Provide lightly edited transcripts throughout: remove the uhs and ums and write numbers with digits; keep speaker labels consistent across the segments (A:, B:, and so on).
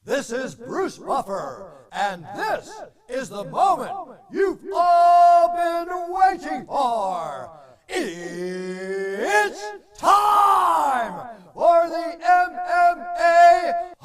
A: This is Bruce Buffer, and this is the moment you've all been waiting for. It's time for the MMA-Holes!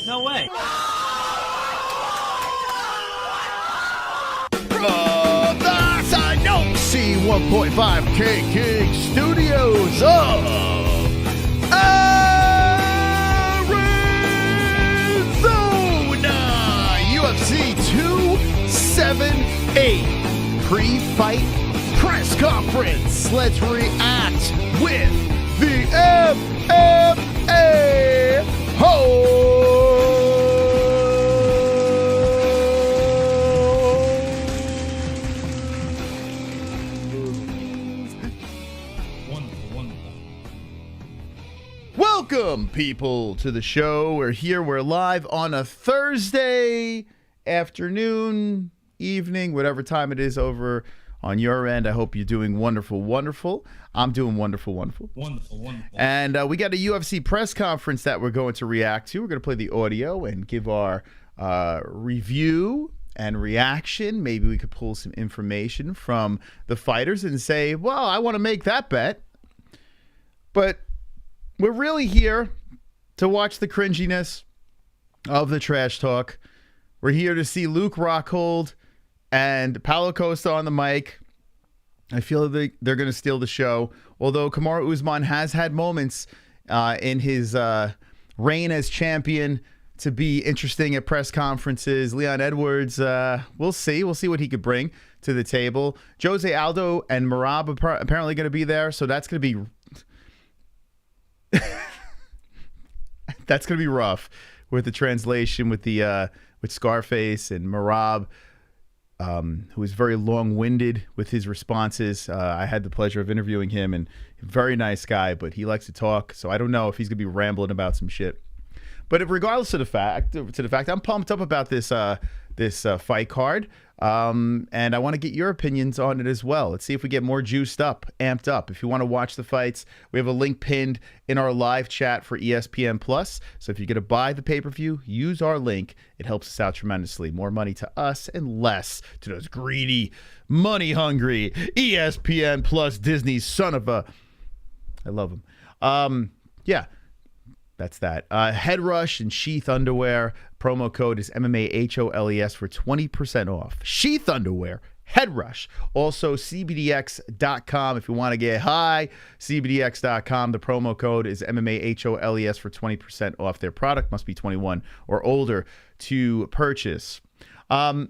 B: No way.
C: From the C1.5K King Studios of Arizona, UFC 278 pre-fight press conference. Let's react with the MMA-Holes. Welcome, people, to the show. We're live on a Thursday afternoon, evening, whatever time it is over on your end. I hope you're doing wonderful, wonderful. I'm doing wonderful, wonderful.
B: Wonderful, wonderful.
C: And we got a UFC press conference that we're going to react to. We're going to play the audio and give our review and reaction. Maybe we could pull some information from the fighters and say, well, I want to make that bet. But we're really here to watch the cringiness of the trash talk. We're here to see Luke Rockhold and Paulo Costa on the mic. I feel that they're going to steal the show. Although Kamaru Usman has had moments in his reign as champion to be interesting at press conferences. Leon Edwards, we'll see. We'll see what he could bring to the table. Jose Aldo and Merab are apparently going to be there. So that's going to be... that's going to be rough with the translation with the with Scarface and Merab, who is very long-winded with his responses. I had the pleasure of interviewing him, and very nice guy, but he likes to talk, so I don't know if he's going to be rambling about some shit. But regardless of the fact, I'm pumped up about this fight card, and I want to get your opinions on it as well. Let's see if we get more juiced up, amped up. If you want to watch the fights, we have a link pinned in our live chat for ESPN Plus. So if you're going to buy the pay-per-view, use our link. It helps us out tremendously. More money to us and less to those greedy, money-hungry ESPN Plus Disney son of a... I love him. Yeah. That's that. Head Rush and Sheath Underwear. Promo code is MMA-HOLES for 20% off. Sheath Underwear, Head Rush. Also, CBDX.com if you want to get high. CBDX.com. The promo code is MMA-HOLES for 20% off. Their product must be 21 or older to purchase. Last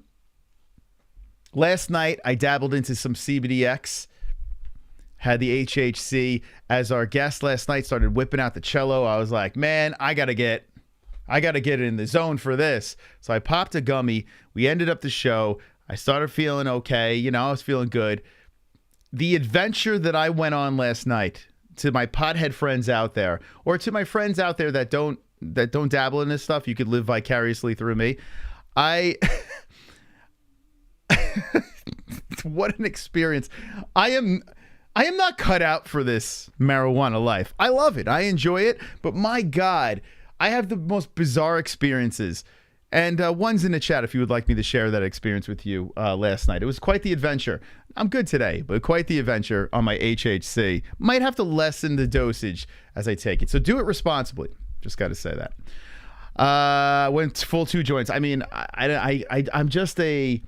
C: night, I dabbled into some CBDX. Had the HHC as our guest last night, started whipping out the cello. I was like, man, I gotta get in the zone for this. So I popped a gummy. We ended up the show. I started feeling okay. You know, I was feeling good. The adventure that I went on last night, to my pothead friends out there, or to my friends out there that don't dabble in this stuff, you could live vicariously through me. What an experience. I am not cut out for this marijuana life. I love it. I enjoy it. But my God, I have the most bizarre experiences. And one's in the chat if you would like me to share that experience with you last night. It was quite the adventure. I'm good today, but quite the adventure on my HHC. Might have to lessen the dosage as I take it. So do it responsibly. Just got to say that. Went full 2 joints. I mean, I'm just a...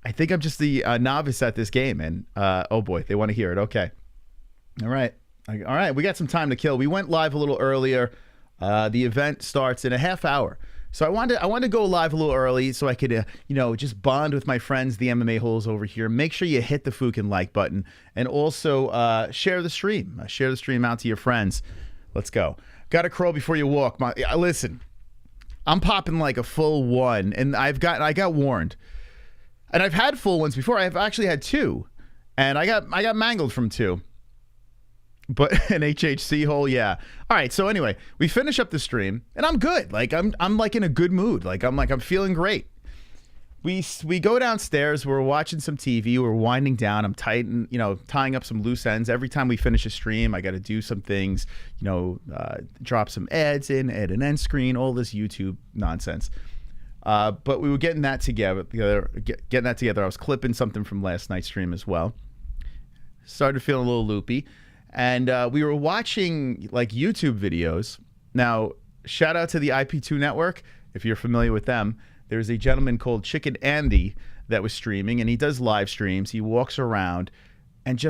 C: I think I'm just the novice at this game, and oh boy, they want to hear it. Okay. All right. All right. We got some time to kill. We went live a little earlier. The event starts in a half hour. So I wanted to go live a little early so I could, you know, just bond with my friends, the MMA-Holes over here. Make sure you hit the fucking like button and also share the stream. Share the stream out to your friends. Let's go. Got to crawl before you walk. Listen, I'm popping like a full one, and I got warned. And I've had full ones before. I've actually had 2, and I got mangled from 2. But an HHC hole, yeah. All right, so anyway, we finish up the stream, and I'm good. Like I'm like in a good mood. I'm feeling great. We go downstairs. We're watching some TV. We're winding down. I'm tying up some loose ends. Every time we finish a stream, I got to do some things. You know, drop some ads in, add an end screen, all this YouTube nonsense. But we were getting that together. I was clipping something from last night's stream as well. Started feeling a little loopy. And we were watching like YouTube videos. Now, shout out to the IP2 network. If you're familiar with them, there's a gentleman called Chicken Andy that was streaming, and he does live streams. He walks around and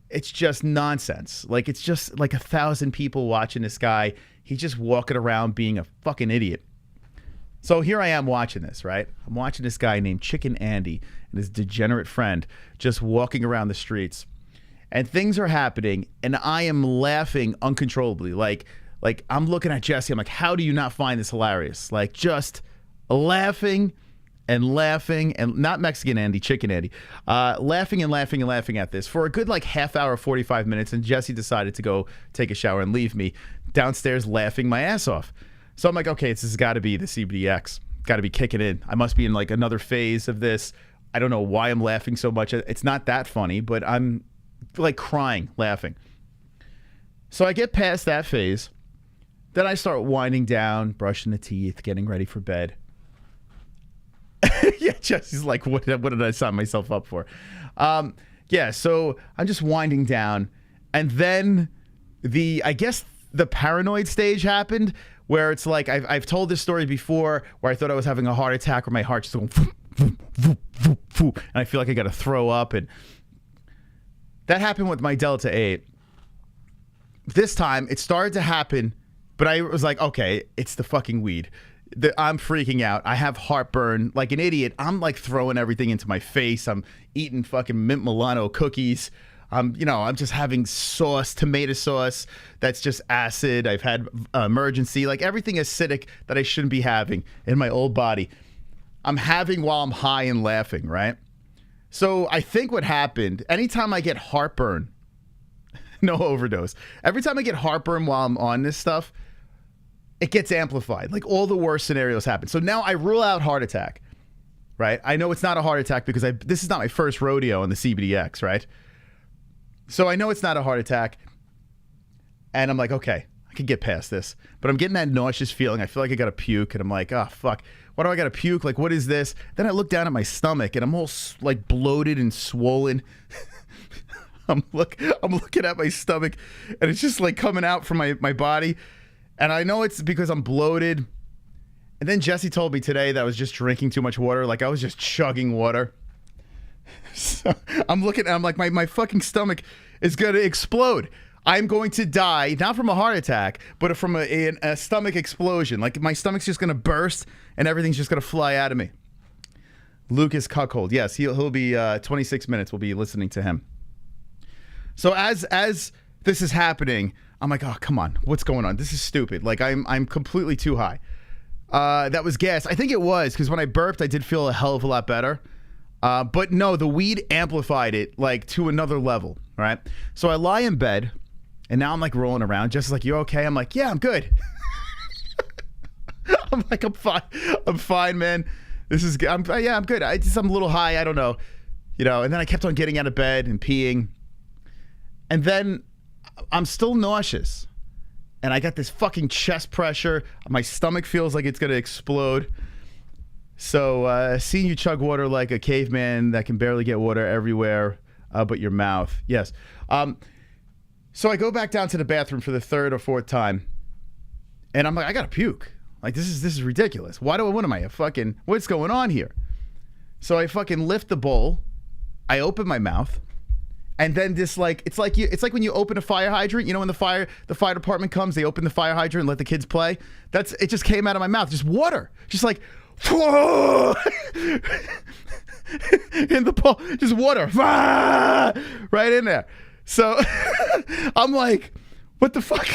C: it's just nonsense. Like, it's just like 1,000 people watching this guy. He's just walking around being a fucking idiot. So here I am watching this, right? I'm watching this guy named Chicken Andy and his degenerate friend just walking around the streets. And things are happening, and I am laughing uncontrollably. Like I'm looking at Jesse. I'm like, how do you not find this hilarious? Like, just laughing and not Mexican Andy, Chicken Andy, laughing at this for a good like half hour, 45 minutes. And Jesse decided to go take a shower and leave me downstairs laughing my ass off. So I'm like, okay, this has got to be the CBDX. Got to be kicking in. I must be in like another phase of this. I don't know why I'm laughing so much. It's not that funny, but I'm like crying, laughing. So I get past that phase. Then I start winding down, brushing the teeth, getting ready for bed. Yeah, Jesse's like, what did I sign myself up for? Yeah, so I'm just winding down. And then I guess the paranoid stage happened where it's like, I've told this story before where I thought I was having a heart attack where my heart's just going, vroom, vroom, vroom, vroom, and I feel like I got to throw up. And that happened with my Delta 8. This time, it started to happen, but I was like, okay, it's the fucking weed. I'm freaking out. I have heartburn. Like an idiot, I'm like throwing everything into my face. I'm eating fucking mint Milano cookies. I'm just having sauce, tomato sauce that's just acid. I've had emergency, like everything acidic that I shouldn't be having in my old body. I'm having while I'm high and laughing, right? So I think what happened, anytime I get heartburn, no overdose, every time I get heartburn while I'm on this stuff, it gets amplified. Like all the worst scenarios happen. So now I rule out heart attack, right? I know it's not a heart attack because this is not my first rodeo on the CBDX, right? So I know it's not a heart attack. And I'm like, okay, I can get past this. But I'm getting that nauseous feeling. I feel like I got to puke. And I'm like, oh, fuck. Why do I got to puke? Like, what is this? Then I look down at my stomach and I'm all like bloated and swollen. I'm looking at my stomach and it's just like coming out from my body. And I know it's because I'm bloated. And then Jesse told me today that I was just drinking too much water. Like I was just chugging water. So I'm looking, I'm like, my fucking stomach is going to explode. I'm going to die, not from a heart attack, but from a stomach explosion. Like my stomach's just going to burst and everything's just going to fly out of me. Luke Rockhold. Yes, he'll be 26 minutes. We'll be listening to him. So as this is happening, I'm like, oh, come on. What's going on? This is stupid. Like I'm completely too high. That was gas. I think it was because when I burped, I did feel a hell of a lot better. But no, the weed amplified it like to another level, right? So I lie in bed and now I'm like rolling around. Just like, you okay? I'm like, yeah, I'm good. I'm like, I'm fine. I'm fine, man. This is good. I'm good. I'm a little high. I don't know. And then I kept on getting out of bed and peeing. And then I'm still nauseous. And I got this fucking chest pressure. My stomach feels like it's going to explode. So seeing you chug water like a caveman that can barely get water everywhere but your mouth. Yes. So I go back down to the bathroom for the third or fourth time. And I'm like, I got to puke. Like, this is ridiculous. What am I, what's going on here? So I fucking lift the bowl. I open my mouth. And then this it's like when you open a fire hydrant, you know, when the fire department comes, they open the fire hydrant and let the kids play. It just came out of my mouth, just water, just like whoa! In the pool, just water, right in there. So I'm like, what the fuck?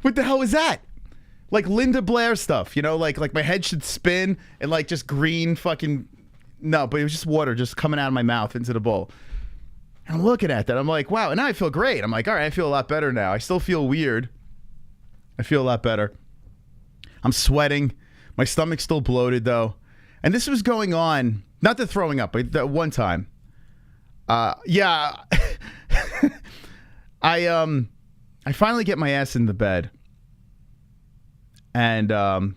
C: What the hell is that? Like Linda Blair stuff, you know, like my head should spin and like just green fucking, no, but it was just water just coming out of my mouth into the bowl. And I'm looking at that. I'm like, wow. And now I feel great. I'm like, all right, I feel a lot better now. I still feel weird. I feel a lot better. I'm sweating. My stomach's still bloated though. And this was going on, not the throwing up, but that one time. Yeah. I finally get my ass in the bed. And I'm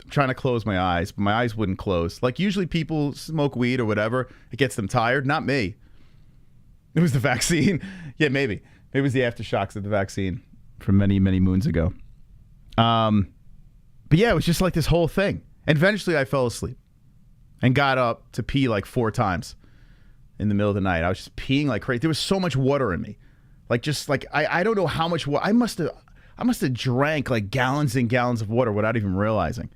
C: trying to close my eyes, but my eyes wouldn't close. Like usually people smoke weed or whatever. It gets them tired. Not me. It was the vaccine. Yeah, maybe. Maybe it was the aftershocks of the vaccine from many, many moons ago. But yeah, it was just like this whole thing. And eventually I fell asleep and got up to pee like 4 times in the middle of the night. I was just peeing like crazy. There was so much water in me. Like just like, I don't know how much water. I must have drank like gallons and gallons of water without even realizing.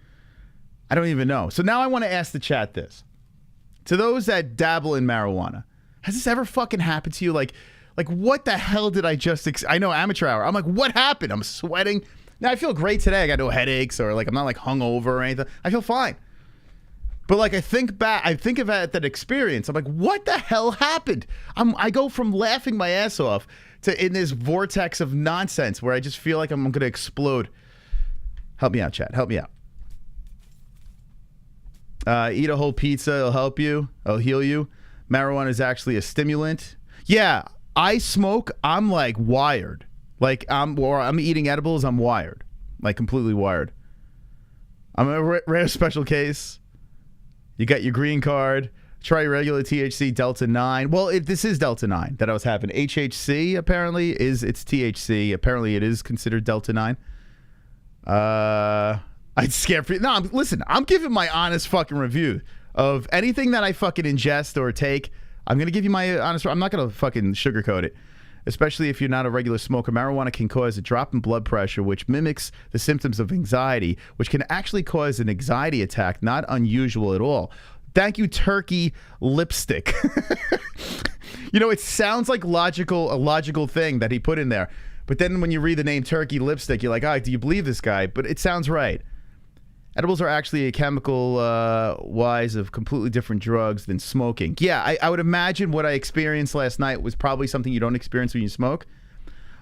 C: I don't even know. So now I want to ask the chat this. To those that dabble in marijuana, has this ever fucking happened to you? Like what the hell did I just... I know, amateur hour. I'm like, what happened? I'm sweating. Now, I feel great today. I got no headaches or like I'm not like hungover or anything. I feel fine. But like I think of that experience. I'm like, what the hell happened? I go from laughing my ass off to in this vortex of nonsense where I just feel like I'm going to explode. Help me out, chat. Help me out. Eat a whole pizza. It'll help you. It'll heal you. Marijuana is actually a stimulant. Yeah, I smoke. I'm like wired. Like I'm eating edibles. I'm wired. Like completely wired. I'm a rare special case. You got your green card. Try regular THC Delta 9. Well, this is Delta 9 that I was having. HHC apparently it's THC. Apparently it is considered Delta 9. I'd scare for you. No, listen, I'm giving my honest fucking review of anything that I fucking ingest or take. I'm going to give you my honest... I'm not going to fucking sugarcoat it. Especially if you're not a regular smoker. Marijuana can cause a drop in blood pressure, which mimics the symptoms of anxiety, which can actually cause an anxiety attack. Not unusual at all. Thank you, Turkey Lipstick. You know, it sounds like a logical thing that he put in there. But then when you read the name Turkey Lipstick, you're like, oh, do you believe this guy? But it sounds right. Edibles are actually a chemical wise of completely different drugs than smoking. Yeah, I would imagine what I experienced last night was probably something you don't experience when you smoke.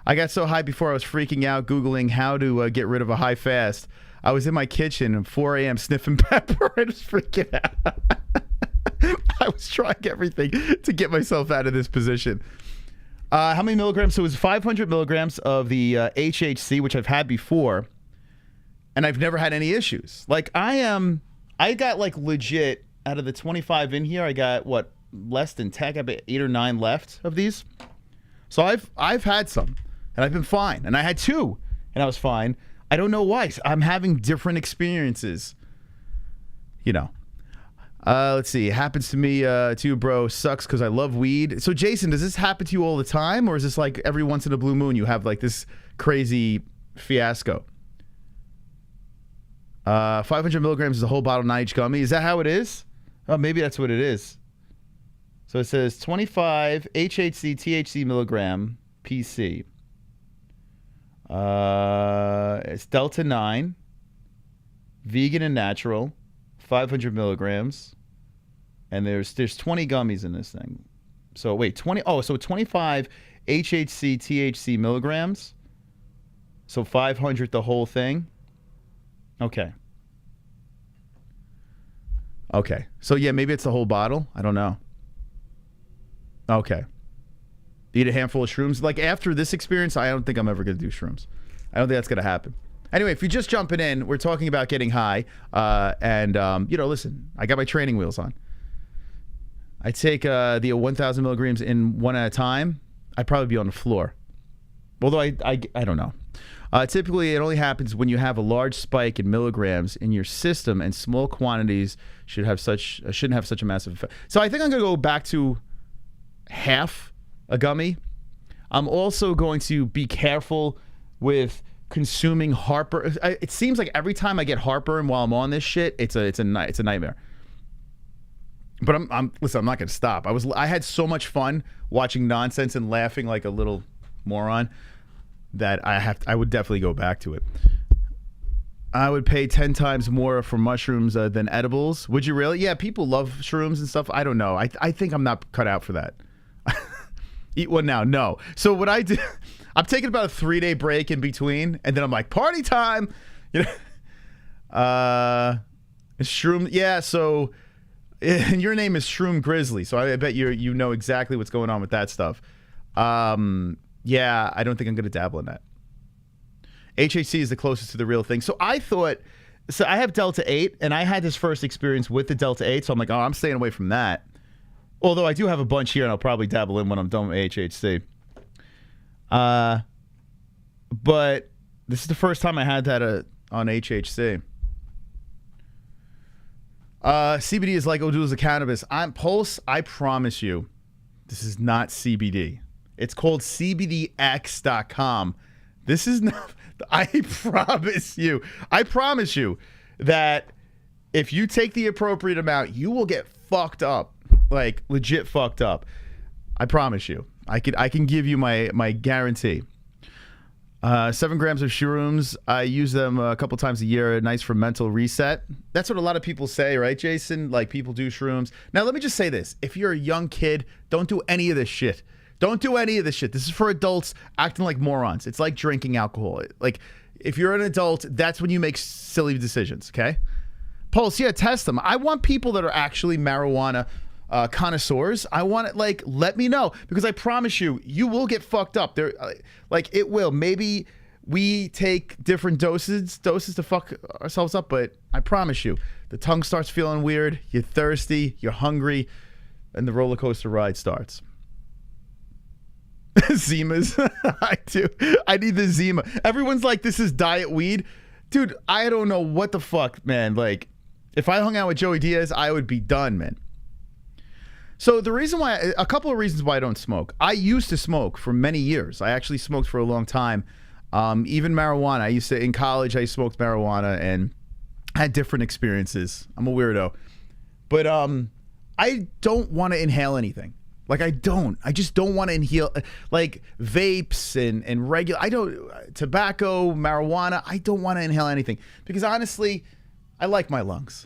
C: I got so high before I was freaking out Googling how to get rid of a high fast. I was in my kitchen at 4 a.m. sniffing pepper. I was freaking out. I was trying everything to get myself out of this position. How many milligrams? So it was 500 milligrams of the HHC, which I've had before. And I've never had any issues. Like I got like legit out of the 25 in here. I got what, less than 10. I got about 8 or 9 left of these. So I've had some, and I've been fine. And I had 2, and I was fine. I don't know why. I'm having different experiences. You know. Let's see. It happens to me too, bro. Sucks because I love weed. So Jason, does this happen to you all the time, or is this like every once in a blue moon you have like this crazy fiasco? 500 milligrams is a whole bottle, 9 each gummy. Is that how it is? Oh, maybe that's what it is. So it says 25 HHC THC milligram PC. It's Delta 9, vegan and natural, 500 milligrams, and there's 20 gummies in this thing. So wait, 20. Oh, so 25 HHC THC milligrams. So 500 the whole thing. Okay. Okay. So yeah, maybe it's the whole bottle. I don't know. Okay. Eat a handful of shrooms. Like after this experience, I don't think I'm ever going to do shrooms. I don't think that's going to happen. Anyway, if you're just jumping in, we're talking about getting high. You know, listen, I got my training wheels on. I take the 1,000 milligrams in one at a time. I'd probably be on the floor. Although I don't know. Typically, it only happens when you have a large spike in milligrams in your system, and small quantities shouldn't have such a massive effect. So I think I'm going to go back to half a gummy. I'm also going to be careful with consuming heartburn. It seems like every time I get heartburn while I'm on this shit, it's a nightmare. But listen, I'm not gonna stop. I had so much fun watching nonsense and laughing like a little moron that I would definitely go back to it. I would pay 10 times more for mushrooms than edibles. Would you really? Yeah, people love shrooms and stuff. I don't know. I think I'm not cut out for that. Eat one now. No. So what I do, I'm taking about a 3-day break in between, and then I'm like, party time. You know, shroom. Yeah. So, and your name is Shroom Grizzly, so I bet you know exactly what's going on with that stuff. Yeah, I don't think I'm gonna dabble in that. HHC is the closest to the real thing. So I thought, so I have Delta 8, and I had this first experience with the Delta 8, so I'm like, oh, I'm staying away from that. Although I do have a bunch here, and I'll probably dabble in when I'm done with HHC. But this is the first time I had that on HHC. CBD is like O'Doul's of cannabis. Pulse, I promise you, this is not CBD. It's called CBDX.com. This is not... I promise you that if you take the appropriate amount, you will get fucked up, like legit fucked up. I promise you. I can give you my guarantee. 7 grams of shrooms. I use them a couple times a year. Nice for mental reset. That's what a lot of people say, right, Jason? Like, people do shrooms. Now, let me just say this. If you're a young kid, don't do any of this shit. Don't do any of this shit. This is for adults acting like morons. It's like drinking alcohol. Like, if you're an adult, that's when you make silly decisions, okay? Pulse, yeah, test them. I want people that are actually marijuana connoisseurs. I want it, like, let me know. Because I promise you, you will get fucked up. Like, it will. Maybe we take different doses to fuck ourselves up, but I promise you, the tongue starts feeling weird, you're thirsty, you're hungry, and the roller coaster ride starts. Zimas. I do. I need the Zima. Everyone's like, this is diet weed. Dude, I don't know what the fuck, man. Like, if I hung out with Joey Diaz, I would be done, man. So the reason why, a couple of reasons why I don't smoke. I used to smoke for many years. I actually smoked for a long time. Even marijuana. In college, I smoked marijuana and had different experiences. I'm a weirdo. But I don't want to inhale anything. Like, I just don't want to inhale, like, vapes and regular, tobacco, marijuana, I don't want to inhale anything. Because honestly, I like my lungs.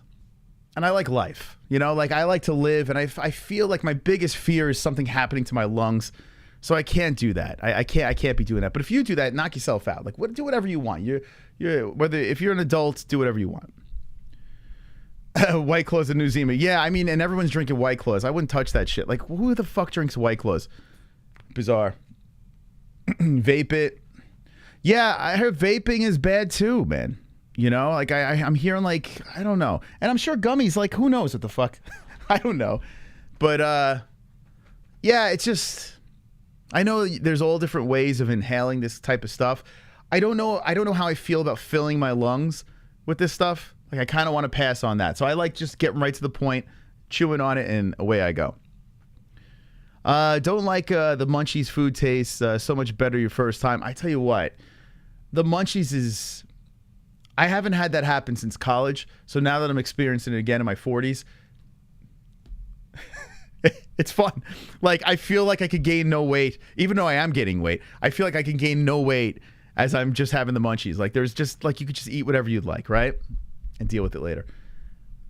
C: And I like life. You know, like, I like to live, and I feel like my biggest fear is something happening to my lungs. So I can't do that. I can't be doing that. But if you do that, knock yourself out. Like, do whatever you want. If you're an adult, do whatever you want. White Claws and New Zima. Yeah, I mean, and everyone's drinking White Claws. I wouldn't touch that shit. Like, who the fuck drinks White Claws? Bizarre. Vape it. Yeah, I heard vaping is bad too, man. You know, like, I'm hearing, like, I don't know. And I'm sure gummies, like, who knows what the fuck? I don't know. But, yeah, it's just, I know there's all different ways of inhaling this type of stuff. I don't know how I feel about filling my lungs with this stuff. Like, I kind of want to pass on that. So I like just getting right to the point, chewing on it, and away I go. Don't like the Munchies food taste. So much better your first time. I tell you what, the Munchies is... I haven't had that happen since college. So now that I'm experiencing it again in my 40s, it's fun. Like, I feel like I could gain no weight. Even though I am gaining weight, I feel like I can gain no weight as I'm just having the Munchies. Like, there's just, like, you could just eat whatever you'd like, right? And deal with it later.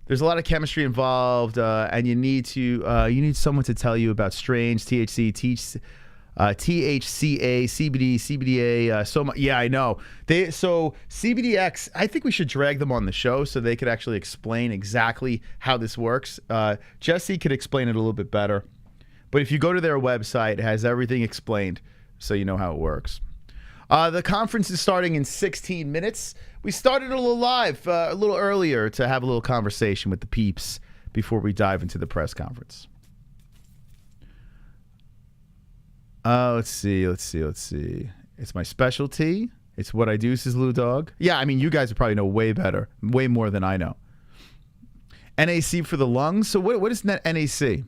C: There's a lot of chemistry involved, and you need someone to tell you about strains, THC, THCA, CBD, CBDA, so much. Yeah, I know. So CBDX, I think we should drag them on the show so they could actually explain exactly how this works. Jesse could explain it a little bit better. But if you go to their website, it has everything explained so you know how it works. The conference is starting in 16 minutes. We started a little live, a little earlier to have a little conversation with the peeps before we dive into the press conference. Let's see. It's my specialty. It's what I do, says Lou Dog. Yeah, I mean, you guys probably know way better, way more than I know. NAC for the lungs. So what is NAC?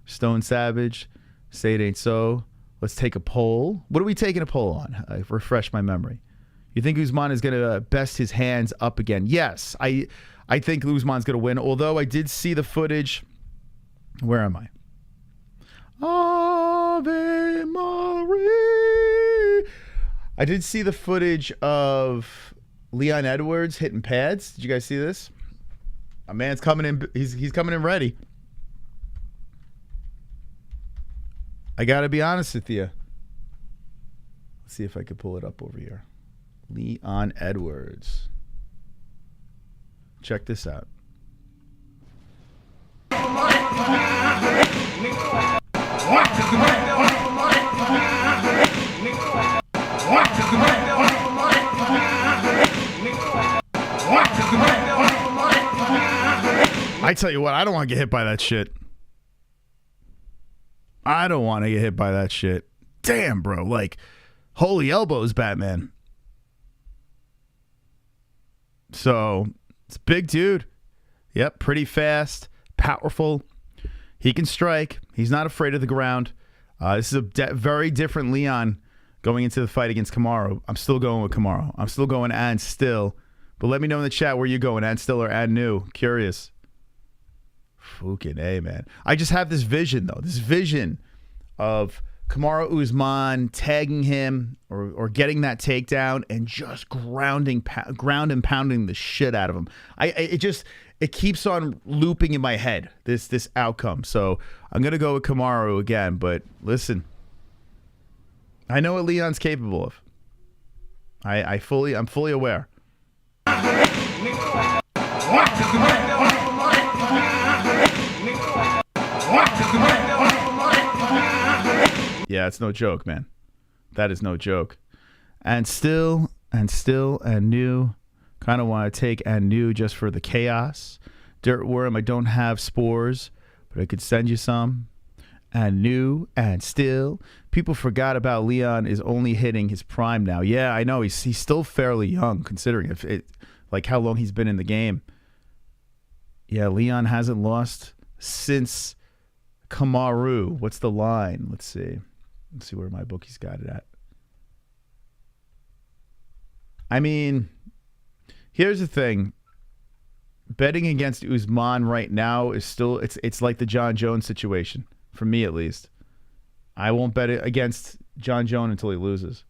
C: Stone Savage. Say it ain't so. Let's take a poll. What are we taking a poll on? Refresh my memory. You think Usman is going to best his hands up again? Yes, I think Usman's going to win, although I did see the footage. Where am I? Ave Maria. I did see the footage of Leon Edwards hitting pads. Did you guys see this? A man's coming in. He's coming in ready. I got to be honest with you. Let's see if I could pull it up over here. Leon Edwards. Check this out. I tell you what, I don't want to get hit by that shit. I don't want to get hit by that shit. Damn, bro. Like, holy elbows, Batman. So, it's a big dude. Yep, pretty fast, powerful. He can strike. He's not afraid of the ground. This is a very different Leon going into the fight against Kamaru. I'm still going with Kamaru. I'm still going and still. But let me know in the chat where you're going, and still or and new. Curious. Fucking A, man. I just have this vision, though. This vision of Kamaru Usman tagging him or getting that takedown and just ground and pounding the shit out of him. It keeps on looping in my head, this outcome. So I'm going to go with Kamaru again. But listen, I know what Leon's capable of. I'm fully aware. Yeah, it's no joke, man. That is no joke. And still and new. Kind of want to take and new just for the chaos. Dirtworm, I don't have spores, but I could send you some. And new and still. People forgot about Leon is only hitting his prime now. Yeah, I know. He's still fairly young, considering like how long he's been in the game. Yeah, Leon hasn't lost since Kamaru. What's the line? Let's see. Let's see where my bookie's got it at. I mean, here's the thing. Betting against Usman right now is still, it's like the John Jones situation, for me at least. I won't bet it against John Jones until he loses.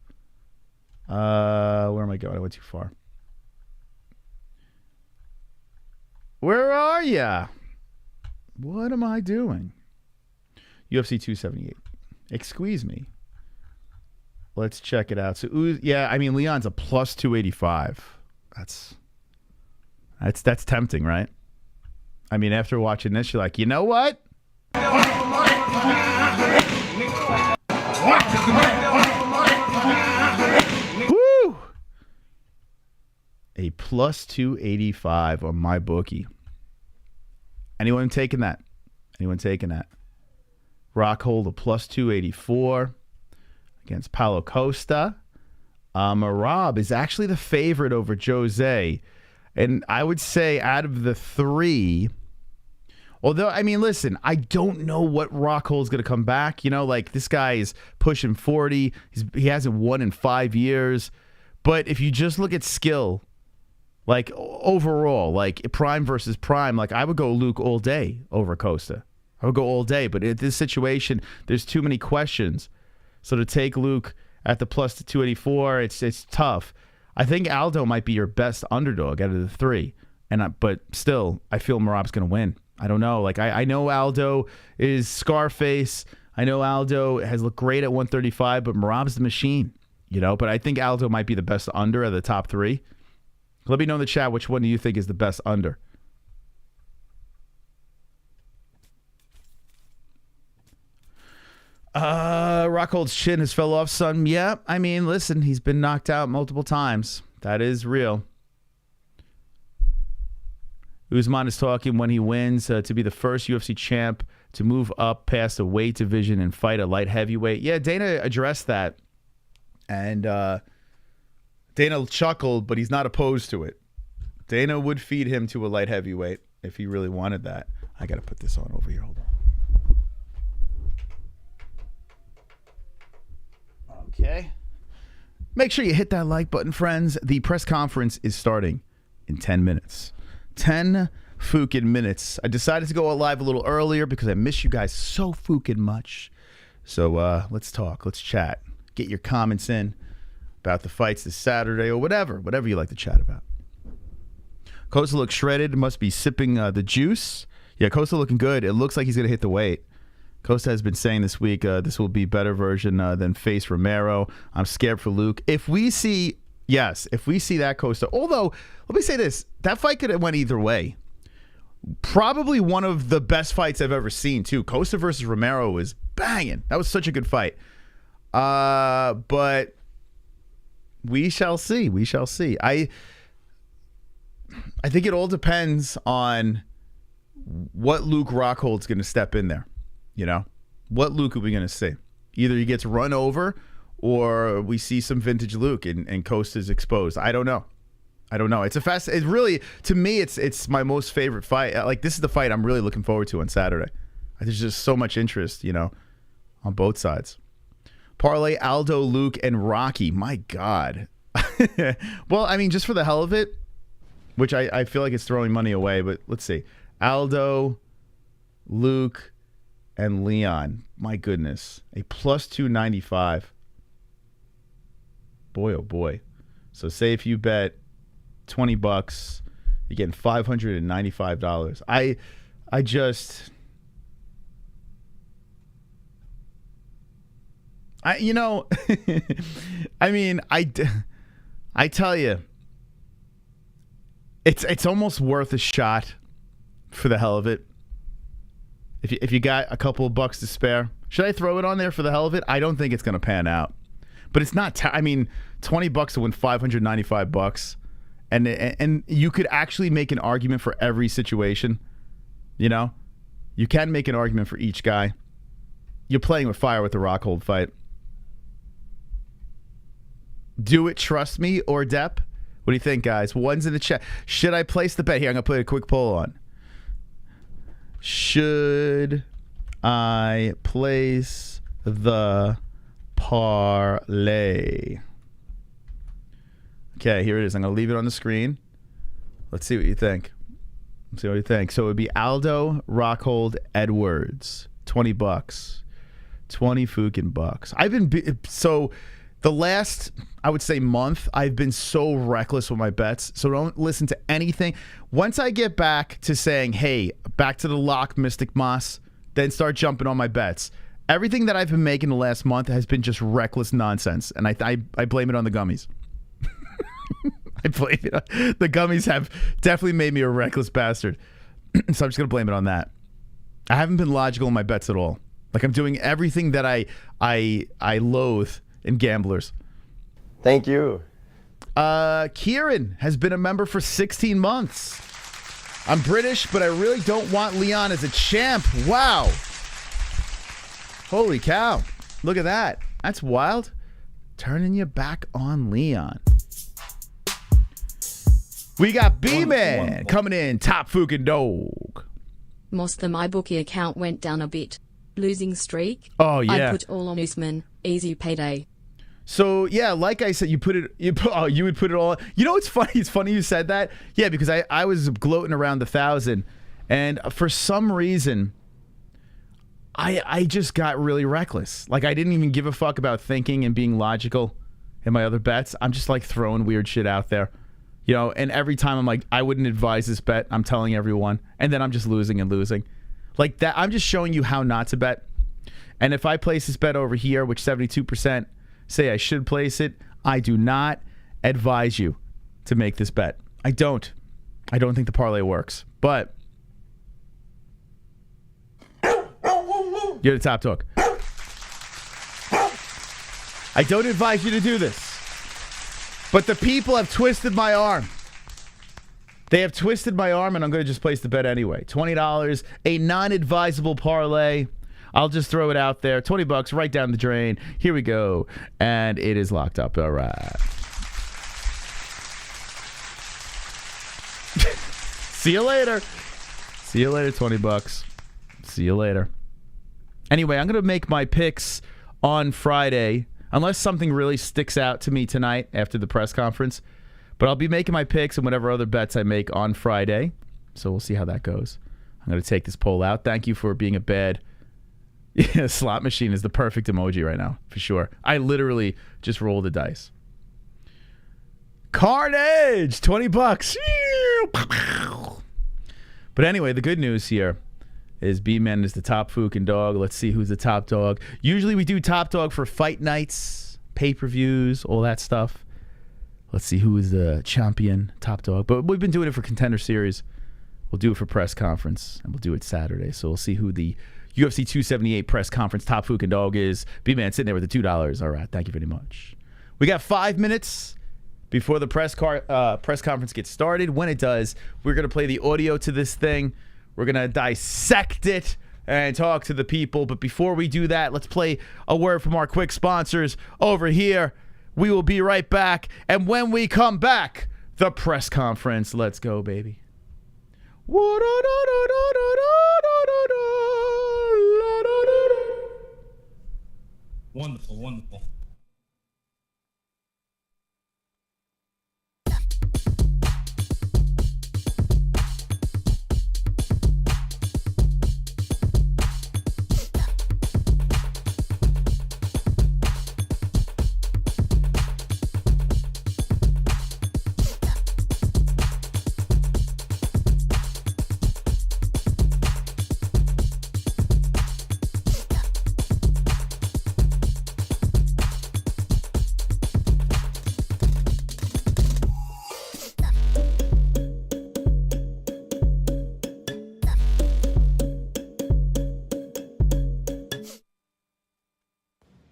C: Where am I going? I went too far. Where are ya? What am I doing? UFC 278. Excuse me. Let's check it out. So, yeah, I mean, Leon's a plus 285. That's tempting, right? I mean, after watching this, you're like, you know what? Woo! A plus 285 on my bookie. Anyone taking that? Anyone taking that? Rockhold a plus 284 against Paulo Costa. Merab is actually the favorite over Jose. And I would say out of the three, although, I mean, listen, I don't know what Rockhold's going to come back. You know, like this guy is pushing 40. He hasn't won in 5 years. But if you just look at skill, like overall, like prime versus prime, like I would go Luke all day over Costa. I would go all day, but in this situation, there's too many questions. So to take Luke at the plus 284, it's tough. I think Aldo might be your best underdog out of the three, but still, I feel Merab's going to win. I don't know. Like I know Aldo is Scarface. I know Aldo has looked great at 135, but Merab's the machine, you know. But I think Aldo might be the best under of the top three. Let me know in the chat which one do you think is the best under. Rockhold's chin has fell off, son. Yeah, I mean, listen, he's been knocked out multiple times. That is real. Usman is talking when he wins to be the first UFC champ to move up past the weight division and fight a light heavyweight. Yeah, Dana addressed that. And Dana chuckled, but he's not opposed to it. Dana would feed him to a light heavyweight if he really wanted that. I got to put this on over here. Hold on. Okay. Make sure you hit that like button, friends. The press conference is starting in 10 minutes. 10 fucking minutes. I decided to go live a little earlier because I miss you guys so fucking much. So let's talk. Let's chat. Get your comments in about the fights this Saturday or whatever you like to chat about. Costa looks shredded. Must be sipping the juice. Yeah, Costa looking good. It looks like he's going to hit the weight. Costa has been saying this week this will be better version than face Romero. I'm scared for Luke. If we see that Costa, although, let me say this, that fight could have went either way. Probably one of the best fights I've ever seen, too. Costa versus Romero was banging. That was such a good fight. But we shall see. We shall see. I think it all depends on what Luke Rockhold's going to step in there. You know, what Luke are we going to see? Either he gets run over or we see some vintage Luke and Costa's exposed. I don't know. It's really, to me, it's my most favorite fight. Like, this is the fight I'm really looking forward to on Saturday. There's just so much interest, you know, on both sides. Parlay Aldo, Luke, and Rocky. My God. Well, I mean, just for the hell of it, which I feel like it's throwing money away, but let's see. Aldo, Luke, and Leon. My goodness. A plus 295. Boy, oh boy. So say if you bet $20, you're getting $595. I you know, I mean, I tell you, it's almost worth a shot for the hell of it. If you got a couple of bucks to spare, should I throw it on there for the hell of it? I don't think it's going to pan out, but it's not. I mean, $20 to win $595, and you could actually make an argument for every situation. You know, you can make an argument for each guy. You're playing with fire with the Rockhold fight. Do it, trust me, or Depp? What do you think, guys? One's in the chat. Should I place the bet? Here, I'm going to put a quick poll on. Should I place the parlay? Okay, here it is. I'm going to leave it on the screen. Let's see what you think. So it would be Aldo, Rockhold, Edwards. $20. 20 fucking bucks. The last, I would say, month, I've been so reckless with my bets. So don't listen to anything. Once I get back to saying, hey, back to the lock, Mystic Moss, then start jumping on my bets. Everything that I've been making the last month has been just reckless nonsense. And I blame it on the gummies. I blame it on, the gummies have definitely made me a reckless bastard. So I'm just going to blame it on that. I haven't been logical in my bets at all. Like, I'm doing everything that I loathe in gamblers.
B: Thank you.
C: Kieran has been a member for 16 months. I'm British, but I really don't want Leon as a champ. Wow. Holy cow. Look at that. That's wild. Turning you back on Leon. We got B-Man coming in. Top fucking dog.
D: Most of my bookie account went down a bit. Losing streak.
C: Oh, yeah.
D: I put all on Usman. Easy payday.
C: So, yeah, like I said, you would put it all. You know what's funny? It's funny you said that. Yeah, because I was gloating around 1,000. And for some reason, I just got really reckless. Like, I didn't even give a fuck about thinking and being logical in my other bets. I'm just, like, throwing weird shit out there. You know, and every time I'm like, I wouldn't advise this bet. I'm telling everyone. And then I'm just losing and losing. Like that, I'm just showing you how not to bet. And if I place this bet over here, which 72% say I should place it, I do not advise you to make this bet. I don't think the parlay works. But you're the top dog. I don't advise you to do this. But the people have twisted my arm. They have twisted my arm, and I'm going to just place the bet anyway. $20, a non-advisable parlay. I'll just throw it out there. $20 right down the drain. Here we go. And it is locked up. All right. See you later. See you later, $20. See you later. Anyway, I'm going to make my picks on Friday unless something really sticks out to me tonight after the press conference. But I'll be making my picks and whatever other bets I make on Friday. So we'll see how that goes. I'm going to take this poll out. Thank you for being a bad... Yeah, slot machine is the perfect emoji right now, for sure. I literally just rolled the dice. Carnage! $20. But anyway, the good news here is B-Man is the top fucking dog. Let's see who's the top dog. Usually we do top dog for fight nights, pay-per-views, all that stuff. Let's see who is the champion, top dog. But we've been doing it for Contender Series. We'll do it for press conference, and we'll do it Saturday. So we'll see who the UFC 278 press conference top fucking dog is. B-Man sitting there with the $2. All right, thank you very much. We got 5 minutes before the press conference gets started. When it does, we're going to play the audio to this thing. We're going to dissect it and talk to the people. But before we do that, let's play a word from our quick sponsors over here. We will be right back. And when we come back, the press conference. Let's go, baby.
E: Wonderful, wonderful.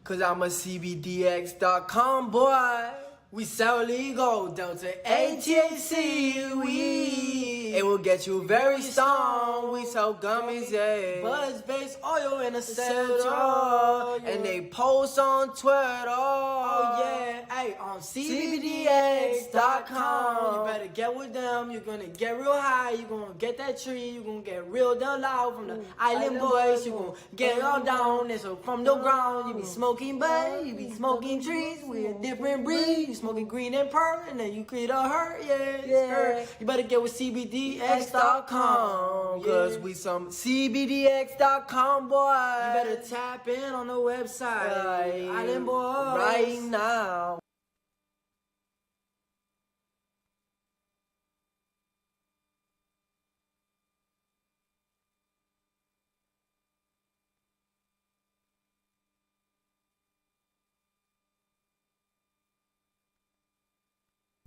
F: Cause I'm a CBDX.com boy. We sell legal, Delta ATHC weed. It will get you very stoned. We sell gummies, yeah. Buzz-based oil in a cell. And they post on Twitter. Oh yeah, hey, on CBDX.com. You better get with them. You're gonna get real high. You're gonna get that tree. You're gonna get real down loud from the island boys. You're gonna get all down. And so from the ground, you be smoking bud. You be smoking trees. We a different breed. You smoking green and purple, and then you create a hurt, yeah. You better get with CBDX.com, cause we some CBDX.com boy. You better tap in on the website, Island Boys, right now.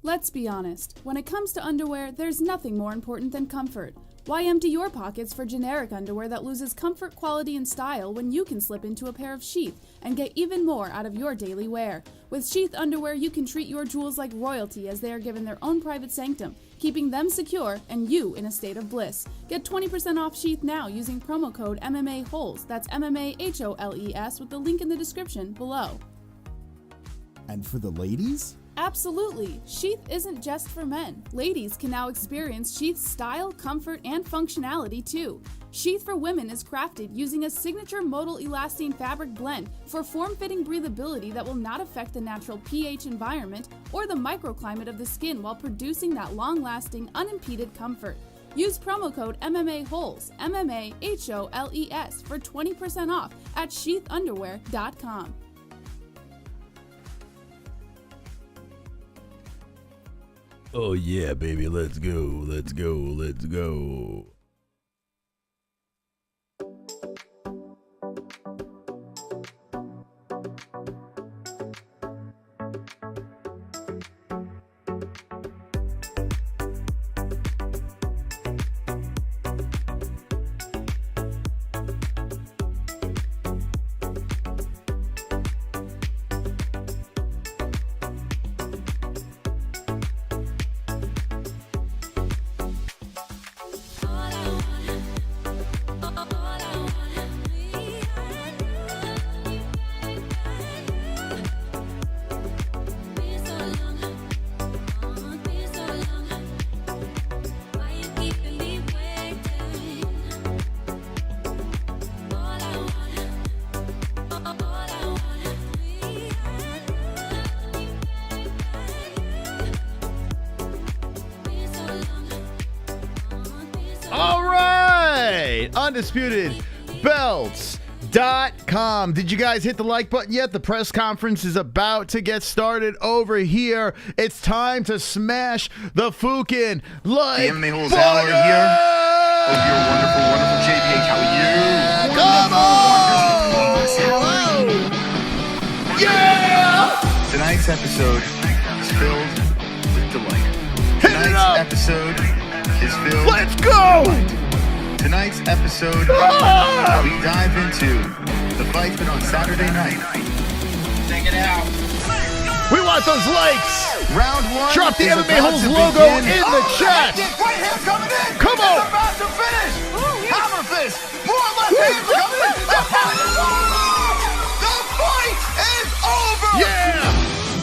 G: Let's be honest, when it comes to underwear, there's nothing more important than comfort. Why empty your pockets for generic underwear that loses comfort, quality, and style when you can slip into a pair of Sheath and get even more out of your daily wear? With Sheath underwear, you can treat your jewels like royalty as they are given their own private sanctum, keeping them secure and you in a state of bliss. Get 20% off Sheath now using promo code MMA-Holes. That's MMA-HOLES with the link in the description below.
H: And for the ladies?
G: Absolutely! Sheath isn't just for men. Ladies can now experience Sheath's style, comfort, and functionality too. Sheath for women is crafted using a signature modal elastane fabric blend for form-fitting breathability that will not affect the natural pH environment or the microclimate of the skin while producing that long-lasting, unimpeded comfort. Use promo code MMA-Holes, MMA-HOLES for 20% off at sheathunderwear.com.
I: Oh yeah, baby, let's go, let's go, let's go.
J: All
C: website, UndisputedBelts.com. Did you guys hit the like button yet? The press conference is about to get started over here. It's time to smash the fucking like
J: The MMA-Holes hour here. Hope you're wonderful, wonderful JBH. How are you?
C: Come on! Yeah!
J: Tonight's episode is filled with delight.
C: Hit it up!
J: Episode is filled.
C: Let's go!
J: Tonight's episode, we dive into the fight that on Saturday night. Check it out.
C: We want those likes.
J: Round one.
C: Drop the
J: is
C: MMA-Holes
J: about to
C: logo
J: begin.
C: in the chat.
J: Right hand coming in.
C: Come on.
J: It's about to finish. Hammer fist. More left hands coming in. The fight is over.
C: Yeah.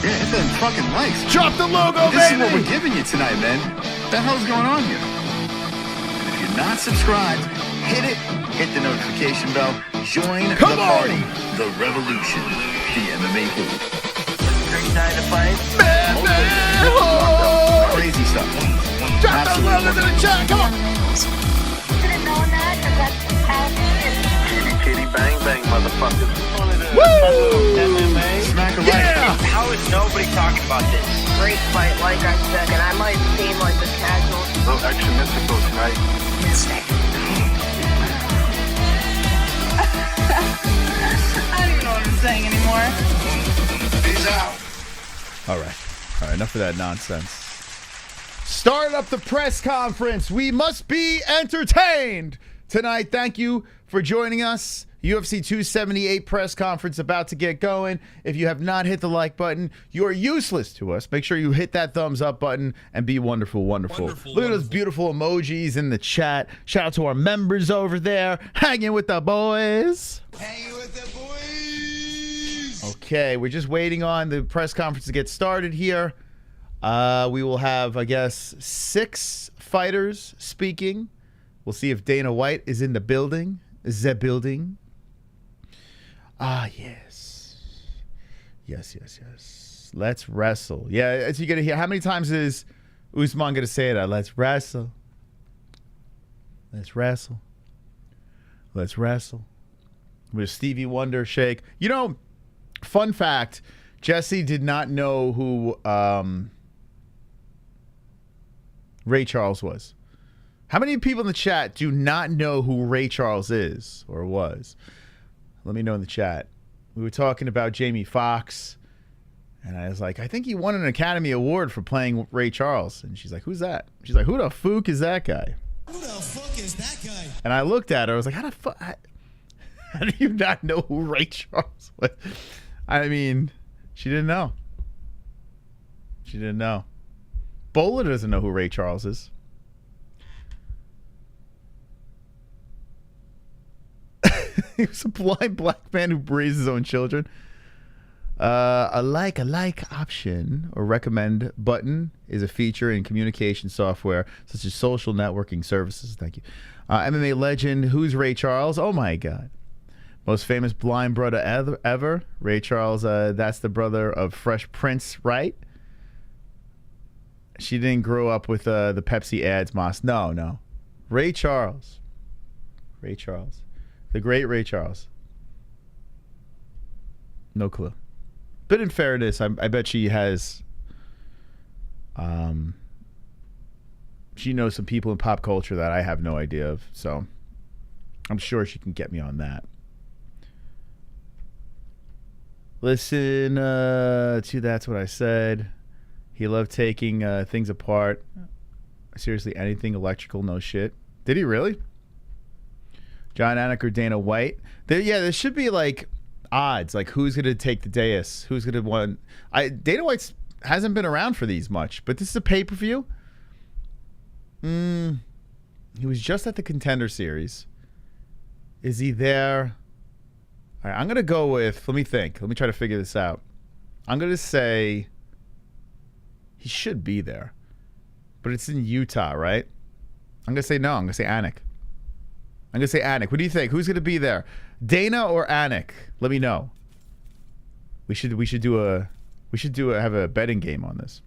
J: Yeah, hit them fucking likes.
C: Drop the logo,
J: This
C: baby.
J: is what we're giving you tonight, man. What the hell's going on here? If you're not subscribed, hit it. Hit the notification bell. Join the party. The revolution. The MMA-Holes. Great night to fight. Crazy stuff.
C: Drop the logo in the chat. Come on.
K: Should have known that, because that's
J: Kitty, kitty, bang, bang, motherfuckers.
C: Woo!
J: Smack a
C: Yeah.
J: like.
F: How is nobody talking about this?
K: great fight, like I said, and I might seem like the casual.
J: A little extra mystical tonight.
K: I don't even know what I'm saying anymore.
J: Peace out.
C: All right. Enough of that nonsense. Start up the press conference. We must be entertained tonight. Thank you for joining us. UFC 278 press conference about to get going. If you have not hit the like button, you are useless to us. Make sure you hit that thumbs up button and be wonderful, wonderful. Look at those beautiful emojis in the chat. Shout out to our members over there, hanging with the boys.
J: Hanging with the boys.
C: Okay, we're just waiting on the press conference to get started here. We will have, I guess, 6 fighters speaking. We'll see if Dana White is in the building. Ah, yes. Yes. Let's wrestle. Yeah, as you're going to hear, how many times is Usman going to say that? Let's wrestle. Let's wrestle. Let's wrestle. With Stevie Wonder shake. You know, fun fact, Jesse did not know who Ray Charles was. How many people in the chat do not know who Ray Charles is or was? Let me know in the chat. We were talking about Jamie Foxx, and I was like, I think he won an Academy Award for playing Ray Charles. And she's like, who's that? She's like, who the fuck is that guy?
L: Who the fuck is that guy?
C: And I looked at her. I was like, how do you not know who Ray Charles was? I mean, she didn't know. She didn't know. Bowler doesn't know who Ray Charles is. He was a blind black man who raised his own children. A like option or recommend button is a feature in communication software such as social networking services. Thank you. MMA legend, who's Ray Charles? Oh my God. Most famous blind brother ever. Ray Charles, that's the brother of Fresh Prince, right? She didn't grow up with the Pepsi ads, Moss. No. Ray Charles. The great Ray Charles. No clue. But in fairness, I bet she has... she knows some people in pop culture that I have no idea of. So I'm sure she can get me on that. Listen to That's What I Said. He loved taking things apart. Seriously, anything electrical, no shit. Did he really? John Anik or Dana White? There should be like odds, like who's going to take the dais, who's going to win. Dana White hasn't been around for these much, but this is a pay-per-view. He was just at the Contender Series. Is he there? All right, I'm going to go with, let me think. Let me try to figure this out. I'm going to say he should be there, but it's in Utah, right? I'm going to say no. I'm going to say Anik. What do you think? Who's going to be there? Dana or Anik? Let me know. We should have a betting game on this.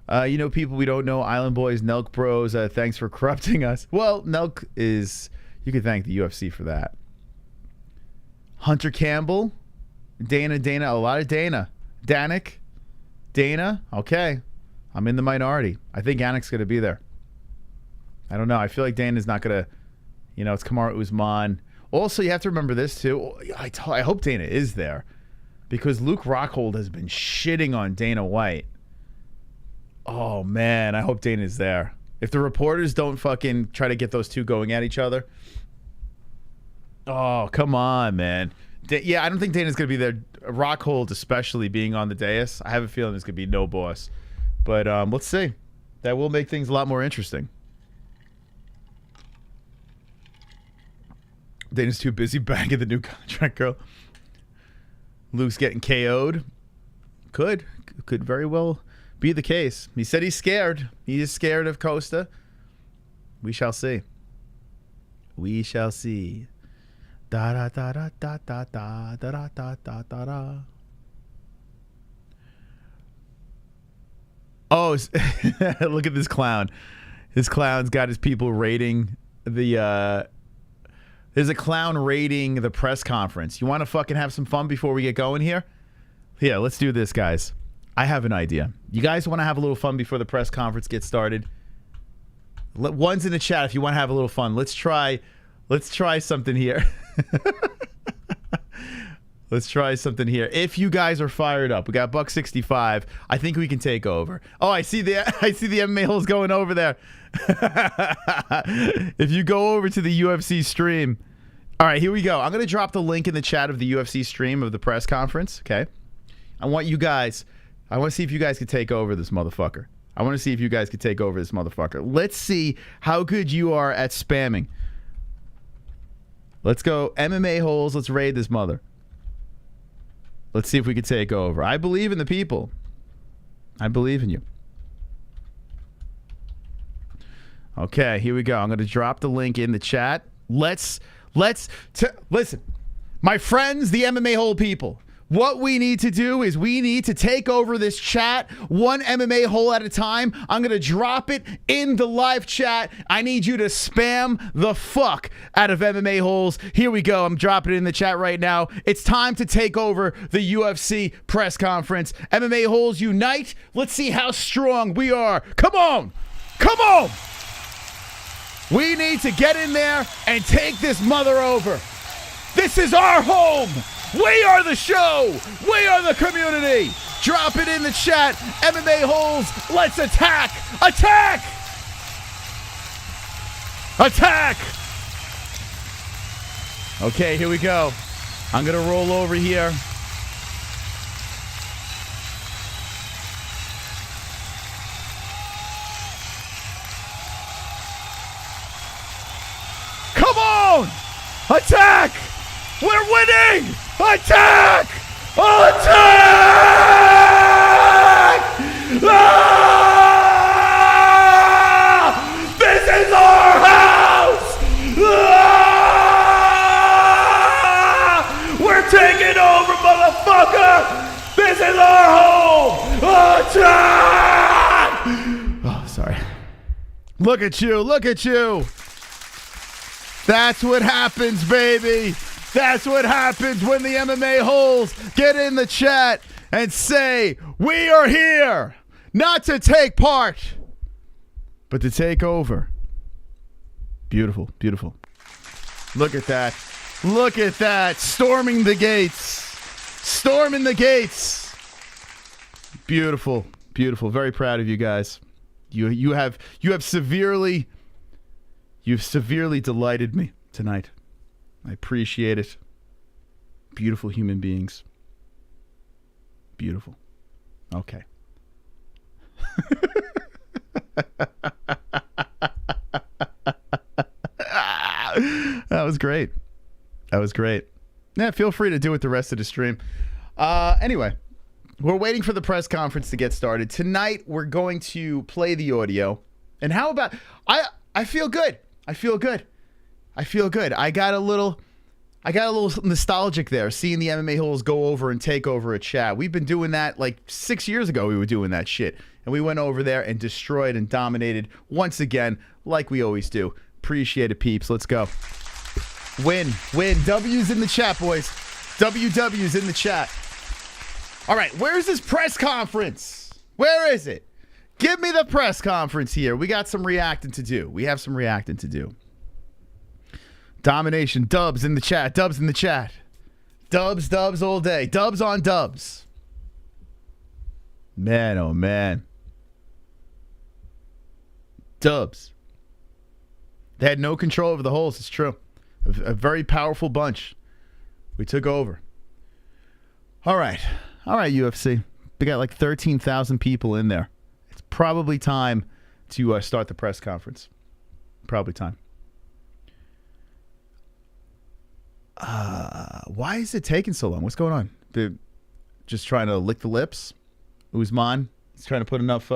C: You know, people we don't know, Island Boys, Nelk Bros, thanks for corrupting us. Well, Nelk is, you can thank the UFC for that. Hunter Campbell, Dana, a lot of Dana. Danik, Dana, okay. I'm in the minority. I think Anik's going to be there. I don't know. I feel like Dana's not going to, you know, it's Kamaru Usman. Also, you have to remember this, too. I hope Dana is there because Luke Rockhold has been shitting on Dana White. Oh, man. I hope Dana's there. If the reporters don't fucking try to get those two going at each other. Oh, come on, man. Yeah, I don't think Dana's going to be there. Rockhold especially being on the dais. I have a feeling there's going to be no boss. But let's see. That will make things a lot more interesting. Dana's too busy bagging the new contract girl. Luke's getting KO'd. Could very well be the case. He said he's scared. He is scared of Costa. We shall see. We shall see. Da da da da da da da da da da da da. Oh, look at this clown. This clown's got his people rating the there's a clown rating the press conference. You want to fucking have some fun before we get going here? Yeah, let's do this, guys. I have an idea. You guys want to have a little fun before the press conference gets started? One's in the chat if you want to have a little fun. Let's try something here. Let's try something here. If you guys are fired up, we got $165. I think we can take over. Oh, I see the MMA-Holes going over there. If you go over to the UFC stream. All right, here we go. I'm going to drop the link in the chat of the UFC stream of the press conference, okay? I want to see if you guys could take over this motherfucker. Let's see how good you are at spamming. Let's go MMA-Holes. Let's raid this mother. Let's see if we can take over. I believe in the people. I believe in you. Okay, here we go. I'm going to drop the link in the chat. Listen. My friends, the MMA-Hole people. What we need to do is we need to take over this chat one MMA hole at a time. I'm going to drop it in the live chat. I need you to spam the fuck out of MMA holes. Here we go. I'm dropping it in the chat right now. It's time to take over the UFC press conference. MMA holes unite. Let's see how strong we are. Come on. Come on. We need to get in there and take this mother over. This is our home. We are the show. We are the community. Drop it in the chat. MMA holes. Let's attack. Attack. Attack. Okay, here we go. I'm going to roll over here. Come on. Attack. We're winning. Attack! Attack! Ah! This is our house! Ah! We're taking over, motherfucker! This is our home! Attack! Oh, sorry. Look at you, look at you! That's what happens, baby! That's what happens when the MMA holes get in the chat and say, we are here not to take part, but to take over. Beautiful, beautiful. Look at that. Look at that. Storming the gates. Storming the gates. Beautiful, beautiful. Very proud of you guys. You've severely delighted me tonight. I appreciate it. Beautiful human beings. Beautiful. Okay. That was great. That was great. Yeah, feel free to do it the rest of the stream. Anyway, we're waiting for the press conference to get started. Tonight, we're going to play the audio. And how about... I feel good. I feel good. I feel good. I got a little I got a little nostalgic there, seeing the MMA-Holes go over and take over a chat. We've been doing that like 6 years ago. We were doing that shit. And we went over there and destroyed and dominated once again, like we always do. Appreciate it, peeps. Let's go. Win. W's in the chat, boys. W's in the chat. All right, where's this press conference? Where is it? Give me the press conference here. We got some reacting to do. We have some reacting to do. Domination. Dubs in the chat. Dubs in the chat. Dubs all day. Dubs on dubs. Man, oh man. Dubs. They had no control over the Holes. It's true. A very powerful bunch. We took over. All right, UFC. We got like 13,000 people in there. It's probably time to start the press conference. Probably time. Why is it taking so long? What's going on? They're just trying to lick the lips. Usman is trying to put enough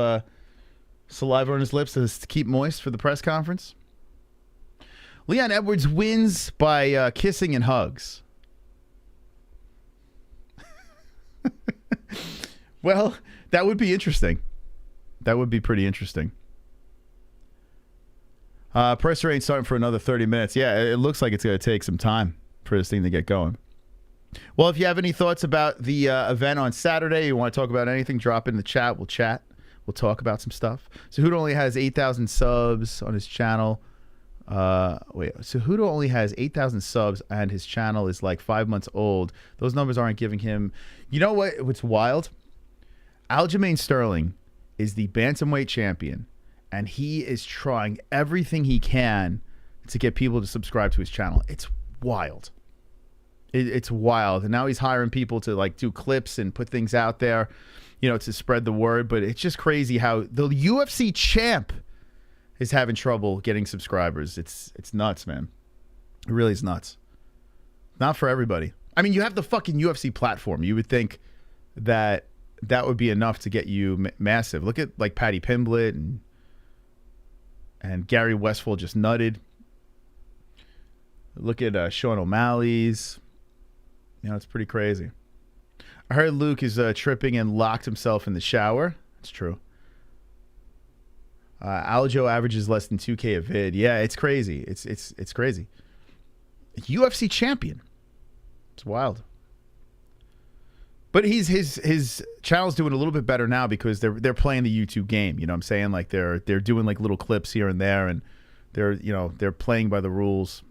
C: saliva on his lips to keep moist for the press conference. Leon Edwards wins by kissing and hugs. Well, that would be interesting. That would be pretty interesting. Presser ain't starting for another 30 minutes. Yeah, it looks like it's going to take some time for this thing to get going. Well, if you have any thoughts about the event on Saturday, you want to talk about anything, drop it in the chat. We'll chat. We'll talk about some stuff. Cejudo only has 8,000 subs on his channel. Cejudo only has 8,000 subs and his channel is like 5 months old. Those numbers aren't giving him... You know what's wild? Aljamain Sterling is the bantamweight champion, and he is trying everything he can to get people to subscribe to his channel. It's wild. It's wild. And now he's hiring people to like do clips and put things out there, you know, to spread the word. But it's just crazy how the UFC champ is having trouble getting subscribers. It's nuts, man. It really is nuts. Not for everybody. I mean, you have the fucking UFC platform. You would think that would be enough to get you massive. Look at like Paddy Pimblett and Gary Westphal just nutted. Look at Sean O'Malley's. You know, it's pretty crazy. I heard Luke is tripping and locked himself in the shower. It's true. Aljo averages less than 2K a vid. Yeah, it's crazy. It's crazy. UFC champion. It's wild. But his channel's doing a little bit better now because they're playing the YouTube game. You know what I'm saying? Like they're doing like little clips here and there, and they're playing by the rules.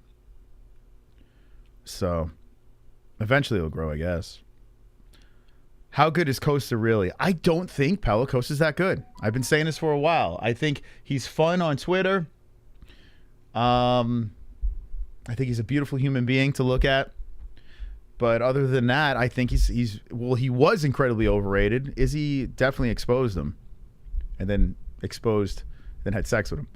C: So eventually it'll grow, I guess. How good is Costa really? I don't think Paulo Costa's that good. I've been saying this for a while. I think he's fun on Twitter. I think he's a beautiful human being to look at. But other than that, I think he was incredibly overrated. Izzy definitely exposed him. And then had sex with him.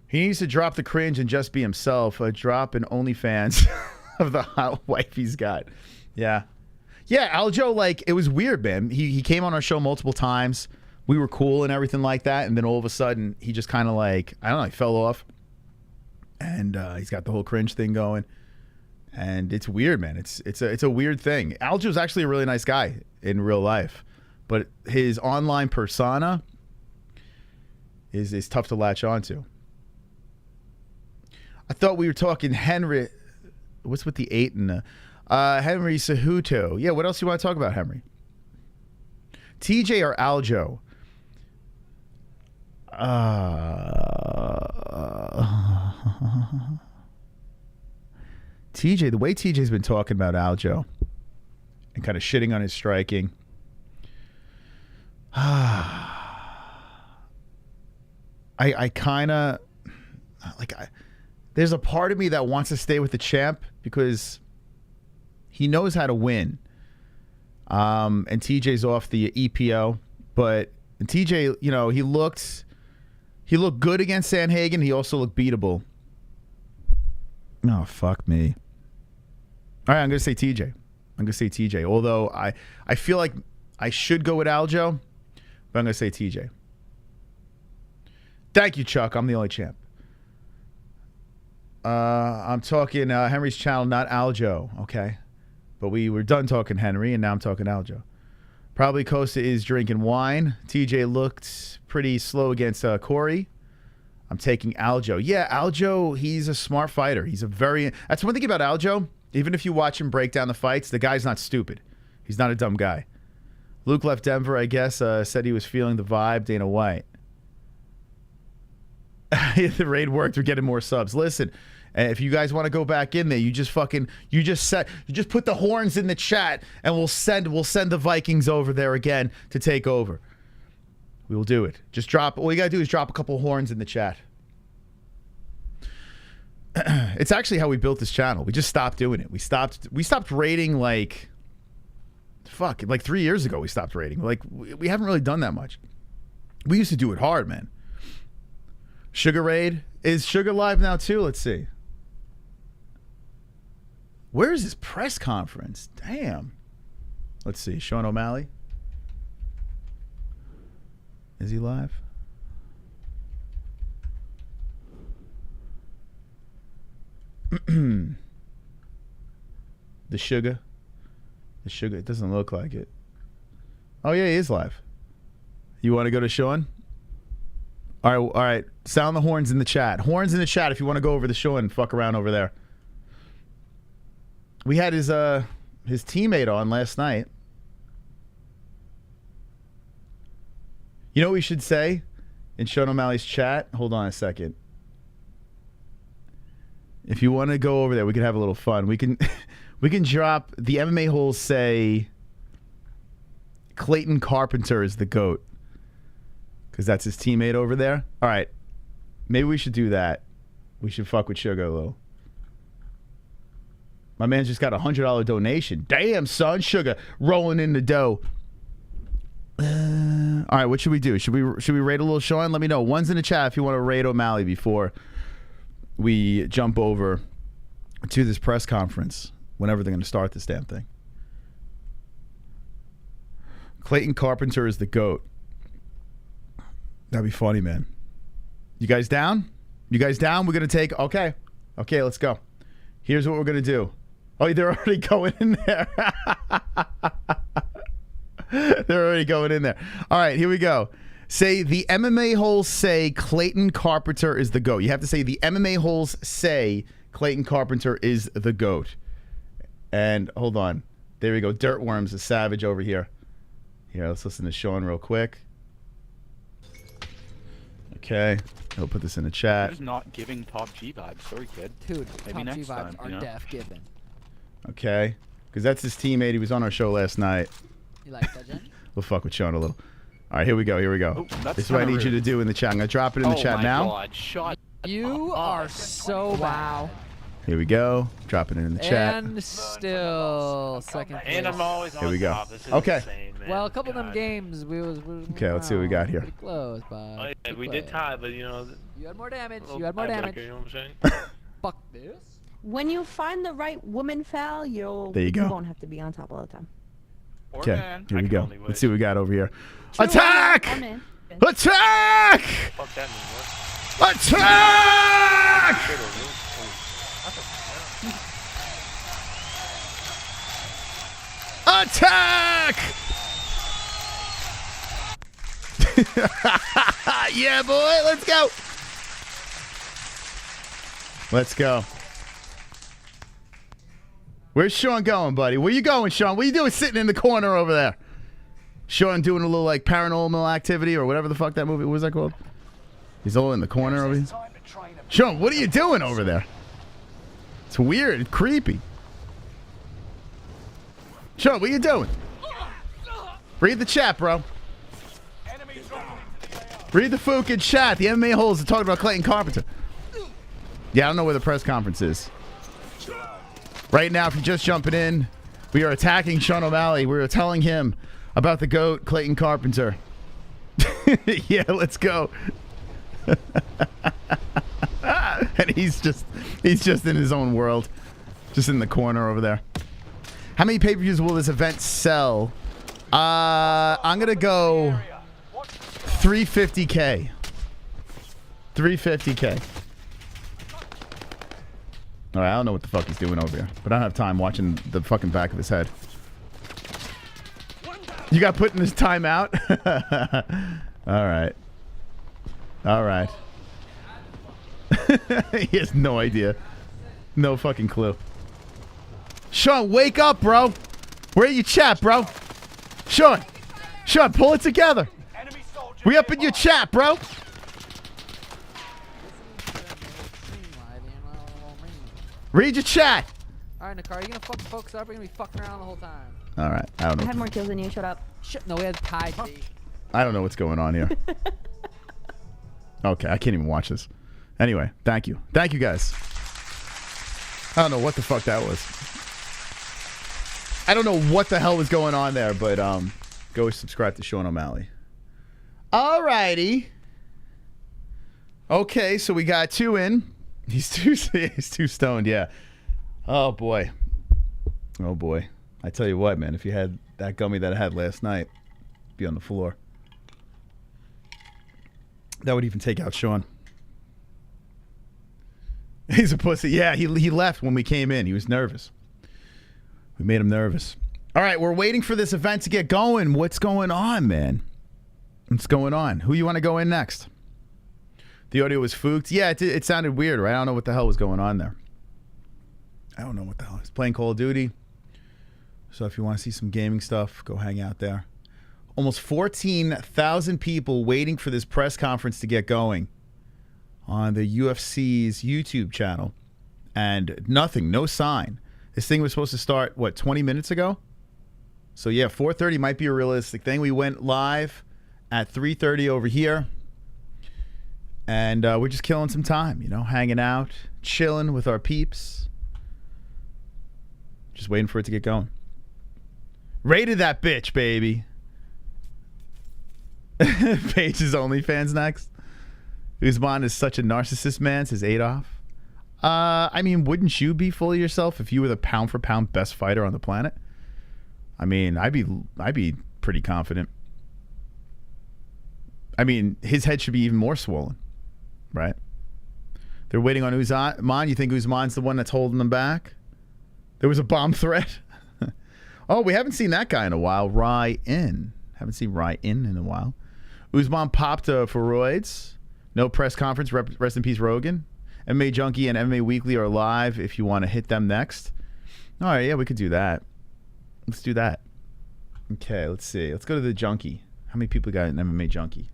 C: He needs to drop the cringe and just be himself. Drop an OnlyFans of the hot wife he's got. Yeah. Yeah, Aljo, like, it was weird, man. He came on our show multiple times. We were cool and everything like that. And then all of a sudden, he just kind of like, I don't know, he fell off. And he's got the whole cringe thing going. And it's weird, man. It's a weird thing. Aljo's actually a really nice guy in real life. But his online persona is tough to latch onto. I thought we were talking Henry. What's with the 8 and the... Henry Cejudo. Yeah, what else do you want to talk about, Henry? TJ or Aljo? TJ, the way TJ's been talking about Aljo and kind of shitting on his striking. I kind of... there's a part of me that wants to stay with the champ because... he knows how to win. And TJ's off the EPO. But TJ, you know, he looked good against Sanhagen. He also looked beatable. Oh, fuck me. All right, I'm going to say TJ. Although I feel like I should go with Aljo. But I'm going to say TJ. Thank you, Chuck. I'm the only champ. I'm talking Henry's channel, not Aljo. Okay. But we were done talking Henry, and now I'm talking Aljo. Probably Costa is drinking wine. TJ looked pretty slow against Corey. I'm taking Aljo. Yeah, Aljo, he's a smart fighter. He's a very... That's one thing about Aljo. Even if you watch him break down the fights, the guy's not stupid. He's not a dumb guy. Luke left Denver, I guess, said he was feeling the vibe. Dana White. The raid worked. We're getting more subs. Listen, if you guys want to go back in there, you just put the horns in the chat, and we'll send the Vikings over there again to take over. We will do it. Just drop. All you gotta do is drop a couple horns in the chat. It's actually how we built this channel. We just stopped doing it. We stopped raiding like 3 years ago. We stopped raiding. Like we haven't really done that much. We used to do it hard, man. Sugar raid. Is Sugar live now too? Let's see. Where is his press conference? Damn. Let's see. Sean O'Malley. Is he live? The Sugar. The Sugar. It doesn't look like it. Oh, yeah, he is live. You want to go to Sean? All right. Sound the horns in the chat. Horns in the chat if you want to go over to Sean and fuck around over there. We had his teammate on last night. You know what we should say in Sean O'Malley's chat? Hold on a second. If you want to go over there, we can have a little fun. We can drop the MMA-Holes say Clayton Carpenter is the GOAT. Because that's his teammate over there. All right. Maybe we should do that. We should fuck with Sugar a little. My man just got a $100 donation. Damn, son. Sugar rolling in the dough. All right, what should we do? Should we raid a little Sean? Let me know. One's in the chat if you want to raid O'Malley before we jump over to this press conference, whenever they're going to start this damn thing. Clayton Carpenter is the GOAT. That'd be funny, man. You guys down? You guys down? We're going to take... Okay, let's go. Here's what we're going to do. Oh, they're already going in there. They're already going in there. All right, here we go. Say the MMA-Holes say Clayton Carpenter is the GOAT. You have to say the MMA-Holes say Clayton Carpenter is the GOAT. And hold on. There we go. Dirtworm's a savage over here. Here, let's listen to Sean real quick. Okay. He'll put this in the chat.
M: He's not giving top G vibes. Sorry, kid.
N: Dude,
M: maybe
N: top G
M: next
N: vibes
M: time,
N: are def given.
C: Okay. Because that's his teammate. He was on our show last night.
N: You like that, Jen?
C: We'll fuck with Sean a little. All right, here we go.
M: Oh,
C: this is what I need you to do in the chat. I'm going to drop it in the chat now.
M: God, shut
N: you are so wow.
C: Here we go. Dropping it in the chat.
N: And still second place.
E: And I'm always on
C: Here we go.
E: top. This is
C: Okay.
E: insane, man.
N: Well, a couple
E: God.
N: of them games we was
C: Okay, let's see what we got here.
N: Pretty close, but
E: Oh, yeah, we did tie, but you know.
N: You had more damage.
E: little
N: You had more damage.
E: tiebreaker, you know what I'm saying?
N: Fuck this.
K: When you find the right woman foul, you
C: go.
K: won't have to be on top all the time.
C: Okay, here we
E: I
C: go.
E: can only
C: Let's see what we got over here.
K: True.
C: Attack!
K: I'm in.
C: Attack!
E: Fuck that mean, what?
C: Attack! Attack! Yeah, boy, let's go. Let's go. Where's Sean going, buddy? Where you going, Sean? What are you doing sitting in the corner over there? Sean doing a little like paranormal activity or whatever the fuck that movie, what was that called? He's all in the corner over here. Sean, what are you doing over there? It's weird, it's creepy. Sean, what are you doing? Read the chat, bro. Read the fucking chat. The MMA-Holes are talking about Clayton Carpenter. Yeah, I don't know where the press conference is. Right now, if you're just jumping in, we are attacking Sean O'Malley. We are telling him about the GOAT, Clayton Carpenter. Yeah, let's go. And he's just in his own world. Just in the corner over there. How many pay-per-views will this event sell? I'm going to go 350K. 350K. All right, I don't know what the fuck he's doing over here, but I don't have time watching the fucking back of his head. You got put in this timeout? All right. All right. He has no idea. No fucking clue. Sean, wake up, bro. Where you chat, bro? Sean, pull it together. We up in your chat, bro. Read your chat.
N: All right, Nakar, you gonna fucking focus up? We're gonna be fucking around the whole time.
C: All right, I don't know.
O: I had more kills than you. Shut up.
N: No, we had tied.
C: I don't know what's going on here. Okay, I can't even watch this. Anyway, thank you. Thank you, guys. I don't know what the fuck that was. I don't know what the hell was going on there, but go subscribe to Sean O'Malley. Alrighty. Okay, so we got 2 in. He's too stoned, yeah. Oh boy. Oh boy. I tell you what, man, if you had that gummy that I had last night, be on the floor. That would even take out Sean. He's a pussy. Yeah, he left when we came in. He was nervous. We made him nervous. All right, we're waiting for this event to get going. What's going on, man? What's going on? Who you want to go in next? The audio was fooked. Yeah, it sounded weird, right? I don't know what the hell was going on there. I don't know what the hell. He's playing Call of Duty. So if you want to see some gaming stuff, go hang out there. Almost 14,000 people waiting for this press conference to get going on the UFC's YouTube channel. And nothing, no sign. This thing was supposed to start, what, 20 minutes ago? So yeah, 4:30 might be a realistic thing. We went live at 3:30 over here. And we're just killing some time, you know, hanging out, chilling with our peeps. Just waiting for it to get going. Rated that bitch, baby. Paige's OnlyFans next. Usman is such a narcissist, man, says Adolf. I mean, wouldn't you be full of yourself if you were the pound for pound best fighter on the planet? I mean, I'd be pretty confident. I mean, his head should be even more swollen, right? They're waiting on Usman. You think Usman's the one that's holding them back? There was a bomb threat. Oh, we haven't seen that guy in a while. Ryan. Haven't seen Ryan in a while. Usman popped for roids. No press conference. Rest in peace, Rogan. MMA Junkie and MMA Weekly are live if you want to hit them next. All right, yeah, we could do that. Let's do that. Okay, let's see. Let's go to the Junkie. How many people got an MMA Junkie?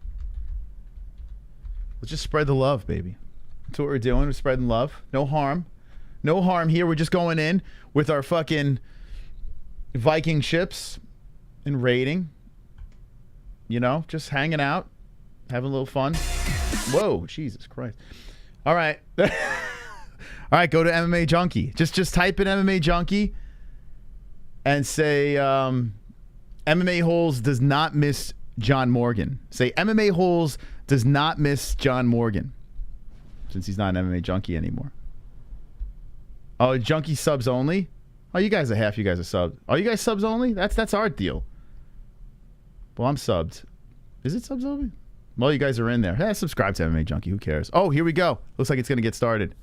C: Let's just spread the love, baby. That's what we're doing. We're spreading love. No harm. No harm here. We're just going in with our fucking Viking ships and raiding. You know, just hanging out, having a little fun. Whoa, Jesus Christ. All right. All right, go to MMA Junkie. Just type in MMA Junkie and say MMA-Holes does not miss John Morgan. Say MMA-Holes does not miss John Morgan, since he's not an MMA Junkie anymore. Oh, Junkie subs only? Oh, you guys are half. You guys are subbed. Oh, you guys subs only? That's our deal. Well, I'm subbed. Is it subs only? Well, you guys are in there. Yeah, subscribe to MMA Junkie. Who cares? Oh, here we go. Looks like it's going to get started.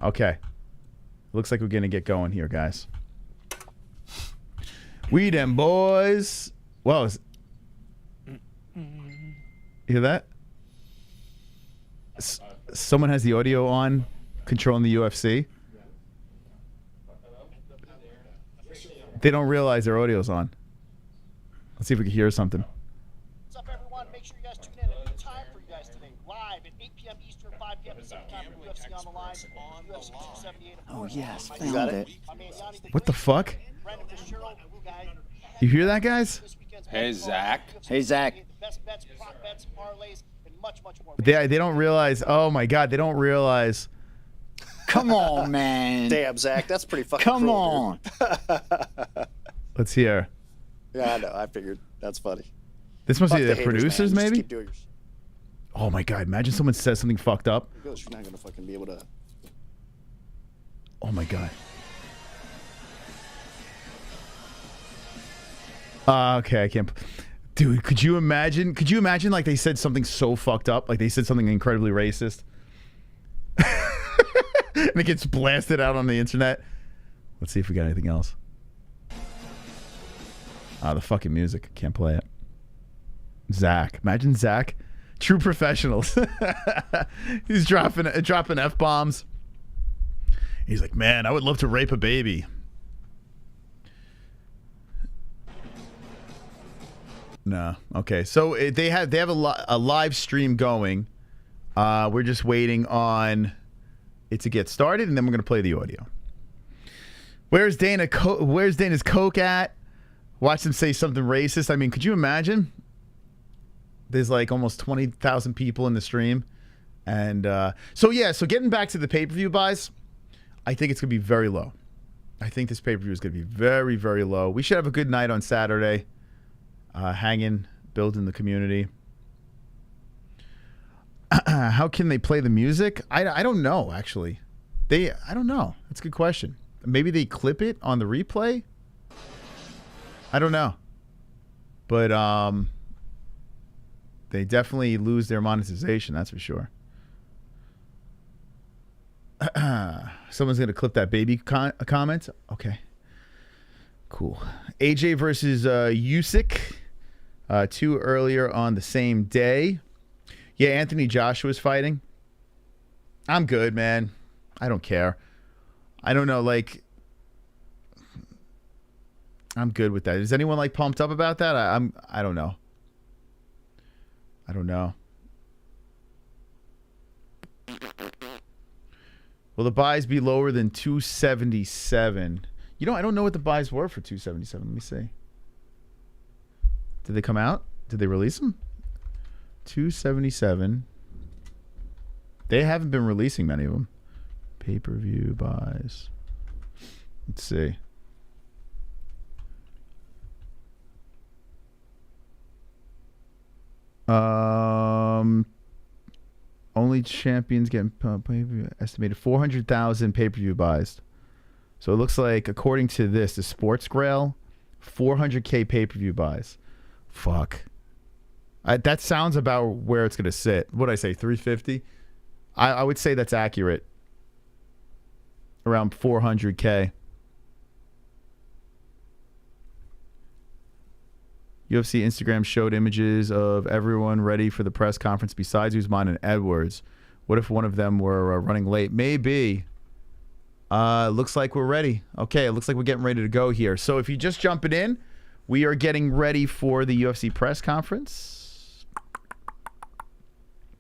C: Okay. Looks like we're going to get going here, guys. We them boys. Whoa. You hear that? Someone has the audio on, controlling the UFC. They don't realize their audio's on. Let's see if we can hear something.
P: What's up, everyone? Make sure you guys tune in. A new time for you guys today. Live at 8 p.m. Eastern, 5 p.m. Pacific time for UFC on the line. UFC 278.
Q: Oh, yes. Found it.
C: What the fuck? You hear that, guys?
Q: Hey, Zach. Hey, Zach.
C: They don't realize. Oh, my God. They don't realize.
Q: Come on, man.
P: Damn, Zach. That's pretty fucking
Q: Come
P: cruel,
Q: on.
C: Let's hear.
P: Yeah, I know. I figured. That's funny.
C: This must be
P: Fuck
C: the
P: haters,
C: producers,
P: man. Just
C: maybe?
P: keep doing yours.
C: Oh, my God. Imagine someone says something fucked up.
P: You're not going to fucking be able to.
C: Oh, my God. Okay, I can't. Dude, could you imagine? Could you imagine like they said something so fucked up? Like they said something incredibly racist. And it gets blasted out on the internet. Let's see if we got anything else. The fucking music. Can't play it. Zach. Imagine Zach. True professionals. He's dropping F-bombs. He's like, man, I would love to rape a baby. No. Okay. So they have a live stream going. We're just waiting on it to get started, and then we're going to play the audio. Where's Dana's Coke at? Watch them say something racist. I mean, could you imagine? There's like almost 20,000 people in the stream. And so getting back to the pay-per-view buys, I think it's going to be very low. I think this pay-per-view is going to be very, very low. We should have a good night on Saturday. Hanging, building the community. How can they play the music? I don't know, actually. I don't know. That's a good question. Maybe they clip it on the replay? I don't know. But they definitely lose their monetization, that's for sure. Someone's going to clip that baby comment? Okay. Cool. AJ versus Usyk. 2 earlier on the same day. Yeah, Anthony Joshua's fighting. I'm good, man. I don't care. I don't know, like... I'm good with that. Is anyone like pumped up about that? I don't know. I don't know. Will the buys be lower than 277? You know, I don't know what the buys were for 277. Let me see. Did they come out? Did they release them? 277. They haven't been releasing many of them. Pay-per-view buys. Let's see. Only champions getting pay-per-view estimated 400,000 pay-per-view buys. So it looks like, according to this, the Sports Grail, 400K pay-per-view buys. Fuck. That sounds about where it's going to sit. What did I say, 350? I would say that's accurate. Around 400K. UFC Instagram showed images of everyone ready for the press conference besides Usman and Edwards. What if one of them were running late? Maybe. Looks like we're ready. Okay, it looks like we're getting ready to go here. So if you just jumping in, we are getting ready for the UFC press conference.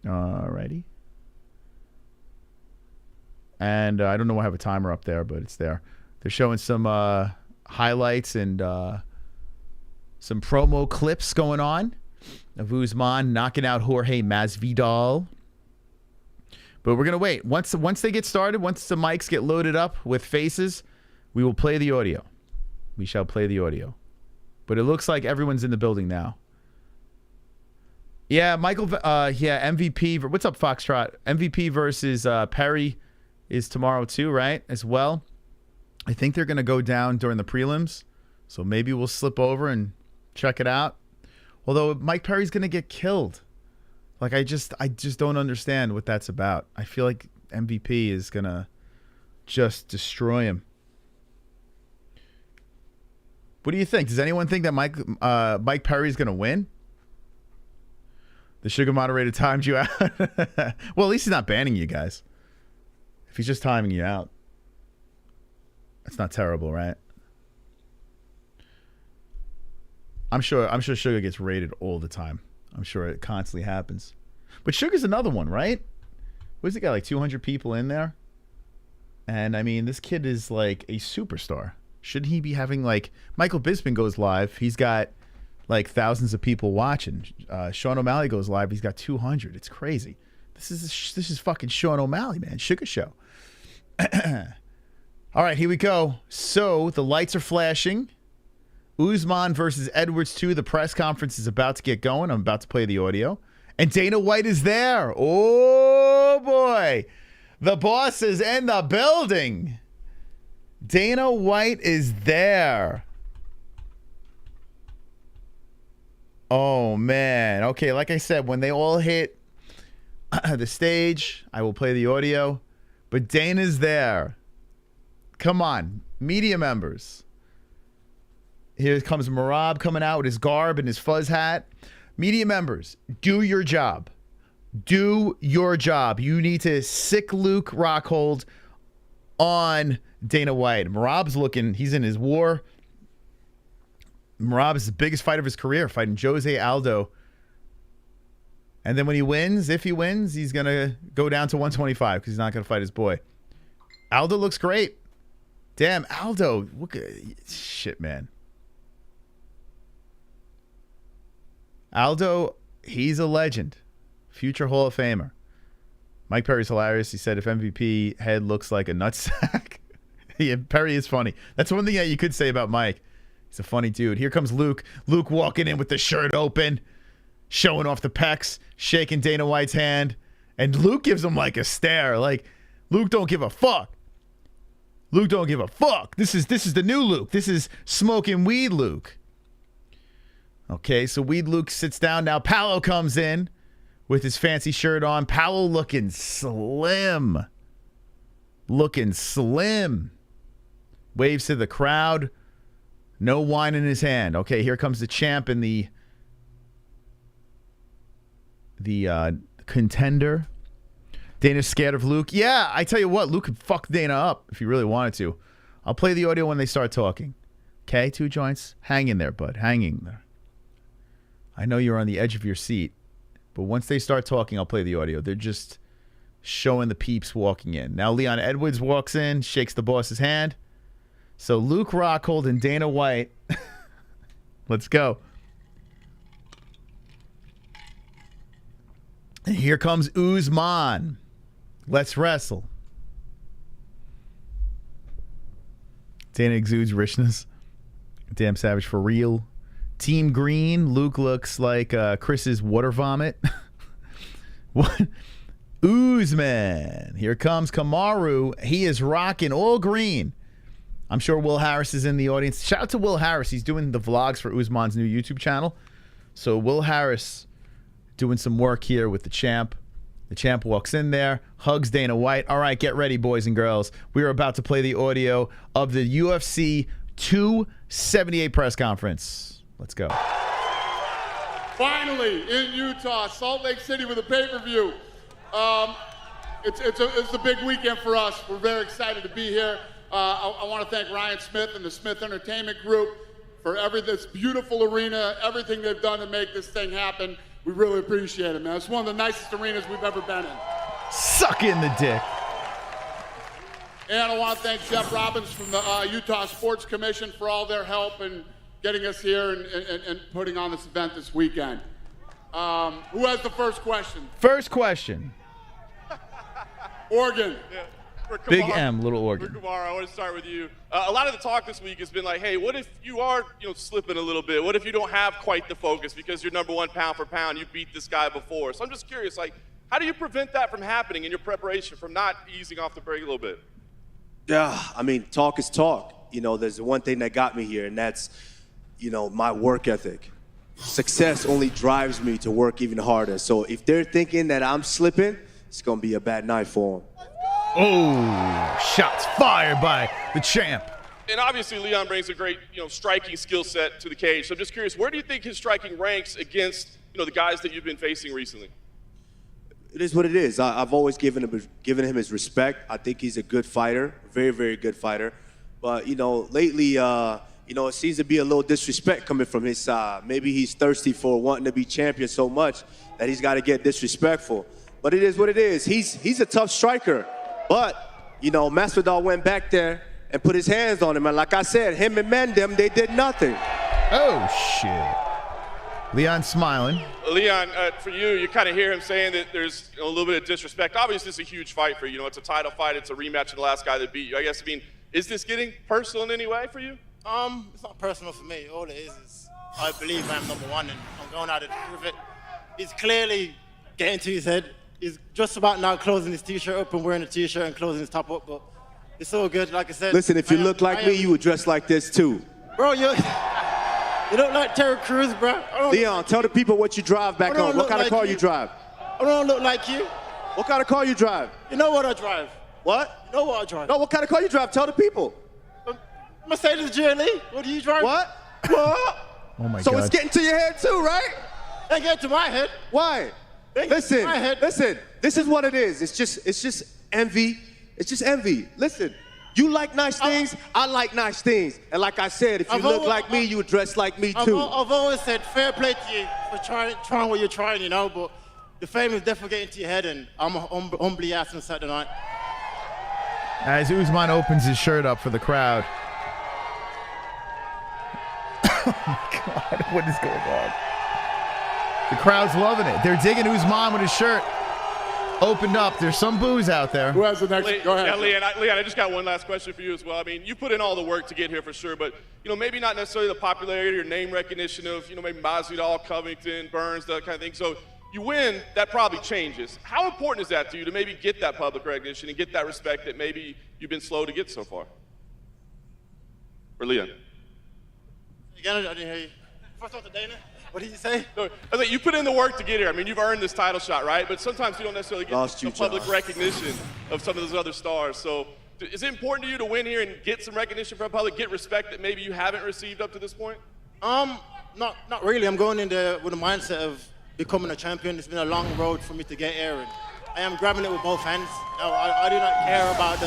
C: Alrighty. And I don't know why I have a timer up there, but it's there. They're showing some highlights and some promo clips going on of Usman knocking out Jorge Masvidal. But we're going to wait. Once they get started, once the mics get loaded up with faces, we will play the audio. We shall play the audio. But it looks like everyone's in the building now. Yeah, Michael, MVP. What's up, Foxtrot? MVP versus Perry is tomorrow too, right? As well. I think they're going to go down during the prelims. So maybe we'll slip over and check it out. Although Mike Perry's going to get killed. Like, I just don't understand what that's about. I feel like MVP is going to just destroy him. What do you think? Does anyone think that Mike Perry's going to win? The sugar moderator timed you out. Well, at least he's not banning you guys. If he's just timing you out. That's not terrible, right? I'm sure Sugar gets raided all the time. I'm sure it constantly happens. But Sugar's another one, right? What does he got, like 200 people in there? And I mean, this kid is like a superstar. Should he be having, like, Michael Bisping goes live, he's got like thousands of people watching. Sean O'Malley goes live, he's got 200. It's crazy. This is fucking Sean O'Malley, man. Sugar show. All right, here we go. So the lights are flashing. Usman versus Edwards 2. The press conference is about to get going. I'm about to play the audio. And Dana White is there. Oh, boy. The boss is in the building. Dana White is there. Oh, man. Okay, like I said, when they all hit the stage, I will play the audio. But Dana's there. Come on, media members. Here comes Merab coming out with his garb and his fuzz hat. Media members, do your job. Do your job. You need to sick Luke Rockhold on Dana White. Merab's looking, he's in his war. Merab is the biggest fight of his career, fighting Jose Aldo. And then when he wins, if he wins, he's going to go down to 125 because he's not going to fight his boy. Aldo looks great. Damn, Aldo. Look at shit, man. Aldo, he's a legend. Future Hall of Famer. Mike Perry's hilarious. He said if MVP head looks like a nutsack. Yeah, Perry is funny. That's one thing that you could say about Mike. He's a funny dude. Here comes Luke. Luke walking in with the shirt open, showing off the pecs, shaking Dana White's hand. And Luke gives him like a stare. Like, Luke don't give a fuck. Luke don't give a fuck. This is the new Luke. This is smoking weed Luke. Okay, so weed Luke sits down. Now Paulo comes in with his fancy shirt on. Paulo looking slim. Looking slim. Waves to the crowd. No wine in his hand. Okay, here comes the champ and the contender. Dana's scared of Luke. Yeah, I tell you what, Luke could fuck Dana up if he really wanted to. I'll play the audio when they start talking. Okay, 2 joints. Hang in there, bud. Hang in there. I know you're on the edge of your seat, but once they start talking, I'll play the audio. They're just showing the peeps walking in. Now Leon Edwards walks in, shakes the boss's hand. So Luke Rockhold and Dana White. Let's go. And here comes Usman. Let's wrestle. Dana exudes richness. Damn savage for real. Team Green. Luke looks like Chris's water vomit. What? Usman. Here comes Kamaru. He is rocking all green. I'm sure Will Harris is in the audience. Shout out to Will Harris. He's doing the vlogs for Usman's new YouTube channel. So Will Harris doing some work here with the champ. The champ walks in there, hugs Dana White. All right, get ready, boys and girls. We are about to play the audio of the UFC 278 press conference. Let's go.
O: Finally, in Utah, Salt Lake City with a pay-per-view. It's a big weekend for us. We're very excited to be here. I want to thank Ryan Smith and the Smith Entertainment Group for this beautiful arena, everything they've done to make this thing happen. We really appreciate it, man. It's one of the nicest arenas we've ever been in.
C: Suck in the dick.
O: And I want to thank Jeff Robbins from the Utah Sports Commission for all their help in getting us here and putting on this event this weekend. Who has the first question?
C: First question.
O: Oregon.
R: Yeah.
C: Big M, Little Oregon.
R: Kamaru, I want to start with you. A lot of the talk this week has been like, hey, what if you are, slipping a little bit? What if you don't have quite the focus because you're #1 pound for pound? You beat this guy before. So I'm just curious, like, how do you prevent that from happening in your preparation, from not easing off the brake a little bit?
S: Yeah, I mean, talk is talk. There's one thing that got me here, and that's, my work ethic. Success only drives me to work even harder. So if they're thinking that I'm slipping, it's going to be a bad night for them.
C: Oh, shots fired by the champ.
R: And obviously Leon brings a great, striking skill set to the cage. So I'm just curious, where do you think his striking ranks against, the guys that you've been facing recently?
S: It is what it is. I've always given him his respect. I think he's a good fighter, very, very good fighter. But, lately, it seems to be a little disrespect coming from his side. Maybe he's thirsty for wanting to be champion so much that he's got to get disrespectful. But it is what it is. He's a tough striker. But, Masvidal went back there and put his hands on him. And like I said, him and Mendem, they did nothing.
C: Oh, shit. Leon smiling.
R: Leon, for you kind of hear him saying that there's a little bit of disrespect. Obviously, it's a huge fight for you. It's a title fight. It's a rematch of the last guy that beat you. Is this getting personal in any way for you?
T: It's not personal for me. All it is I believe I'm #1 and I'm going out to prove it. He's clearly getting to his head. He's just about now closing his t-shirt up and wearing a t-shirt and closing his top up, but it's all good, like I said.
S: Listen, if you look like me, you would dress like this too.
T: Bro, you look like Terry Crews, bro.
S: Leon, tell the people what you drive back home. What kind of car you drive?
T: I don't look like you.
S: What kind of car you drive?
T: You know what I drive?
S: What?
T: You know what I drive?
S: No, what kind of car you drive? Tell the people.
T: Mercedes GLE. What do you drive?
S: What? What?
C: Oh my
S: so
C: God.
S: it's getting to your head too, right?
T: They get to my head.
S: Why? Listen, listen. This is what it is. It's just envy. It's just envy. Listen, you like nice things. I like nice things. And like I said, if you look like me, you dress like me too.
T: I've always said fair play to you for trying what you're trying, you know. But the fame is definitely getting to your head, and I'm humbly asking Saturday night.
C: As Usman opens his shirt up for the crowd. Oh my God, what is going on? The crowd's loving it. They're digging Usman with his shirt opened up. There's some booze out there.
O: Who has the next? Go ahead.
R: Yeah, Leon, I just got one last question for you as well. I mean, you put in all the work to get here for sure, but maybe not necessarily the popularity or name recognition of maybe Masvidal, Covington, Burns, that kind of thing. So you win, that probably changes. How important is that to you to maybe get that public recognition and get that respect that maybe you've been slow to get so far? For Leon.
T: Again, I didn't hear you. First off to Dana. What did you say?
R: No, I think you put in the work to get here. I mean, you've earned this title shot, right? But sometimes you don't necessarily get the public recognition of some of those other stars. So is it important to you to win here and get some recognition from the public, get respect that maybe you haven't received up to this point?
T: Not really. I'm going in there with a mindset of becoming a champion. It's been a long road for me to get here, and I am grabbing it with both hands. I do not care about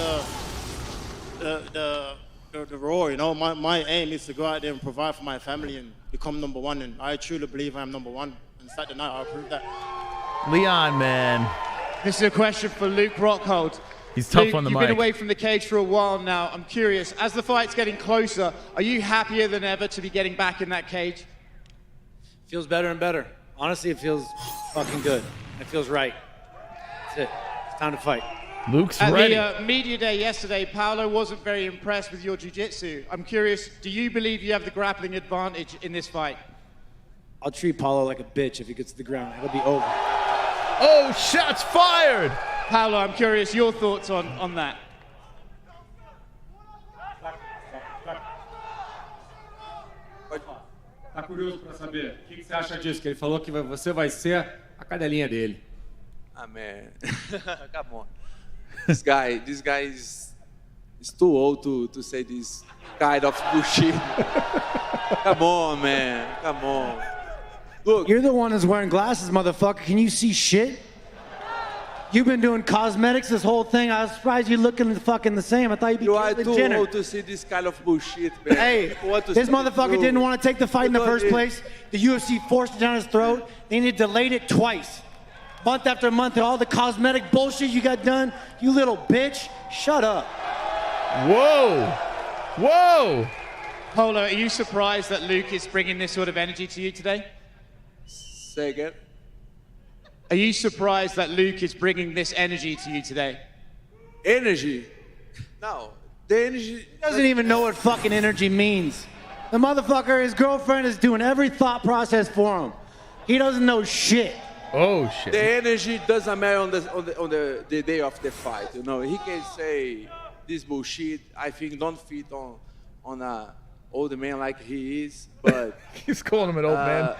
T: the roar, My aim is to go out there and provide for my family and become #1, and I truly believe I'm #1. And Saturday night, I'll prove that.
C: Leon, man.
U: This is a question for Luke Rockhold.
C: He's tough
U: Luke,
C: on the
U: you've
C: mic.
U: been away from the cage for a while now. I'm curious, as the fight's getting closer, are you happier than ever to be getting back in that cage?
V: Feels better and better. Honestly, it feels fucking good. It feels right. That's it. It's time to fight.
C: Luke's ready.
U: At the media day yesterday, Paulo wasn't very impressed with your jiu-jitsu. I'm curious, do you believe you have the grappling advantage in this fight?
V: I'll treat Paulo like a bitch if he gets to the ground. It'll be over.
C: Oh, shots fired!
U: Paulo, I'm curious your thoughts on that.
W: Tá curioso para saber o que você acha disso? Que ele falou que você vai ser a cadelinha dele.
X: Ah, man. Come on. This guy is too old to say this kind of bullshit. Come on, man. Come on.
V: Look, you're the one that's wearing glasses, motherfucker. Can you see shit? You've been doing cosmetics this whole thing. I was surprised you're looking fucking the same. I thought you'd be
X: You are
V: Caitlyn
X: too
V: Jenner.
X: old to see this kind of bullshit, man.
V: Hey, this motherfucker didn't want to take the fight in the first place. The UFC forced it down his throat. They need delayed it twice. Month after month, all the cosmetic bullshit you got done. You little bitch. Shut up.
C: Whoa. Whoa.
U: Paulo, are you surprised that Luke is bringing this sort of energy to you today?
X: Say again?
U: Are you surprised that Luke is bringing this energy to you today?
X: Energy? No. The energy...
V: He doesn't even know what fucking energy means. The motherfucker, his girlfriend is doing every thought process for him. He doesn't know shit.
C: Oh, shit.
X: The energy doesn't matter on the day of the fight, He can say this bullshit, I think don't fit on a old man like he is, but...
C: He's calling him an old man.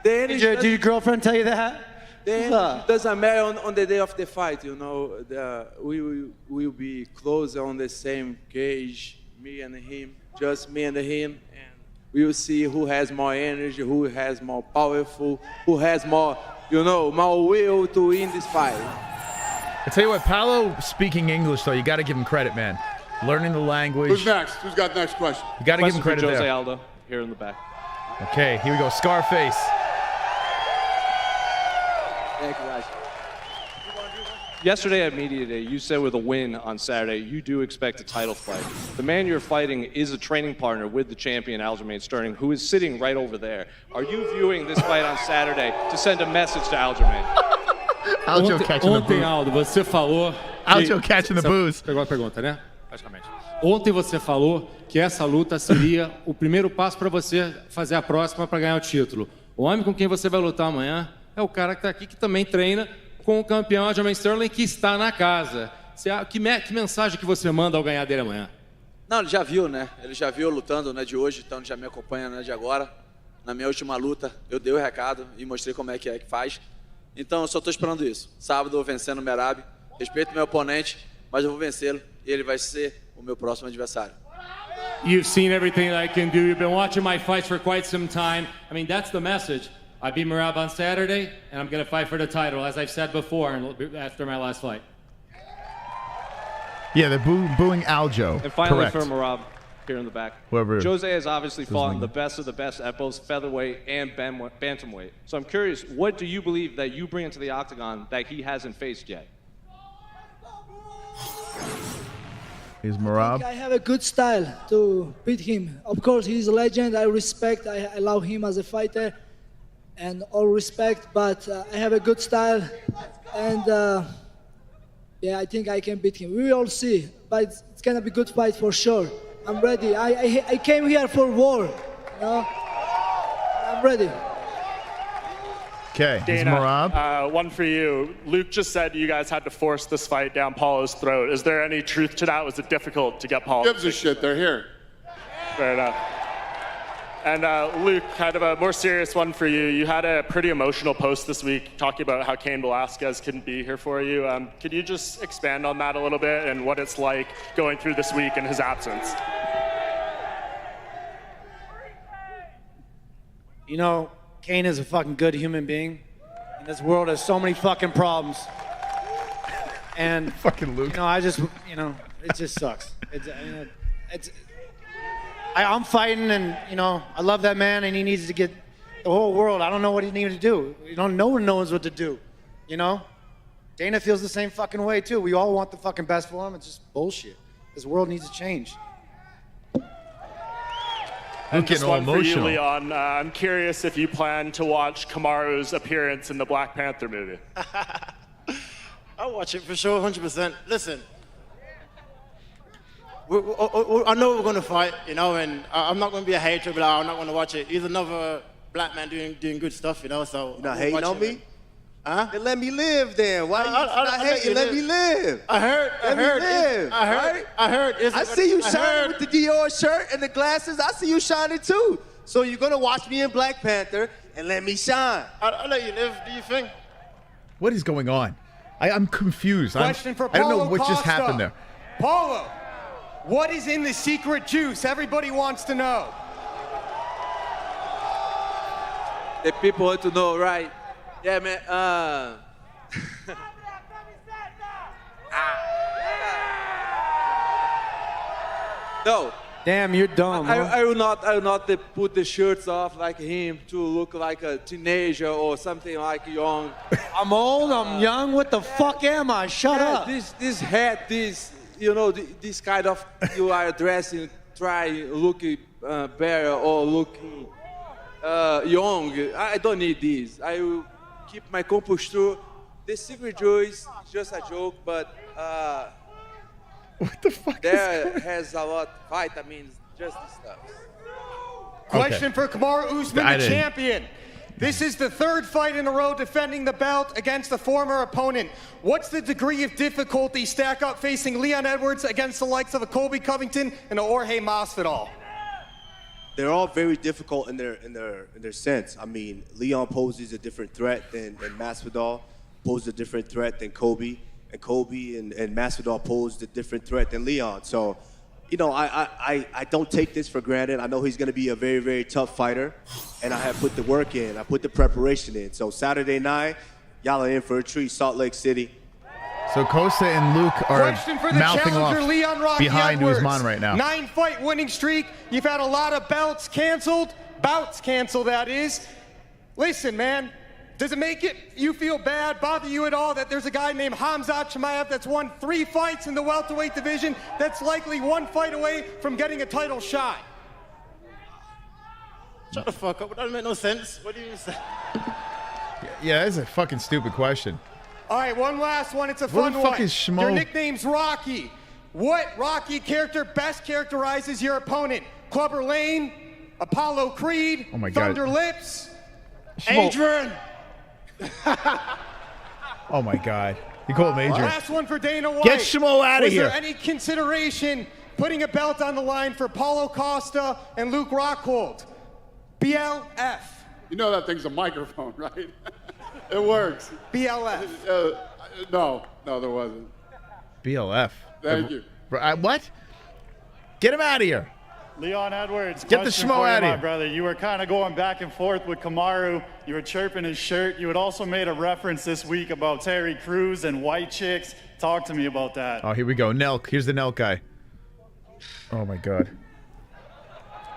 X: The energy
V: Did your girlfriend tell you that?
X: The energy doesn't matter on the day of the fight, We will be close on the same cage, me and him, just me and him, and we will see who has more energy, who has more powerful, who has more, more will to win this fight.
C: I tell you what, Paulo speaking English, though, you got to give him credit, man. Learning the language.
O: Who's next? Who's got the next question?
C: You got to give him credit
Y: Jose
C: there.
Y: Aldo, here in the back.
C: Okay, here we go. Scarface.
X: Thank you, guys.
Y: Yesterday at Media Day, you said with a win on Saturday, you do expect a title fight. The man you're fighting is a training partner with the champion, Aljamain Sterling, who is sitting right over there. Are you viewing this fight on Saturday to send a message to Aljamain?
C: Aljo catching the booze.
W: Aldo, você falou...
C: Aljo catching the booze.
W: Pegou a pergunta, né? Praticamente. Ontem você falou que essa luta seria o primeiro passo para você fazer a próxima para ganhar o título. O homem com quem você vai lutar amanhã é o cara que está aqui, que também treina com o campeão Aljamain Sterling, que está na casa. Que mensagem que você manda ao ganhar dele amanhã?
X: Não, ele já viu, né? Ele já viu eu lutando, né, de hoje, então já me acompanha, né, de agora. Na minha última luta, eu dei o recado e mostrei como é que faz. Então, eu só estou esperando isso. Sábado, vencendo o Merab. Respeito meu oponente mas eu vou vencê-lo e ele vai ser o meu próximo adversário.
W: You've seen everything that I can do. You've been watching my fights for quite some time. I mean, that's the message. I beat Merab on Saturday, and I'm going to fight for the title, as I've said before after my last fight.
C: Yeah, they're booing Aldo.
Y: And finally
C: Correct.
Y: for Merab, here in the back.
C: Whoever.
Y: Jose has obviously fought in the best of the best at both featherweight and bantamweight. So I'm curious, what do you believe that you bring into the octagon that he hasn't faced yet?
C: Is Merab?
A: I have a good style to beat him. Of course, he's a legend. I respect, I love him as a fighter, and all respect. But I have a good style, and yeah, I think I can beat him. We will see, but it's gonna be a good fight for sure. I'm ready. I came here for war. You know, I'm ready.
C: Okay,
B: Dana,
C: Merab.
B: one for you. Luke just said you guys had to force this fight down Paulo's throat. Is there any truth to that? Was it difficult to get Paulo?
O: Gives a shit. They're here.
B: Fair enough. And Luke, kind of a more serious one for you. You had a pretty emotional post this week talking about how Cain Velasquez couldn't be here for you. Could you just expand on that a little bit and what it's like going through this week in his absence?
V: You know, Cain is a fucking good human being. And this world has so many fucking problems. And
C: fucking Luke.
V: You know, I just, you know, it just sucks. I'm fighting, and you know, I love that man, and he needs to get the whole world. I don't know what he needs to do. You know, no one knows what to do. You know, Dana feels the same fucking way too. We all want the fucking best for him. It's just bullshit. This world needs to change.
B: And just
C: all
B: one for you,
C: emotional.
B: Leon. I'm curious if you plan to watch Kamaru's appearance in the Black Panther movie.
T: I'll watch it for sure, 100%. Listen, I know we're going to fight, you know, and I'm not going to be a hater, but I'm not going to watch it. He's another black man doing good stuff, you know, so...
S: You're not hating on me?
T: Huh?
S: Then let me live then. Why you not hating? Let me live.
T: I heard.
S: I see you shining with the Dior shirt and the glasses. I see you shining too. So you're gonna watch me in Black Panther and let me shine.
T: I'll let you live. Do you think?
C: What is going on? I'm confused.
D: Question for
C: I don't know
D: Paulo
C: what just
D: Costa.
C: happened there.
D: Paulo, what is in the secret juice? Everybody wants to know.
X: The people want to know, right? Yeah, man. No.
V: Damn, you're dumb.
X: I will not put the shirts off like him to look like a teenager or something like young.
V: I'm old. I'm young. What the fuck am I? Shut up.
X: This hat, you know, this kind of you are dressing, try looking better or looking young. I don't need this. I will keep my composure. The secret juice is just a joke, but
C: what the fuck
X: there has a lot of vitamins, just the stuff.
D: Question for Kamaru Usman,
C: I
D: the
C: didn't.
D: champion. This is the third fight in a row defending the belt against a former opponent. What's the degree of difficulty stack up facing Leon Edwards against the likes of a Colby Covington and a Jorge Masvidal?
S: They're all very difficult in their sense. I mean, Leon poses a different threat than Masvidal, poses a different threat than Colby, and Colby and Masvidal posed a different threat than Leon. So, you know, I don't take this for granted. I know he's going to be a very, very tough fighter, and I have put the work in. I put the preparation in. So Saturday night, y'all are in for a treat, Salt Lake City.
C: So Costa and Luke are
D: Question for the
C: mouthing
D: challenger,
C: off
D: Leon Rocky
C: behind
D: Edwards.
C: Usman right now.
D: 9-fight winning streak. You've had a lot of bouts canceled, that is. Listen, man, does it make you feel bad, bother you at all that there's a guy named KHAMZAT that's won 3 fights in the welterweight division that's likely 1 fight away from getting a title shot?
T: Shut the fuck up. That doesn't make no sense. What do you say?
C: Yeah, that's a fucking stupid question.
D: All right, one last one. It's a
C: What
D: fun
C: the fuck
D: one.
C: is Schmo?
D: Your nickname's Rocky. What Rocky character best characterizes your opponent? Clubber Lane, Apollo Creed,
C: Oh my God.
D: Thunder Lips,
C: Schmo.
D: Adrian.
C: Oh my God. You call him Adrian.
D: Last one for Dana White.
C: Get Schmo out of
D: Was
C: here.
D: there any consideration putting a belt on the line for Paulo Costa and Luke Rockhold? BLF.
O: You know that thing's a microphone, right? It works.
D: BLF.
O: No, there wasn't.
C: BLF.
O: Thank you.
C: What? Get him out of here.
F: Leon Edwards,
C: Get the
F: question
C: schmo
F: for you,
C: out of
F: my
C: here.
F: brother. You were kind of going back and forth with Kamaru. You were chirping his shirt. You had also made a reference this week about Terry Crews and white chicks. Talk to me about that.
C: Oh, here we go. Nelk. Here's the Nelk guy. Oh my God.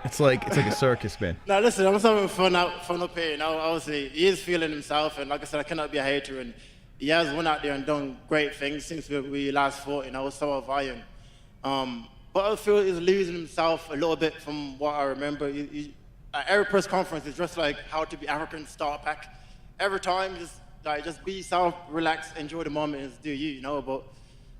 C: It's like a circus, man.
T: Now listen, I'm having fun up here. You know, obviously he is feeling himself, and like I said, I cannot be a hater. And he has went out there and done great things since we last fought. You know, so have I. But I feel he's losing himself a little bit from what I remember. At every press conference, it's just like how to be African start pack. Every time, just be yourself, relax, enjoy the moment, and do you know. But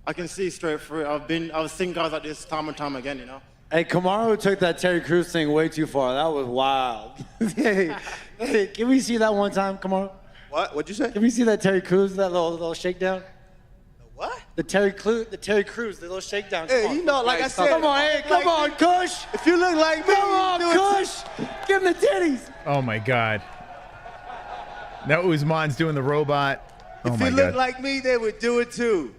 T: I can see straight through it. I've seen guys like this time and time again, you know.
V: Hey, Kamaru took that Terry Crews thing way too far. That was wild. Hey, can we see that one time, Kamaru?
S: What? What'd you say?
V: Can we see that Terry Crews, that little shakedown?
S: What?
V: The Terry Crews, the little shakedown.
S: Hey,
V: Come on.
S: you know, like I said.
V: Come on, hey, come on, Kush.
S: If you look like me,
V: come on, Kush. Give him the titties.
C: Oh my God. Now Usman's doing the robot. Oh
S: If
C: my
S: you
C: God.
S: look like me, they would do it too.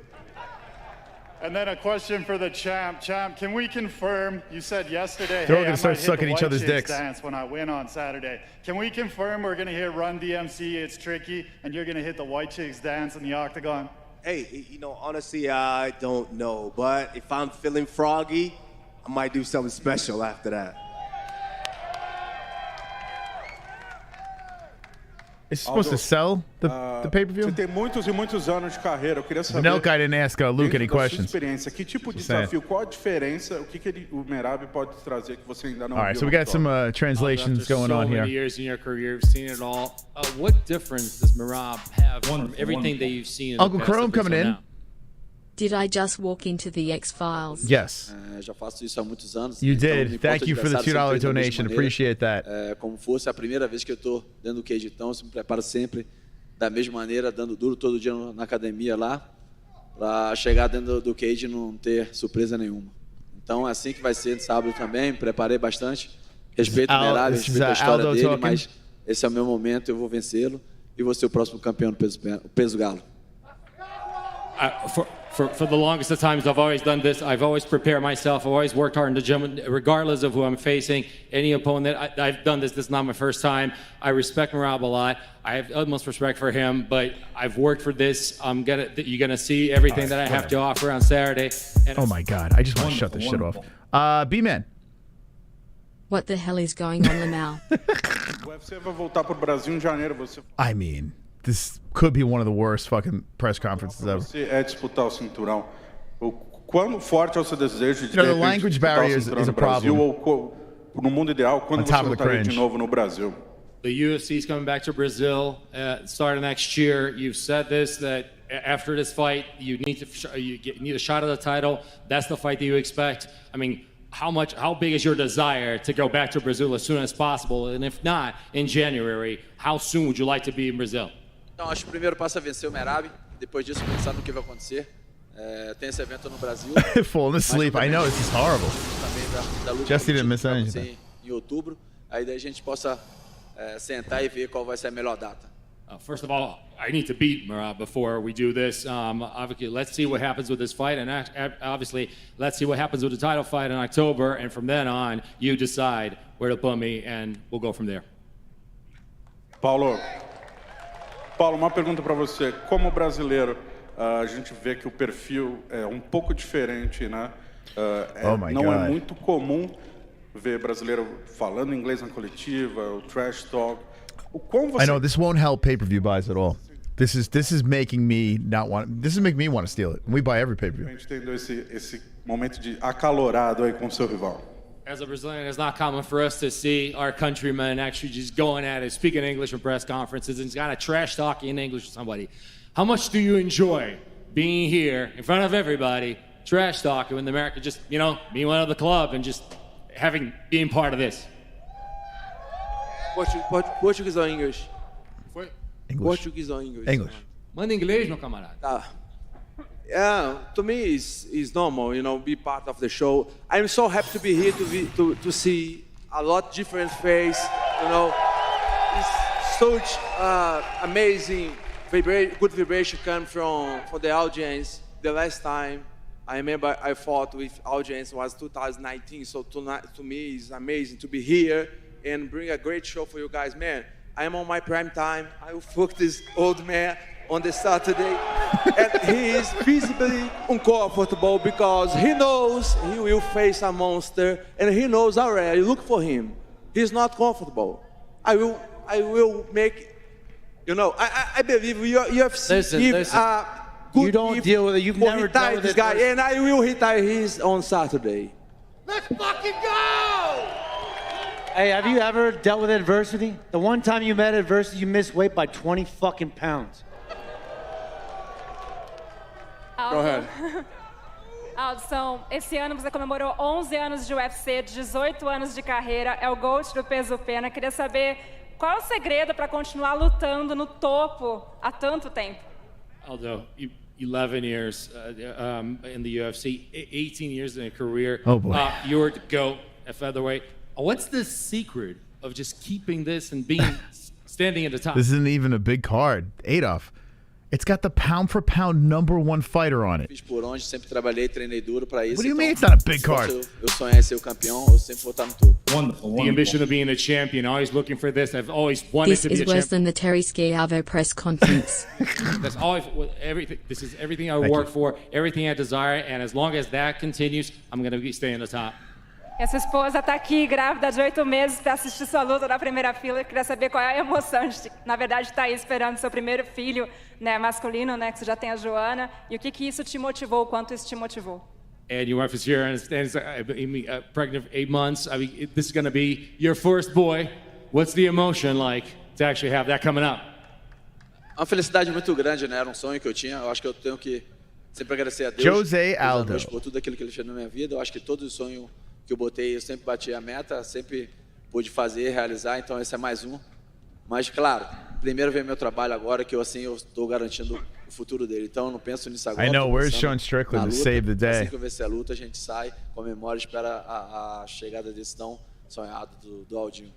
F: And then a question for the champ. Champ, can we confirm, you said yesterday,
C: They're all
F: hey,
C: gonna
F: I
C: start
F: might hit
C: sucking
F: the
C: each
F: white
C: other's
F: chicks
C: dicks.
F: dance when I win on Saturday. Can we confirm we're going to hear Run DMC, It's Tricky, and you're going to hit the white chicks dance in the octagon?
S: Hey, you know, honestly, I don't know. But if I'm feeling froggy, I might do something special after that.
C: Is he supposed to sell the pay-per-view?
G: Você tem muitos e muitos anos de carreira. Eu queria
C: The
G: saber.
C: Nelk guy didn't ask Luke any
G: dentro da sua
C: questions.
G: experiência, que tipo de
C: Just saying.
G: desafio, qual a diferença, o que o Merab pode trazer que você ainda não
C: All right,
G: viu
C: so we
G: no
C: got some translations
M: After
C: going
M: so
C: on
M: many
C: here.
M: years in your career, you've seen it all. What difference does Merab have from everything that you've seen in
C: Uncle
M: the past
C: Chrome
M: up until
C: coming in.
M: now?
H: Did I just walk into the X-Files?
C: Yes.
I: Já faço isso há muitos anos.
C: You
I: então,
C: did.
I: me
C: Thank
I: importa
C: you for the
I: adversário
C: $2
I: sempre da mesma
C: donation.
I: maneira.
C: Appreciate that.
I: Como fosse a primeira vez que eu estou dentro do cage, então eu me preparo sempre da mesma maneira, dando duro todo dia na academia lá, para chegar dentro do cage e não ter surpresa nenhuma. Então é assim que vai ser de sábado também. Me preparei bastante. Respeito o Merab, respeito a história
C: Aldo
I: dele,
C: talking.
I: mas esse é o meu momento. Eu vou vencê-lo e vou ser o próximo campeão do peso galo.
M: For the longest of times, I've always done this. I've always prepared myself. I've always worked hard in the gym, regardless of who I'm facing, any opponent. I've done this. This is not my first time. I respect Merab a lot. I have utmost respect for him, but I've worked for this. You're gonna see everything that I have to offer on Saturday. And
C: Oh my God, I just want to shut this shit off. B-Man.
H: What the hell is going on, Lamau?
G: O UFC vai voltar pro Brasil em janeiro.
C: I mean, this could be one of the worst fucking press conferences ever.
G: Você é disputar o cinturão. O quão forte é o seu desejo de
C: You know, the
G: repente,
C: language
G: disputar
C: barrier
G: o
C: is
G: cinturão
C: a
G: no Brasil,
C: problem.
G: ou no mundo ideal, quando
C: On
G: você
C: top of the
G: lutaria de
C: cringe.
G: novo no Brasil?
M: The UFC is coming back to Brazil starting next year. You've said this, that after this fight, you need a shot at the title. That's the fight that you expect. I mean, how big is your desire to go back to Brazil as soon as possible? And if not, in January, how soon would you like to be in Brazil?
I: Então, acho que o primeiro passo é vencer o Merab. Depois disso, pensar no que vai acontecer. Tem esse evento no Brasil.
C: Falling asleep. I know, this is horrible.
I: Também da luta
C: Jesse didn't miss
I: que vai
C: anything.
I: acontecer em outubro. Aí daí a gente possa sentar e ver qual vai ser a melhor data.
M: First of all, I need to beat Merab before we do this. Obviously, let's see what happens with this fight, and obviously, let's see what happens with the title fight in October. And from then on, you decide where to put me, and we'll go from there.
G: Paulo, uma pergunta para você. Como brasileiro, a gente vê que o perfil é um pouco diferente, né? Não é muito comum ver brasileiro falando inglês na coletiva, o trash talk.
C: I know this won't help pay-per-view buys at all. This is making me not want. This is making me want to steal it. We buy every pay-per-view.
G: A gente tem esse momento de acalorado aí com o seu rival.
M: As a Brazilian, it's not common for us to see our countrymen actually just going at it, speaking English in press conferences, and kind of trash talking in English to somebody. How much do you enjoy being here in front of everybody, trash talking, when America just, you know, being one of the club and just being part of this?
I: Português ou English?
C: English.
I: Português ou English?
C: English.
M: Manda inglês, meu camarada.
I: Tá. Yeah, to me is normal, you know, be part of the show. I'm so happy to be here to see a lot different face, you know. It's such amazing good vibration come from the audience. The last time
X: I remember I fought with audience was 2019, so tonight to me it's amazing to be here and bring a great show for you guys. Man, I am on my prime time. I will fuck this old man on the Saturday. And he is visibly uncomfortable because he knows he will face a monster and he knows already, look for him. He's not comfortable. I will make, you know, I believe UFC
V: Listen. You don't deal with it. You've never dealt with
X: this
V: it.
X: guy, and I will retire his on Saturday.
P: Let's fucking go!
V: Hey, have you ever dealt with adversity? The one time you met adversity, you missed weight by 20 fucking pounds.
O: Go ahead.
E: Aldo, esse ano você comemorou 11 anos de UFC, 18 anos de carreira, é o GOAT do peso pena. Queria saber qual é o segredo para continuar lutando no topo há tanto tempo?
M: Aldo, 11 years in the UFC, 18 years in a career.
C: Oh, boy.
M: You're the GOAT at featherweight. What's the secret of just keeping this and being standing at the top?
C: This isn't even a big card. Adolf. It's got the pound-for-pound #1 fighter on it.
I: Fiz por onde, sempre trabalhei, treinei duro para isso.
C: What do you mean it's not a big card?
I: Eu sonhei ser o campeão, eu sempre vou estar no topo.
M: Wonderful. The ambition of being a champion, always looking for this. I've always wanted
H: This
M: to be a
H: is
M: champion.
H: worse than the Terry Schiavo press conference.
M: That's always everything. This is everything I work for, everything I desire, and as long as that continues, I'm going to be staying at the top.
E: E a sua esposa está aqui, grávida de 8 meses, para assistir sua luta na primeira fila. Eu queria saber qual é a emoção de, na verdade, estar aí esperando seu primeiro filho, né, masculino, né, que você já tem a Joana. E o que isso te motivou, o quanto isso te motivou?
M: And your wife is here and stands pregnant for 8 months. I mean, this is going to be your first boy. What's the emotion like to actually have that coming up?
I: Uma felicidade muito grande, né? Era um sonho que eu tinha. Eu acho que eu tenho que sempre agradecer a Deus.
C: José Aldo.
I: Por tudo aquilo que ele fez na minha vida. Eu acho que todo o sonho que eu botei, eu sempre bati a meta, sempre pude fazer, realizar. Então esse é mais um. Mas claro, primeiro vem meu trabalho agora, que eu estou garantindo o futuro dele. Então eu não penso nisso agora.
C: I know, where's Sean Strickland to save the day?
I: Assim que eu vencer a luta, a gente sai, comemora e espera a chegada desse tão sonhado do Aldinho.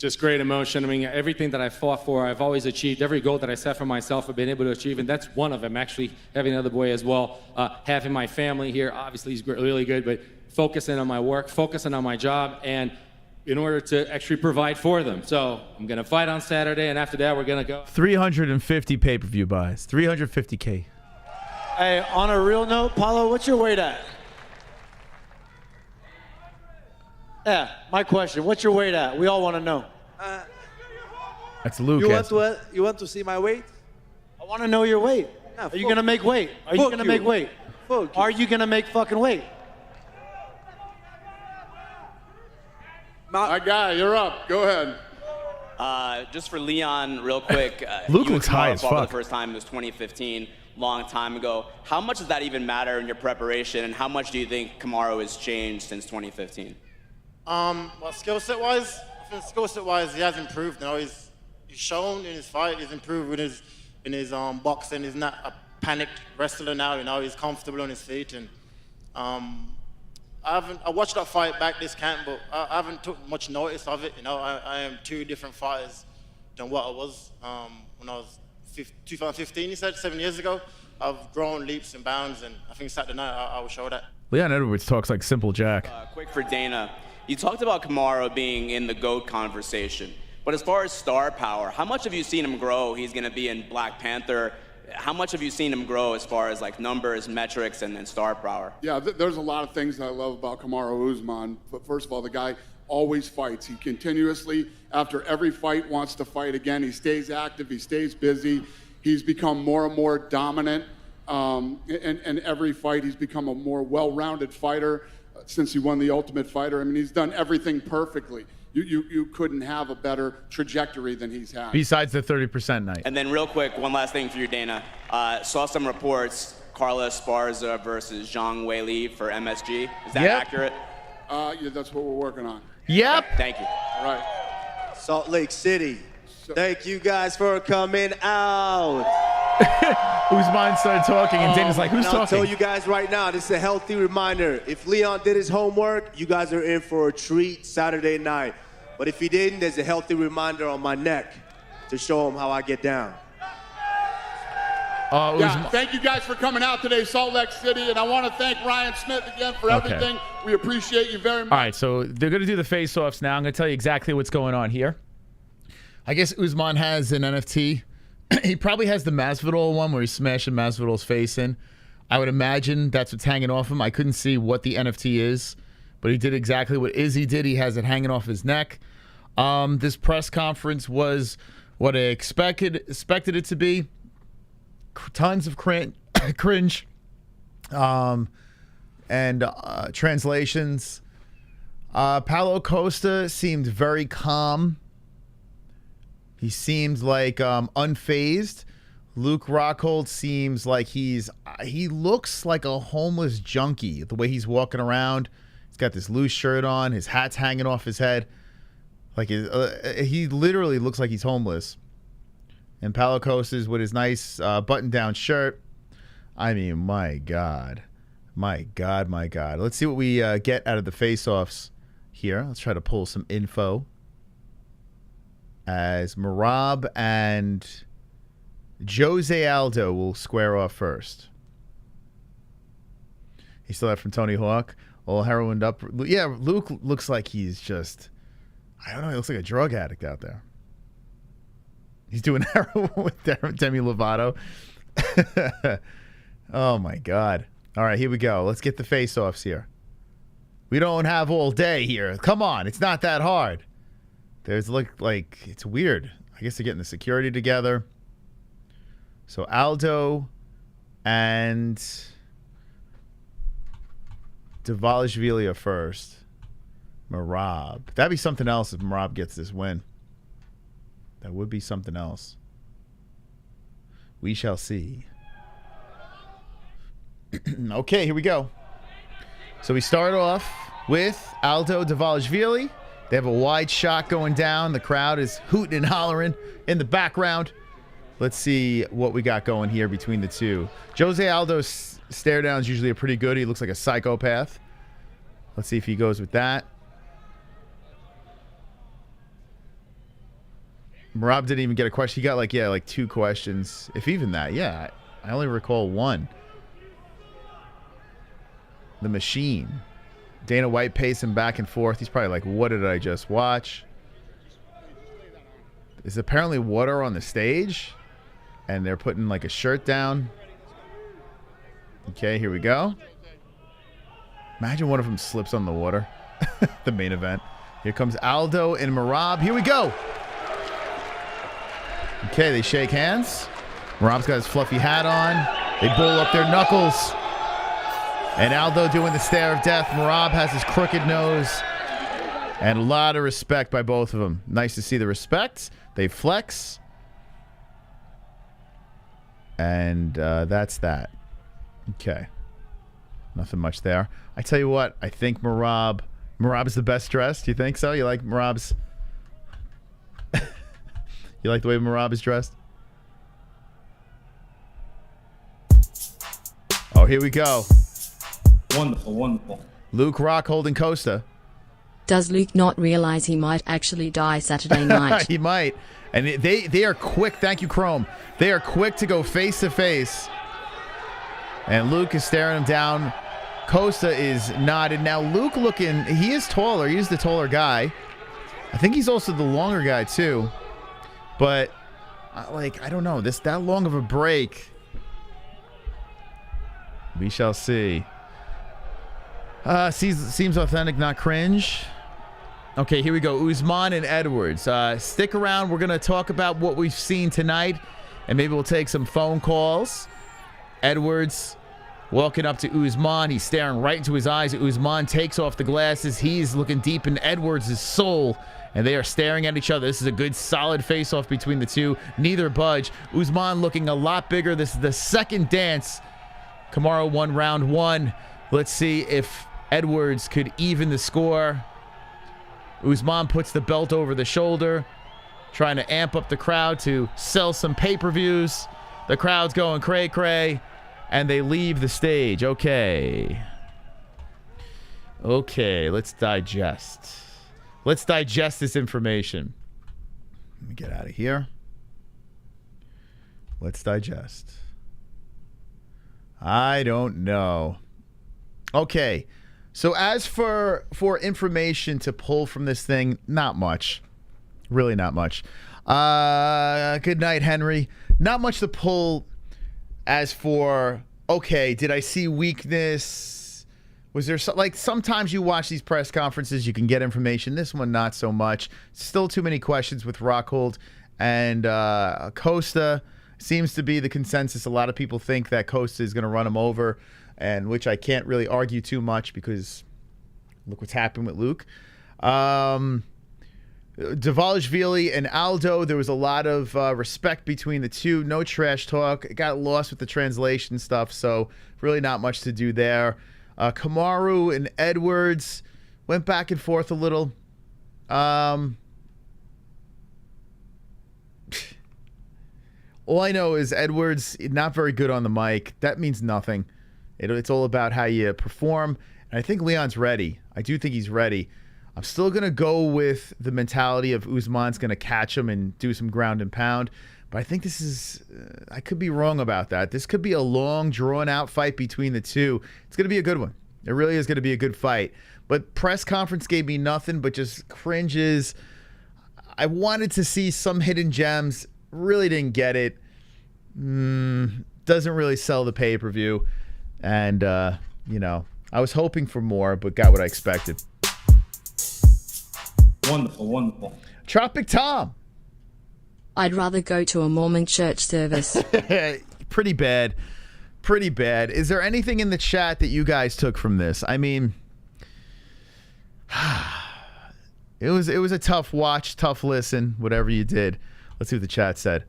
M: Just great emotion. I mean, everything that I fought for, I've always achieved. Every goal that I set for myself, I've been able to achieve, and that's one of them. Actually, having another boy as well, having my family here, obviously he's really good, but focusing on my work, focusing on my job, and in order to actually provide for them. So I'm gonna fight on Saturday, and after that, we're gonna go.
C: 350 pay-per-view buys, 350K.
V: Hey, on a real note, Paulo, what's your weight at? Yeah, my question. What's your weight at? We all want to know.
C: That's Luke.
X: You want to see my weight?
V: I want to know your weight. Are you going to make weight? Are you going to make weight? Are you going to make fucking weight?
O: My guy, you're up. Go ahead.
J: Just for Leon, real quick.
C: Luke
J: you
C: looks
J: and Kamaru
C: high as
J: fought for
C: fuck.
J: the first time, it was 2015, long time ago. How much does that even matter in your preparation, and how much do you think Kamaru has changed since 2015?
T: Well, skill set wise, I think skill set wise, he has improved. You know, he's shown in his fight, he's improved in his boxing. He's not a panicked wrestler now. You know, he's comfortable on his feet. And I watched that fight back this camp, but I haven't took much notice of it. You know, I am two different fighters than what I was when I was 2015. He said 7 years ago. I've grown leaps and bounds, and I think Saturday night I will show that.
C: Leon Edwards talks like Simple Jack.
J: Quick for Dana. You talked about Kamaru being in the GOAT conversation, but as far as star power, how much have you seen him grow? He's going to be in Black Panther. How much have you seen him grow as far as like numbers, metrics, and star power?
O: Yeah, there's a lot of things that I love about Kamaru Usman. But first of all, the guy always fights. He continuously, after every fight, wants to fight again. He stays active. He stays busy. He's become more and more dominant. And every fight, he's become a more well-rounded fighter since he won the Ultimate Fighter. I mean, he's done everything perfectly. You couldn't have a better trajectory than he's had.
C: Besides the 30% night.
J: And then real quick, one last thing for you, Dana. Saw some reports, Carla Esparza versus Zhang Weili for MSG. Is that accurate?
O: Yeah, that's what we're working on.
C: Yep.
J: Thank you.
O: All right.
S: Salt Lake City. Thank you guys for coming out.
C: Usman started talking, and Dana's like, who's
S: and
C: talking?
S: I'll tell you guys right now, this is a healthy reminder. If Leon did his homework, you guys are in for a treat Saturday night. But if he didn't, there's a healthy reminder on my neck to show him how I get down.
O: Yeah, thank you guys for coming out today, Salt Lake City, and I want to thank Ryan Smith again for everything. We appreciate you very much.
C: All right, so they're going to do the face-offs now. I'm going to tell you exactly what's going on here. I guess Usman has an NFT. He probably has the Masvidal one where he's smashing Masvidal's face in. I would imagine that's what's hanging off him. I couldn't see what the NFT is, but he did exactly what Izzy did. He has it hanging off his neck. This press conference was what I expected it to be. Tons of cringe and translations. Paulo Costa seemed very calm. He seemed like unfazed. Luke Rockhold seems like he looks like a homeless junkie the way he's walking around. He's got this loose shirt on. His hat's hanging off his head. Like he literally looks like he's homeless. And Paulo Costa's with his nice button-down shirt. I mean, my God. My God, my God. Let's see what we get out of the face-offs here. Let's try to pull some info. As Merab and Jose Aldo will square off first. He still that from Tony Hawk. All heroined up. Yeah, Luke looks like he's just, I don't know, he looks like a drug addict out there. He's doing heroin with Demi Lovato. Oh, my God. All right, here we go. Let's get the face-offs here. We don't have all day here. Come on, it's not that hard. There's like it's weird. I guess they're getting the security together. So Aldo and Dvalishvili are first. Merab. That'd be something else if Merab gets this win. That would be something else. We shall see. Okay, here we go. So we start off with Aldo Dvalishvili. They have a wide shot going down. The crowd is hooting and hollering in the background. Let's see what we got going here between the two. Jose Aldo's stare down is usually pretty good. He looks like a psychopath. Let's see if he goes with that. Merab didn't even get a question. He got like 2 questions. If even that. Yeah, I only recall 1. The Machine. Dana White pacing back and forth. He's probably like, what did I just watch? There's apparently water on the stage. And they're putting like a shirt down. Okay, here we go. Imagine one of them slips on the water. The main event. Here comes Aldo and Merab. Here we go. Okay, they shake hands. Merab's got his fluffy hat on. They bowl up their knuckles. And Aldo doing the stare of death. Merab has his crooked nose. And a lot of respect by both of them. Nice to see the respect. They flex. And that's that. Okay. Nothing much there. I tell you what, I think Merab is the best dressed. You think so? You like Merab's... You like the way Merab is dressed? Oh, here we go.
K: Wonderful, wonderful.
C: Luke Rockhold and Costa.
H: Does Luke not realize he might actually die Saturday night?
C: He might. And they are quick. Thank you, Chrome. They are quick to go face to face. And Luke is staring him down. Costa is nodded. Now, Luke looking, he is taller. He's the taller guy. I think he's also the longer guy, too. But, like, I don't know. That long of a break. We shall see. Seems authentic, not cringe. Okay, here we go. Usman and Edwards. Stick around. We're going to talk about what we've seen tonight, and maybe we'll take some phone calls. Edwards walking up to Usman. He's staring right into his eyes. Usman takes off the glasses. He's looking deep in Edwards' soul, and they are staring at each other. This is a good, solid face-off between the two. Neither budge. Usman looking a lot bigger. This is the second dance. Kamaru won round 1. Let's see if Edwards could even the score. Usman puts the belt over the shoulder, trying to amp up the crowd to sell some pay-per-views. The crowd's going cray-cray, and they leave the stage. Okay. Okay, let's digest. Let's digest this information. Let me get out of here. Let's digest. I don't know. Okay. So as for information to pull from this thing, not much. Really not much. Good night, Henry. Not much to pull as for, okay, did I see weakness? Was there like sometimes you watch these press conferences, you can get information. This one, not so much. Still too many questions with Rockhold and Costa. Seems to be the consensus. A lot of people think that Costa is going to run him over, and which I can't really argue too much because look what's happened with Luke. Dvalishvili and Aldo, there was a lot of respect between the two. No trash talk. It got lost with the translation stuff, so really not much to do there. Kamaru and Edwards went back and forth a little. All I know is Edwards not very good on the mic. That means nothing. It's all about how you perform. And I think Leon's ready. I do think he's ready. I'm still going to go with the mentality of Usman's going to catch him and do some ground and pound. But I think this is, I could be wrong about that. This could be a long, drawn-out fight between the two. It's going to be a good one. It really is going to be a good fight. But press conference gave me nothing but just cringes. I wanted to see some hidden gems. Really didn't get it. Doesn't really sell the pay-per-view. And, you know, I was hoping for more, but got what I expected.
K: Wonderful, wonderful.
C: Tropic Tom.
H: I'd rather go to a Mormon church service.
C: Pretty bad. Pretty bad. Is there anything in the chat that you guys took from this? I mean, it was a tough watch, tough listen, whatever you did. Let's see what the chat said.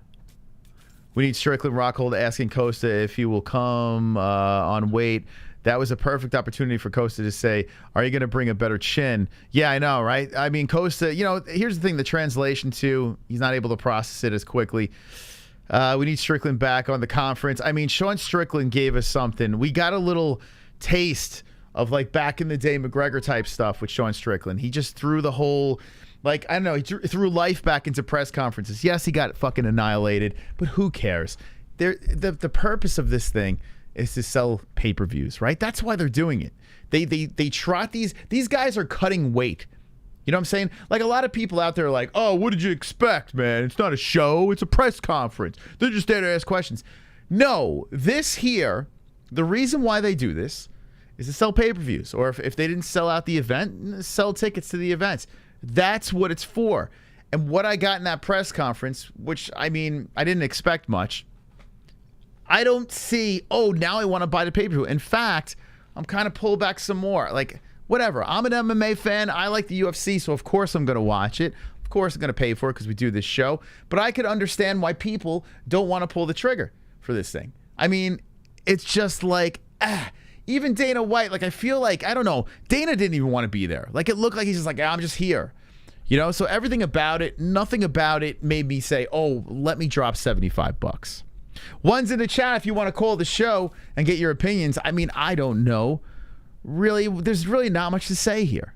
C: We need Strickland Rockhold asking Costa if he will come on weight. That was a perfect opportunity for Costa to say, are you going to bring a better chin? Yeah, I know, right? I mean, Costa, you know, here's the thing, the translation too, he's not able to process it as quickly. We need Strickland back on the conference. I mean, Sean Strickland gave us something. We got a little taste of like back in the day McGregor type stuff with Sean Strickland. He just threw the whole, like, I don't know, he threw life back into press conferences. Yes, he got fucking annihilated, but who cares? The purpose of this thing is to sell pay-per-views, right? That's why they're doing it. They trot these guys are cutting weight. You know what I'm saying? Like a lot of people out there are like, oh, what did you expect, man? It's not a show, it's a press conference. They're just there to ask questions. No, this here, the reason why they do this is to sell pay-per-views. Or if they didn't sell out the event, sell tickets to the events. That's what it's for. And what I got in that press conference, which, I mean, I didn't expect much. I don't see, oh, now I want to buy the pay-per-view. In fact, I'm kind of pulled back some more. Like, whatever. I'm an MMA fan. I like the UFC, so of course I'm going to watch it. Of course I'm going to pay for it because we do this show. But I could understand why people don't want to pull the trigger for this thing. I mean, it's just like, even Dana White, like I feel like, I don't know, Dana didn't even want to be there. Like it looked like he's just like, I'm just here. You know, so everything about it, nothing about it made me say, oh, let me drop $75. One's in the chat if you want to call the show and get your opinions. I mean, I don't know. Really, there's really not much to say here.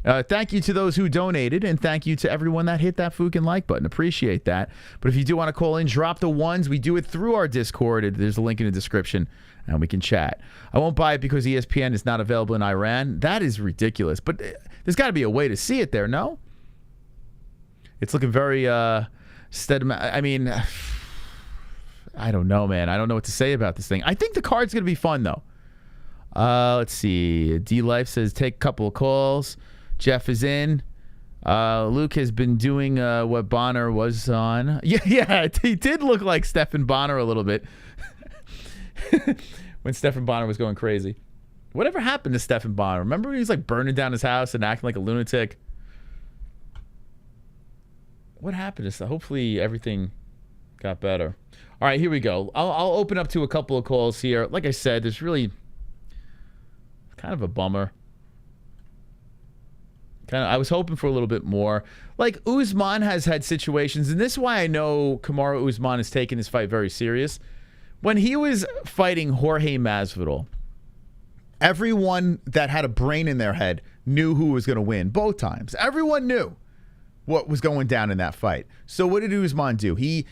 C: Thank you to those who donated, and thank you to everyone that hit that fucking like button. Appreciate that. But if you do want to call in, drop the ones. We do it through our Discord. There's a link in the description, and we can chat. I won't buy it because ESPN is not available in Iran. That is ridiculous. But there's got to be a way to see it there, no? It's looking very steady. I mean, I don't know, man. I don't know what to say about this thing. I think the card's going to be fun, though. Let's see. D-Life says, take a couple of calls. Jeff is in. Luke has been doing what Bonner was on. Yeah, he did look like Stephan Bonner a little bit. When Stephan Bonner was going crazy. Whatever happened to Stephan Bonner? Remember when he was like burning down his house and acting like a lunatic? What happened to that? Hopefully everything got better. All right, here we go. I'll open up to a couple of calls here. Like I said, there's really kind of a bummer. I was hoping for a little bit more. Like, Usman has had situations, and this is why I know Kamaru Usman is taking this fight very serious. When he was fighting Jorge Masvidal, everyone that had a brain in their head knew who was going to win both times. Everyone knew what was going down in that fight. So what did Usman do? He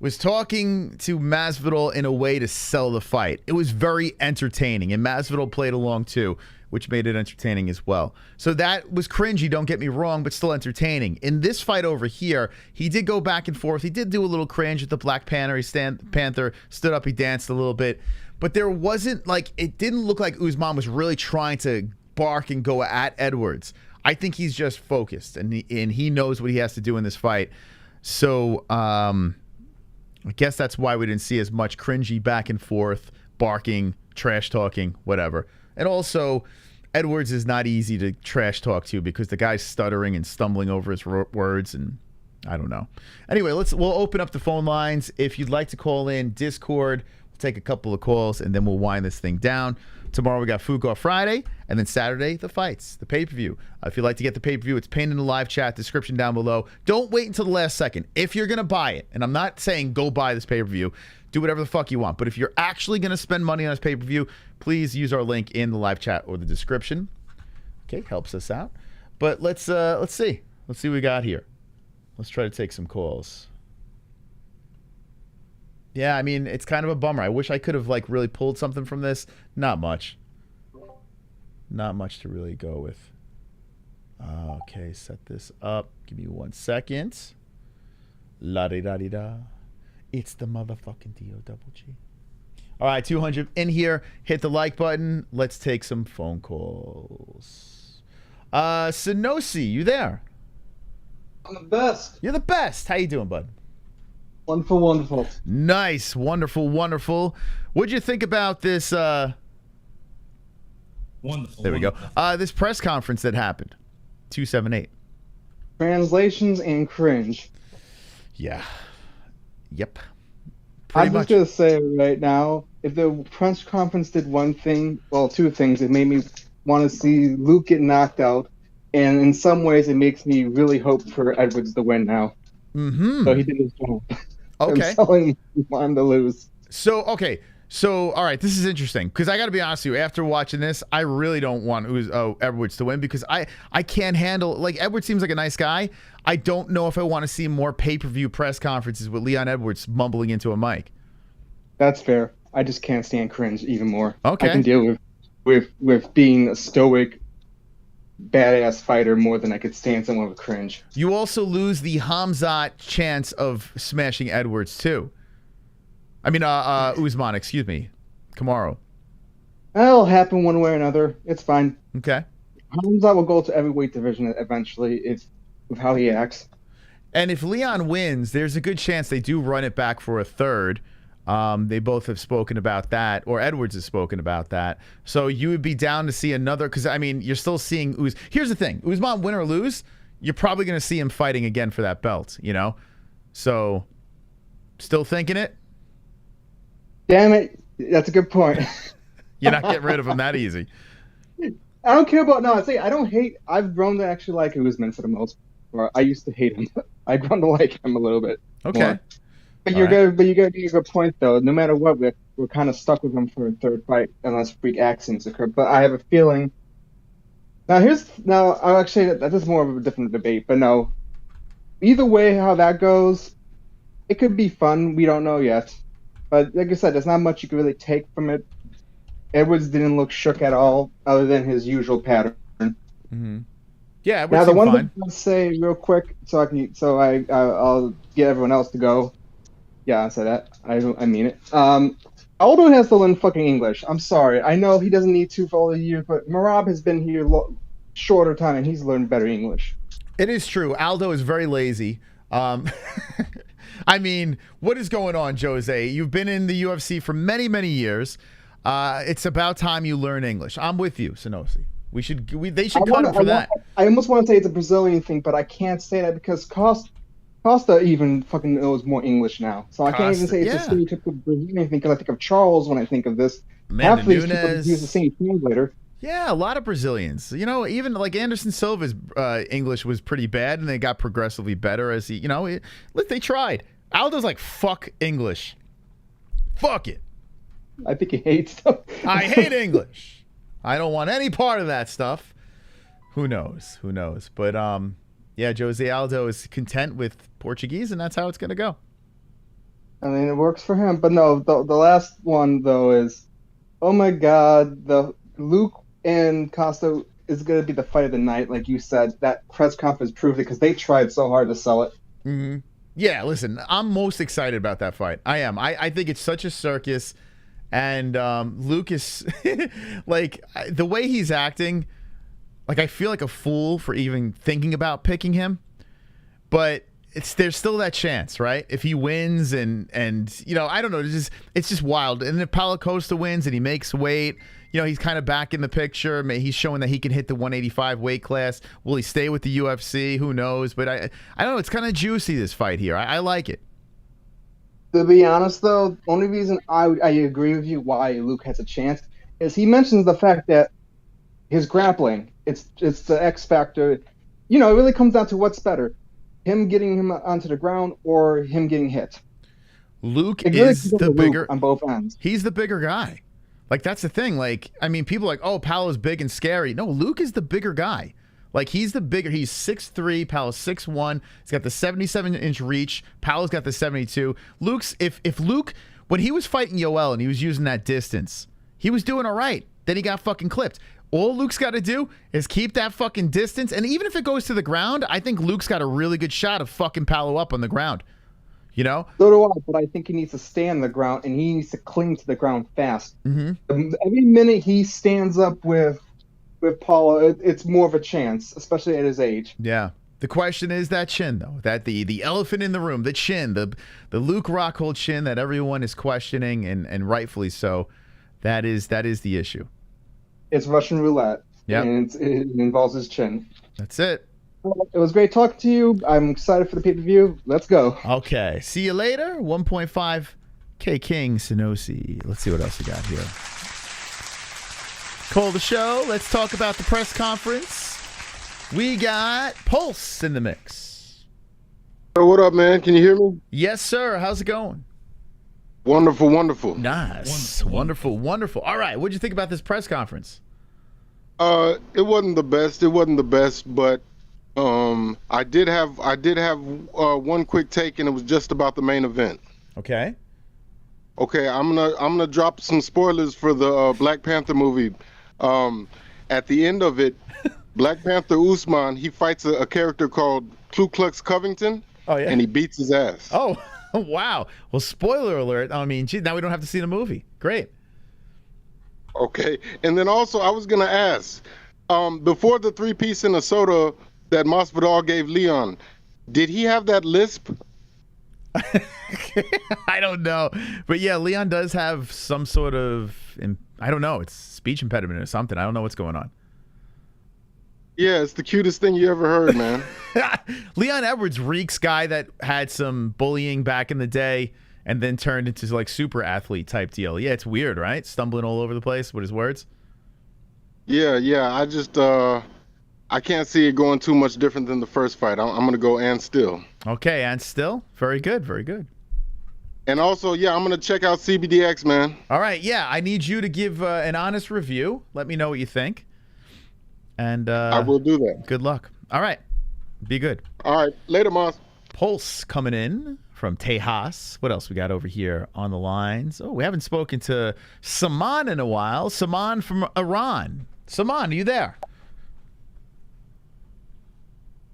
C: was talking to Masvidal in a way to sell the fight. It was very entertaining, and Masvidal played along too, which made it entertaining as well. So that was cringy, don't get me wrong, but still entertaining. In this fight over here, he did go back and forth. He did do a little cringe with the Black Panther. Panther stood up, he danced a little bit. But there wasn't, like, it didn't look like Usman was really trying to bark and go at Edwards. I think he's just focused, and he knows what he has to do in this fight. So, I guess that's why we didn't see as much cringy back and forth, barking, trash talking, whatever. And also, Edwards is not easy to trash talk to because the guy's stuttering and stumbling over his words, and I don't know. Anyway, we'll open up the phone lines. If you'd like to call in, Discord, we'll take a couple of calls, and then we'll wind this thing down. Tomorrow we got Food Golf Friday, and then Saturday, the fights, the pay-per-view. If you'd like to get the pay-per-view, it's pinned in the live chat, description down below. Don't wait until the last second. If you're going to buy it, and I'm not saying go buy this pay-per-view, do whatever the fuck you want. But if you're actually going to spend money on this pay-per-view, please use our link in the live chat or the description. Okay, helps us out. But let's see. Let's see what we got here. Let's try to take some calls. Yeah, I mean, it's kind of a bummer. I wish I could have, like, really pulled something from this. Not much. Not much to really go with. Okay, set this up. Give me 1 second. La-di-da-di-da. It's the motherfucking D-O-double-G. All right, 200 in here. Hit the like button. Let's take some phone calls. Sonosi, you there?
L: I'm the best.
C: You're the best. How you doing, bud?
L: Wonderful, wonderful.
C: Nice, wonderful, wonderful. What'd you think about this?
K: Wonderful.
C: There we go. This press conference that happened. 278.
L: Translations and cringe.
C: Yeah. Yep.
L: I'm just going to say right now, if the press conference did one thing, well, two things. It made me want to see Luke get knocked out, and in some ways it makes me really hope for Edwards to win now.
C: Mm-hmm.
L: So he did his job.
C: Okay.
L: I'm telling him to lose.
C: So, okay. So, all right, this is interesting because I got to be honest with you. After watching this, I really don't want Edwards to win because I can't handle, like, Edwards seems like a nice guy. I don't know if I want to see more pay-per-view press conferences with Leon Edwards mumbling into a mic.
L: That's fair. I just can't stand cringe even more.
C: Okay.
L: I can deal with being a stoic, badass fighter more than I could stand someone with cringe.
C: You also lose the HELWANI chance of smashing Edwards too. I mean, Usman, excuse me, Kamaru.
L: That'll happen one way or another. It's fine.
C: Okay.
L: HELWANI will go to every weight division eventually. It's with how he acts.
C: And if Leon wins, there's a good chance they do run it back for a third. They both have spoken about that, or Edwards has spoken about that. So you would be down to see another, because, I mean, you're still seeing Here's the thing. Usman, win or lose, you're probably going to see him fighting again for that belt, you know? So, still thinking it?
L: Damn it. That's a good point.
C: You're not getting rid of him that easy.
L: I don't care about, no, I don't hate, I've grown to actually like Usman for the most part. I used to hate him. I've grown to like him a little bit.
C: Okay.
L: More. But you got a good point though. No matter what, we're kind of stuck with him for a third fight unless freak accidents occur. But I have a feeling. I'll actually that is more of a different debate. But no, either way, how that goes, it could be fun. We don't know yet. But like I said, there's not much you can really take from it. Edwards didn't look shook at all, other than his usual pattern.
C: Mm-hmm. Yeah. Edwards
L: Now the one
C: fine.
L: thing I'll say real quick, I'll get everyone else to go. Yeah, I said that. I mean it. Aldo has to learn fucking English. I'm sorry. I know he doesn't need to for all the years, but Merab has been here shorter time, and he's learned better English.
C: It is true. Aldo is very lazy. I mean, what is going on, Jose? You've been in the UFC for many, many years. It's about time you learn English. I'm with you, Sonosi. They should cut him for that.
L: I almost want to say it's a Brazilian thing, but I can't say that because Costa even fucking knows more English now. So I can't even say it's a stereotypical Brazilian thing because I think of Charles when I think of this.
C: Amanda
L: Half of these people
C: Nunes.
L: use the same translator.
C: Yeah, a lot of Brazilians. You know, even like Anderson Silva's English was pretty bad, and they got progressively better as he, they tried. Aldo's like, fuck English. Fuck it.
L: I think he hates them.
C: I hate English. I don't want any part of that stuff. Who knows? Who knows? But, yeah, Jose Aldo is content with Portuguese, and that's how it's going to go.
L: I mean, it works for him. But no, the last one though is, oh my God, the Luke and Costa is going to be the fight of the night, like you said. That press conference proved it because they tried so hard to sell it.
C: Mm-hmm. Yeah, listen, I'm most excited about that fight. I am. I think it's such a circus, and Luke is like the way he's acting. Like I feel like a fool for even thinking about picking him, but there's still that chance, right? If he wins and you know, I don't know, it's just wild. And if Paulo Costa wins and he makes weight, you know, he's kind of back in the picture. He's showing that he can hit the 185 weight class. Will he stay with the UFC? Who knows? But I don't know. It's kind of juicy, this fight here. I like it.
L: To be honest, though, only reason I agree with you why Luke has a chance is he mentions the fact that his grappling, it's the X factor. You know, it really comes down to what's better, him getting him onto the ground or him getting hit.
C: Luke is the bigger
L: on both ends.
C: He's the bigger guy. Like, that's the thing. Like, I mean, people are like, oh, Paulo's big and scary. No, Luke is the bigger guy. Like, he's the bigger. He's 6'3", Paulo's 6'1". He's got the 77-inch reach. Paulo's got the 72. Luke's, if Luke, when he was fighting Yoel and he was using that distance, he was doing all right. Then he got fucking clipped. All Luke's got to do is keep that fucking distance. And even if it goes to the ground, I think Luke's got a really good shot of fucking Paulo up on the ground. You know?
L: So do I, but I think he needs to stay on the ground, and he needs to cling to the ground fast.
C: Mm-hmm.
L: Every minute he stands up with Paulo, it's more of a chance, especially at his age.
C: Yeah. The question is that chin, though. That the elephant in the room, the chin, the Luke Rockhold chin that everyone is questioning, and rightfully so. That is the issue.
L: It's Russian roulette.
C: Yeah.
L: And it involves his chin.
C: That's it.
L: It was great talking to you. I'm excited for the pay-per-view. Let's go.
C: Okay. See you later. 1.5 K King Sanosi. Let's see what else we got here. Call the show. Let's talk about the press conference. We got Pulse in the mix.
N: What up, man? Can you hear me?
C: Yes, sir. How's it going?
N: Wonderful, wonderful.
C: Nice. Wonderful, wonderful. All right. What'd you think about this press conference?
N: It wasn't the best. It wasn't the best, but I did have one quick take, and it was just about the main event.
C: Okay.
N: Okay, I'm gonna drop some spoilers for the Black Panther movie. At the end of it, Black Panther Usman, he fights a character called Ku Klux Covington.
C: Oh yeah.
N: And he beats his ass.
C: Oh wow. Well, spoiler alert. I mean, gee, now we don't have to see the movie. Great.
N: Okay, and then also I was gonna ask, before the 3-piece in a soda that Masvidal gave Leon, did he have that lisp?
C: I don't know, but yeah, Leon does have some sort of, I don't know, it's speech impediment or something. I don't know what's going on.
N: Yeah, it's the cutest thing you ever heard, man.
C: Leon Edwards reeks guy that had some bullying back in the day and then turned into like super athlete type deal. Yeah, it's weird, right? Stumbling all over the place with his words.
N: Yeah. I just I can't see it going too much different than the first fight. I'm gonna go and still.
C: Okay, and still, very good, very good.
N: And also, yeah, I'm gonna check out CBDX, man.
C: All right, yeah, I need you to give an honest review. Let me know what you think. And
N: I will do that.
C: Good luck. All right, be good.
N: All right, later, Moss.
C: Pulse coming in from Tejas. What else we got over here on the lines? Oh, we haven't spoken to Saman in a while. Saman from Iran. Saman, are you there?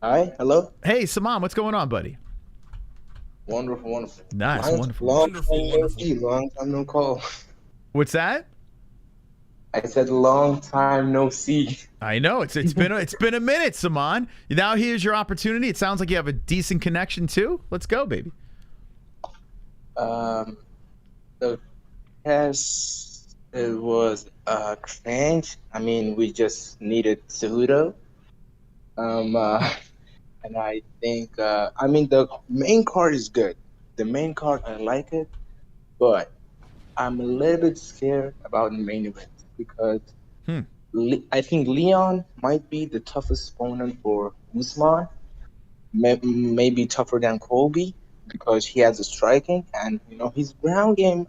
Q: Hi, hello.
C: Hey, Saman, what's going on, buddy?
Q: Wonderful.
C: Nice, wonderful.
Q: Long time no call.
C: What's that?
Q: I said long time no see.
C: I know it's been a minute, Saman. Now here's your opportunity. It sounds like you have a decent connection too. Let's go, baby.
Q: The test, it was cringe. I mean, we just needed Cejudo. And I think I mean the main card is good. The main card, I like it, but I'm a little bit scared about the main event because I think Leon might be the toughest opponent for Usman. Maybe tougher than Colby because he has a striking and his ground game.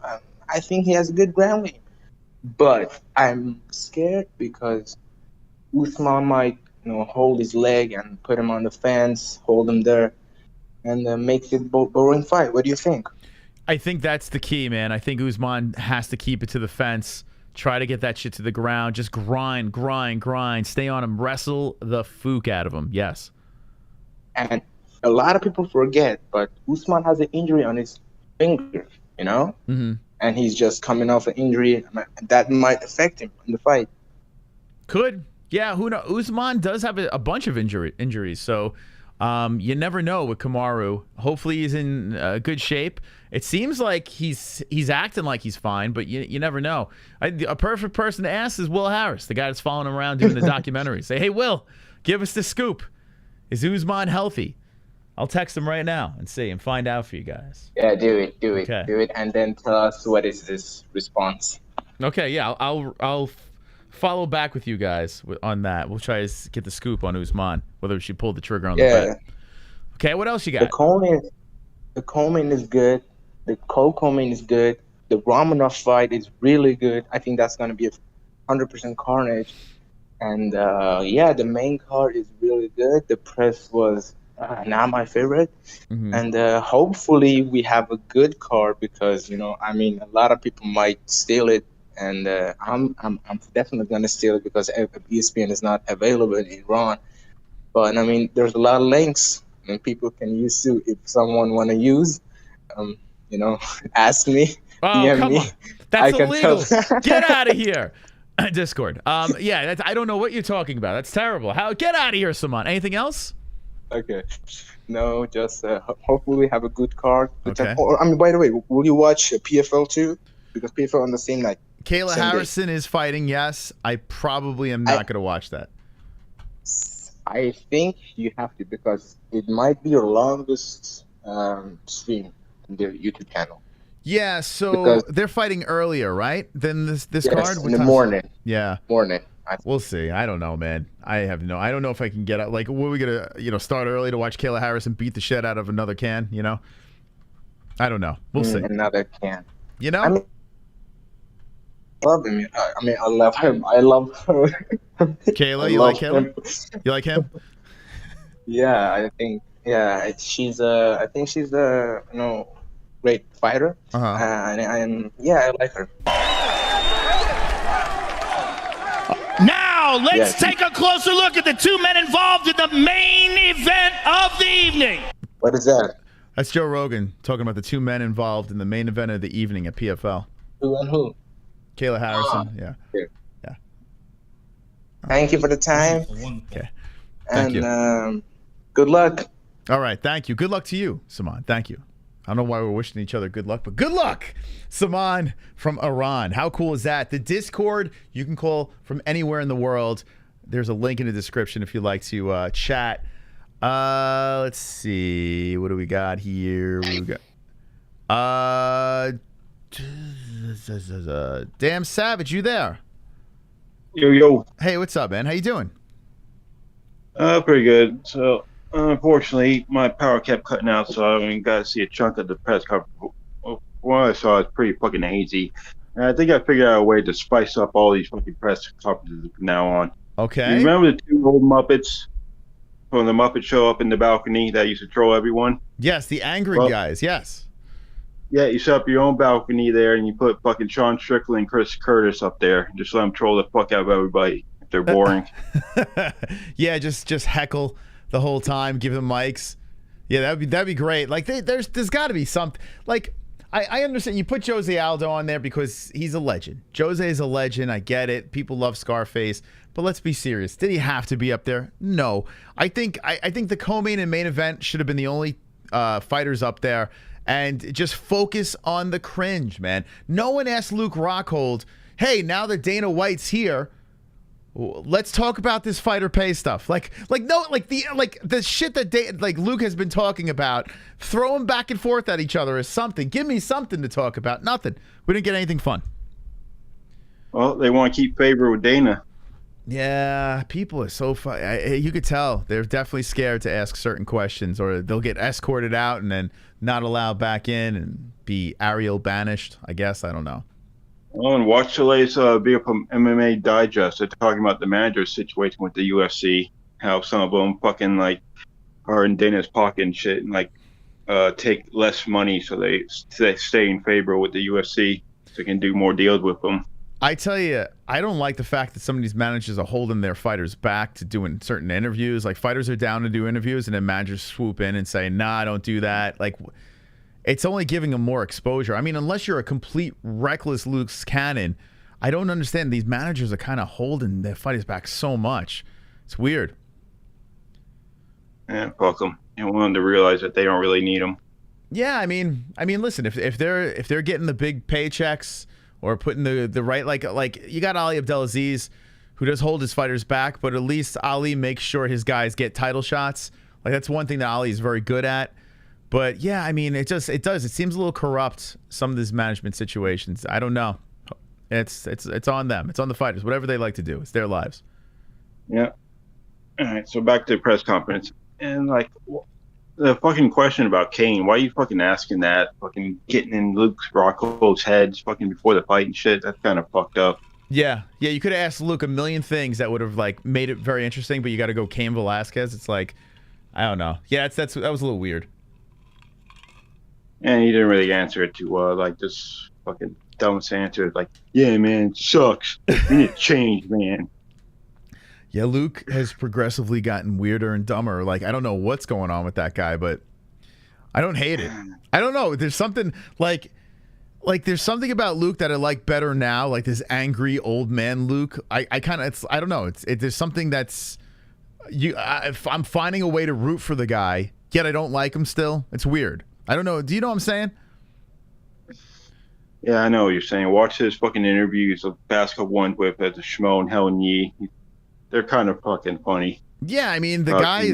Q: I think he has a good ground game, but I'm scared because Usman might hold his leg and put him on the fence, hold him there, and make it boring fight. What do you think?
C: I think that's the key, man. I think Usman has to keep it to the fence. Try to get that shit to the ground. Just grind, grind, grind. Stay on him. Wrestle the fook out of him. Yes.
Q: And a lot of people forget, but Usman has an injury on his finger, you know?
C: Mm-hmm.
Q: And he's just coming off an injury. That might affect him in the fight.
C: Could. Yeah, who knows? Usman does have a bunch of injuries, so you never know with Kamaru. Hopefully he's in good shape. It seems like he's acting like he's fine, but you never know. A perfect person to ask is Will Harris, the guy that's following him around doing the documentary. Say, hey, Will, give us the scoop. Is Usman healthy? I'll text him right now and see and find out for you guys.
Q: Yeah, do it,
C: Okay.
Q: do it, and then tell us what is this response.
C: Okay, yeah, I'll follow back with you guys on that. We'll try to get the scoop on Usman, whether we should pull the trigger on the bet. Okay, what else you got?
Q: The Coleman is good. The Coleman is good. The Romanov fight is really good. I think that's going to be 100% carnage. And yeah, the main card is really good. The press was not my favorite.
C: Mm-hmm.
Q: And hopefully we have a good card because, you know, I mean, a lot of people might steal it. And I'm definitely going to steal it because ESPN is not available in Iran. But, I mean, there's a lot of links and people can use too. If someone want to use, you know, ask me, DM
C: come
Q: me.
C: on. That's
Q: I
C: illegal.
Q: can tell.
C: Get out of here. Discord. Yeah, I don't know what you're talking about. That's terrible. Get out of here, Saman. Anything else?
Q: Okay. No, just hopefully we have a good card.
C: Okay.
Q: I mean, by the way, will you watch PFL too? Because PFL on the same night.
C: Kayla
Q: same day.
C: Harrison is fighting, yes. I probably am not going to watch that.
Q: I think you have to because it might be your longest stream on their YouTube channel.
C: Yeah, so
Q: Because-
C: they're fighting earlier, right? Than this
Q: Yes,
C: card?
Q: in
C: What
Q: the
C: time-
Q: morning.
C: Yeah.
Q: Morning.
C: We'll see. I don't know, man. I don't know if I can get out. Like, what are we gonna, start early to watch Kayla Harrison beat the shit out of another can? I don't know. We'll see.
Q: Another can.
C: You know?
Q: I mean, love him. I mean, I love him. I love her.
C: Kayla,
Q: I
C: you
Q: love
C: like him?
Q: him.
C: You like him?
Q: Yeah, I think. Yeah, she's. I think she's a great fighter. And yeah, I like her.
A: Now, let's take a closer look at the two men involved in the main event of the evening.
Q: What is that?
C: That's Joe Rogan talking about the two men involved in the main event of the evening at PFL.
Q: Who and who?
C: Kayla Harrison. Yeah.
Q: Yeah. Thank you for the time.
C: Okay.
Q: And
C: Thank you.
Q: Good luck.
C: All right. Thank you. Good luck to you, Saman. Thank you. I don't know why we're wishing each other good luck, but good luck, Saman from Iran. How cool is that? The Discord, you can call from anywhere in the world. There's a link in the description if you'd like to chat. Let's see. What do we got here? Damn Savage, you there?
R: Yo.
C: Hey, what's up, man? How you doing?
R: Pretty good. So, unfortunately, my power kept cutting out, so I only got to see a chunk of the press conference. What I saw is pretty fucking hazy. And I think I figured out a way to spice up all these fucking press conferences from now on.
C: Okay.
R: You remember the two old Muppets from the Muppet Show up in the balcony that used to troll everyone?
C: Yes, the angry guys, yes.
R: Yeah, you set up your own balcony there, and you put fucking Sean Strickland and Chris Curtis up there. Just let them troll the fuck out of everybody if they're boring.
C: Yeah, just heckle the whole time, give them mics. Yeah, that'd be great. Like there's got to be something. Like I understand you put Jose Aldo on there because he's a legend. Jose is a legend. I get it. People love Scarface, but let's be serious. Did he have to be up there? No. I think the co-main and main event should have been the only fighters up there, and just focus on the cringe, man. No one asked Luke Rockhold, hey, now that Dana White's here, let's talk about this fighter pay stuff. Like the shit that Luke has been talking about, throw them back and forth at each other or something. Give me something to talk about. Nothing. We didn't get anything fun.
R: Well, they want to keep favor with Dana.
C: Yeah, people are so you could tell they're definitely scared to ask certain questions, or they'll get escorted out and then not allowed back in and be ARIEL banished, I guess. I don't know.
R: Oh, and watch today's video from MMA Digest. They're talking about the manager's situation with the UFC, how some of them fucking are in Dana's pocket and shit, and take less money so they stay in favor with the UFC, so they can do more deals with them.
C: I tell you, I don't like the fact that some of these managers are holding their fighters back to doing certain interviews. Like, fighters are down to do interviews, and then managers swoop in and say, nah, don't do that. Like, it's only giving them more exposure. I mean, unless you're a complete reckless loose cannon, I don't understand. These managers are kind of holding their fighters back so much. It's weird.
R: Yeah, fuck them. You want them to realize that they don't really need them.
C: Yeah, I mean, listen, if they're getting the big paychecks or putting the right, like you got Ali Abdelaziz, who does hold his fighters back, but at least Ali makes sure his guys get title shots. Like, that's one thing that Ali is very good at. But yeah, I mean, it seems a little corrupt, some of these management situations. I don't know. It's on them. It's on the fighters. Whatever they like to do, it's their lives.
R: Yeah. All right. So back to the press conference, and like the fucking question about Kane. Why are you fucking asking that? Fucking getting in Luke Rockhold's head fucking before the fight and shit. That's kind of fucked up.
C: Yeah. You could have asked Luke a million things that would have like made it very interesting, but you got to go Cain Velasquez. It's like, I don't know. Yeah, that was a little weird.
R: And he didn't really answer it too well. Like, this fucking dumbest answer. Like, yeah, man, it sucks. We need to change, man.
C: Yeah, Luke has progressively gotten weirder and dumber. Like, I don't know what's going on with that guy, but I don't hate it. I don't know. There's something like there's something about Luke that I like better now. Like this angry old man Luke. I kind of, I don't know. There's something that's I'm finding a way to root for the guy, yet I don't like him still. It's weird. I don't know. Do you know what I'm saying?
R: Yeah, I know what you're saying. Watch his fucking interviews of basketball one with the Schmo and HELWANI. They're kind of fucking funny.
C: Yeah, I mean, the guy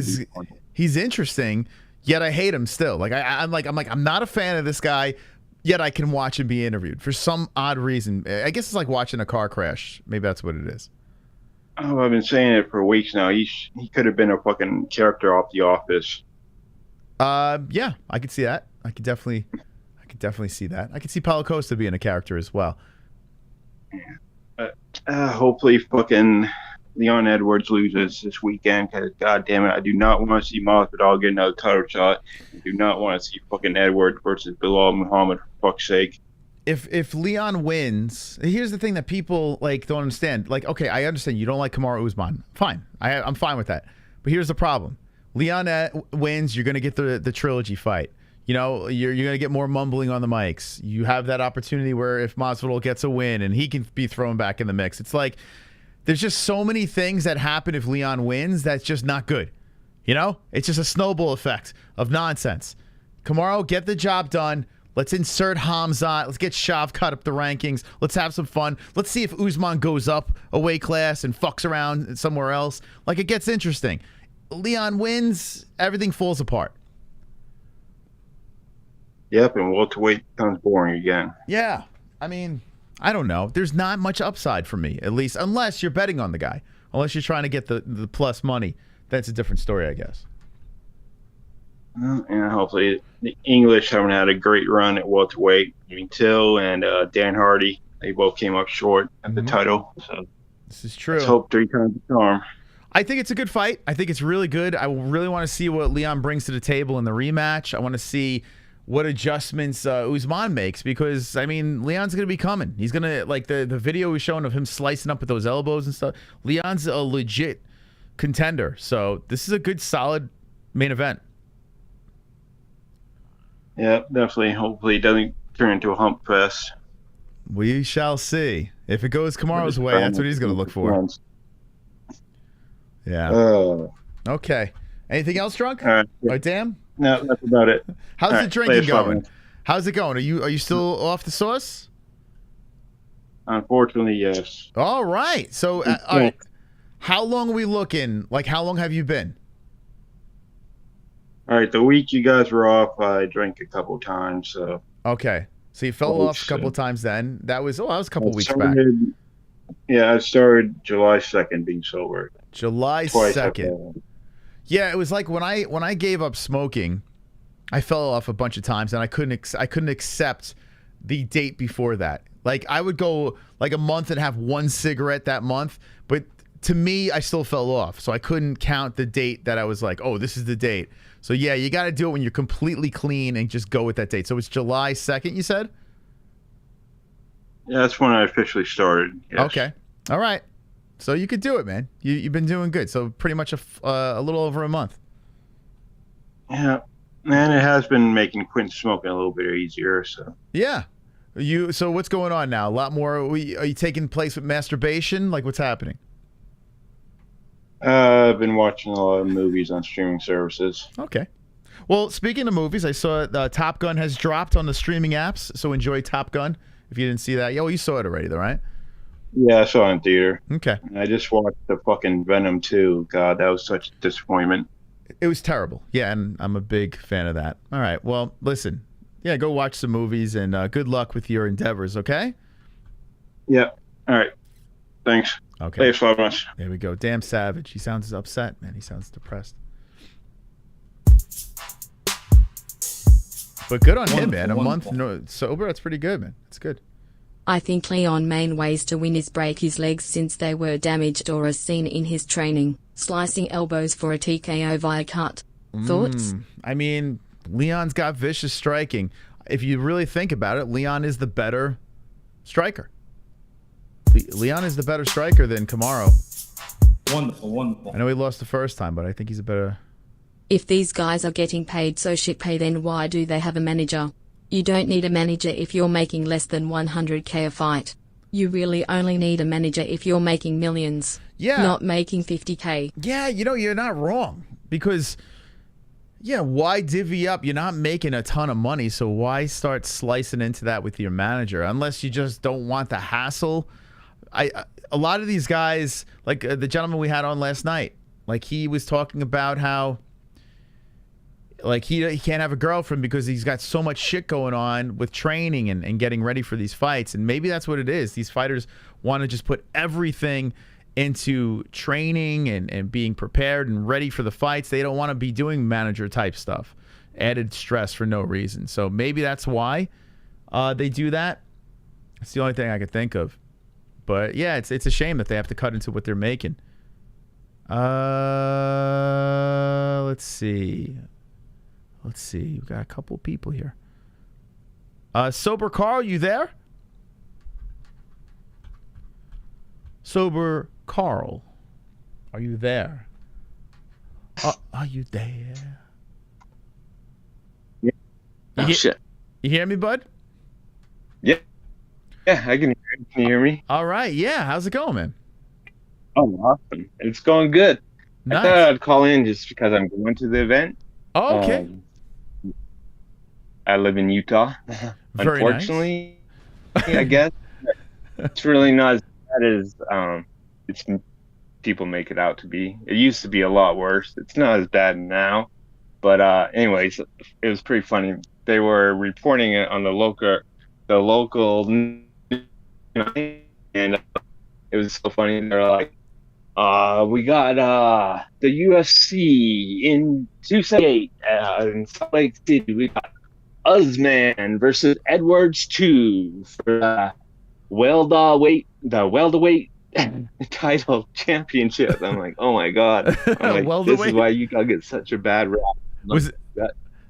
C: he's interesting, yet I hate him still. Like I'm not a fan of this guy, yet I can watch him be interviewed for some odd reason. I guess it's like watching a car crash. Maybe that's what it is.
R: Oh, I've been saying it for weeks now. He could have been a fucking character off The Office.
C: Yeah, I could see that. I could definitely see that. I could see Paulo Costa being a character as well.
R: Hopefully, fucking Leon Edwards loses this weekend, because god damn it, I do not want to see Masvidal get another title shot. I do not want to see fucking Edwards versus Bilal Muhammad, for fuck's sake.
C: If Leon wins, here's the thing that people like don't understand. Like, okay, I understand you don't like Kamaru Usman. Fine. I'm fine with that. But here's the problem. Leon wins, you're going to get the trilogy fight. You know, you're going to get more mumbling on the mics. You have that opportunity where if Masvidal gets a win and he can be thrown back in the mix. It's like there's just so many things that happen if Leon wins that's just not good. You know? It's just a snowball effect of nonsense. Kamaru, get the job done. Let's insert HELWANI. Let's get Shav cut up the rankings. Let's have some fun. Let's see if Usman goes up a weight class and fucks around somewhere else. Like, it gets interesting. Leon wins, everything falls apart.
R: Yep, and welterweight becomes boring again.
C: Yeah. I mean, I don't know. There's not much upside for me, at least, unless you're betting on the guy. Unless you're trying to get the plus money. That's a different story, I guess.
R: And hopefully the English haven't had a great run at welterweight. I mean, Till and Dan Hardy, they both came up short at the title. So
C: this is true.
R: Let's hope 3 times the charm.
C: I think it's a good fight. I think it's really good. I really want to see what Leon brings to the table in the rematch. I want to see what adjustments Usman makes, because, I mean, Leon's going to be coming. He's going to, like, the video we showing of him slicing up with those elbows and stuff. Leon's a legit contender. So this is a good, solid main event.
R: Yeah, definitely. Hopefully it doesn't turn into a hump fest.
C: We shall see. If it goes Kamaru's way, that's what he's going to look for. Yeah. Okay. Anything else, Drunk?
R: All right.
C: Oh, damn.
R: No, that's about it.
C: How's
R: All
C: the
R: right,
C: drinking going? How's it going? Are you still off the sauce?
R: Unfortunately, yes.
C: All right. So, all right. How long are we looking? Like, how long have you been?
R: All right. The week you guys were off, I drank a couple times. So.
C: Okay. So you fell off a couple of times then. That was a couple weeks back.
R: Yeah, I started July 2nd being sober.
C: July 2nd. Yeah, it was like when I gave up smoking, I fell off a bunch of times, and I couldn't accept the date before that. Like, I would go like a month and have one cigarette that month, but to me, I still fell off. So I couldn't count the date that I was like, oh, this is the date. So yeah, you got to do it when you're completely clean and just go with that date. So it's July 2nd, you said?
R: Yeah, that's when I officially started. Yes.
C: Okay. All right. So you could do it, man. You've been doing good. So pretty much a little over a month.
R: Yeah. And it has been making quitting smoking a little bit easier. So
C: yeah. So what's going on now? A lot more. Are you taking place with masturbation? Like what's happening?
R: I've been watching a lot of movies on streaming services.
C: Okay. Well, speaking of movies, I saw Top Gun has dropped on the streaming apps. So enjoy Top Gun. If you didn't see that, you saw it already, though, right?
R: Yeah, I saw it in theater.
C: Okay.
R: I just watched the fucking Venom 2. God, that was such a disappointment.
C: It was terrible. Yeah, and I'm a big fan of that. All right. Well, listen. Yeah, go watch some movies, and good luck with your endeavors, okay?
R: Yeah. All right. Thanks.
C: Okay.
R: Thanks so much.
C: There we go. Damn Savage. He sounds upset, man. He sounds depressed. But good on him, man. A month sober, that's pretty good, man. That's good.
H: I think Leon main ways to win is break his legs since they were damaged or as seen in his training, slicing elbows for a TKO via cut. Thoughts?
C: I mean, Leon's got vicious striking. If you really think about it, Leon is the better striker. Leon is the better striker than Kamaru.
K: Wonderful, wonderful.
C: I know he lost the first time, but I think he's a better...
H: If these guys are getting paid so shit pay, then why do they have a manager? You don't need a manager if you're making less than 100k a fight. You really only need a manager if you're making millions.
C: Yeah.
H: Not making 50k.
C: Yeah, you're not wrong. Because, yeah, why divvy up? You're not making a ton of money, so why start slicing into that with your manager? Unless you just don't want the hassle. A lot of these guys, like the gentleman we had on last night, like he was talking about how like he can't have a girlfriend because he's got so much shit going on with training and getting ready for these fights. And maybe that's what it is. These fighters want to just put everything into training and being prepared and ready for the fights. They don't want to be doing manager type stuff, added stress for no reason. So maybe that's why they do that. It's the only thing I could think of. But yeah, it's a shame that they have to cut into what they're making. Let's see. We've got a couple people here. Sober Carl, you there? Sober Carl, are you there? Are you there?
R: Yeah. Oh, shit.
C: You hear me, bud?
R: Yeah. Yeah, I can hear you. Can you hear me?
C: All right. Yeah. How's it going, man?
R: Oh, awesome. It's going good.
C: Nice.
R: I thought I'd call in just because I'm going to the event.
C: Oh, okay.
R: I live in Utah.
C: Very
R: Unfortunately, nice. I guess it's really not as bad as it's people make it out to be. It used to be a lot worse. It's not as bad now, but anyways, it was pretty funny. They were reporting it on the local, and it was so funny. They're like, we got the UFC in 278 in Salt Lake City. We got Usman versus Edwards 2 for the welterweight title championship. I'm like, oh my god! I'm like, this is why you gotta get such a bad rap.
C: Was it?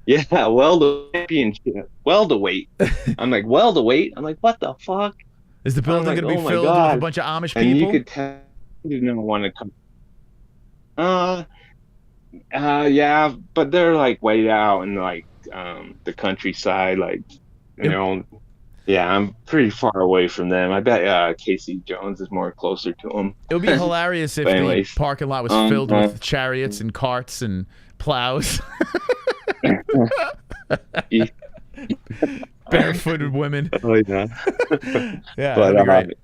R: Yeah, welterweight. I'm like, welterweight. I'm like, what the fuck?
C: Is the building going to be filled with a bunch of Amish people?
R: And you could tell you didn't want to come. Yeah, but they're like way out in like the countryside, like you know. Yeah, I'm pretty far away from them. I bet Casey Jones is more closer to them.
C: It would be hilarious if the parking lot was filled with chariots and carts and plows. Barefooted women.
R: Oh yeah.
C: Yeah,
R: but,
C: that'd be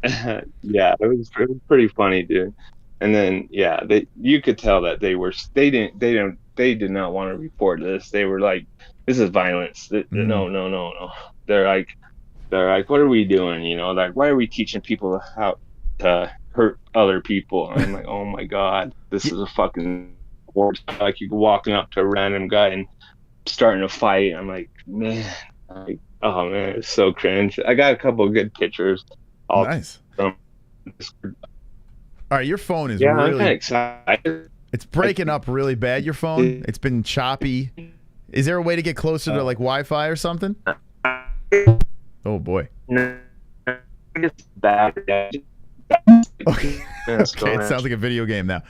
C: great.
R: Yeah, it was pretty funny, dude. And then you could tell that they did not want to report this. They were like, this is violence. No. They're like, what are we doing? You know, like, why are we teaching people how to hurt other people? And I'm like, oh my god, this is a fucking war. Like, you're walking up to a random guy and starting a fight. I'm like, man, oh man, it's so cringe. I got a couple of good pictures.
C: Nice.
R: All
C: All right, your phone is
B: I'm
C: really
B: kind of excited.
C: It's breaking up really bad, your phone. It's been choppy. Is there a way to get closer to like Wi-Fi or something? Oh boy.
B: It's bad.
C: Okay. Okay, it sounds like a video game now.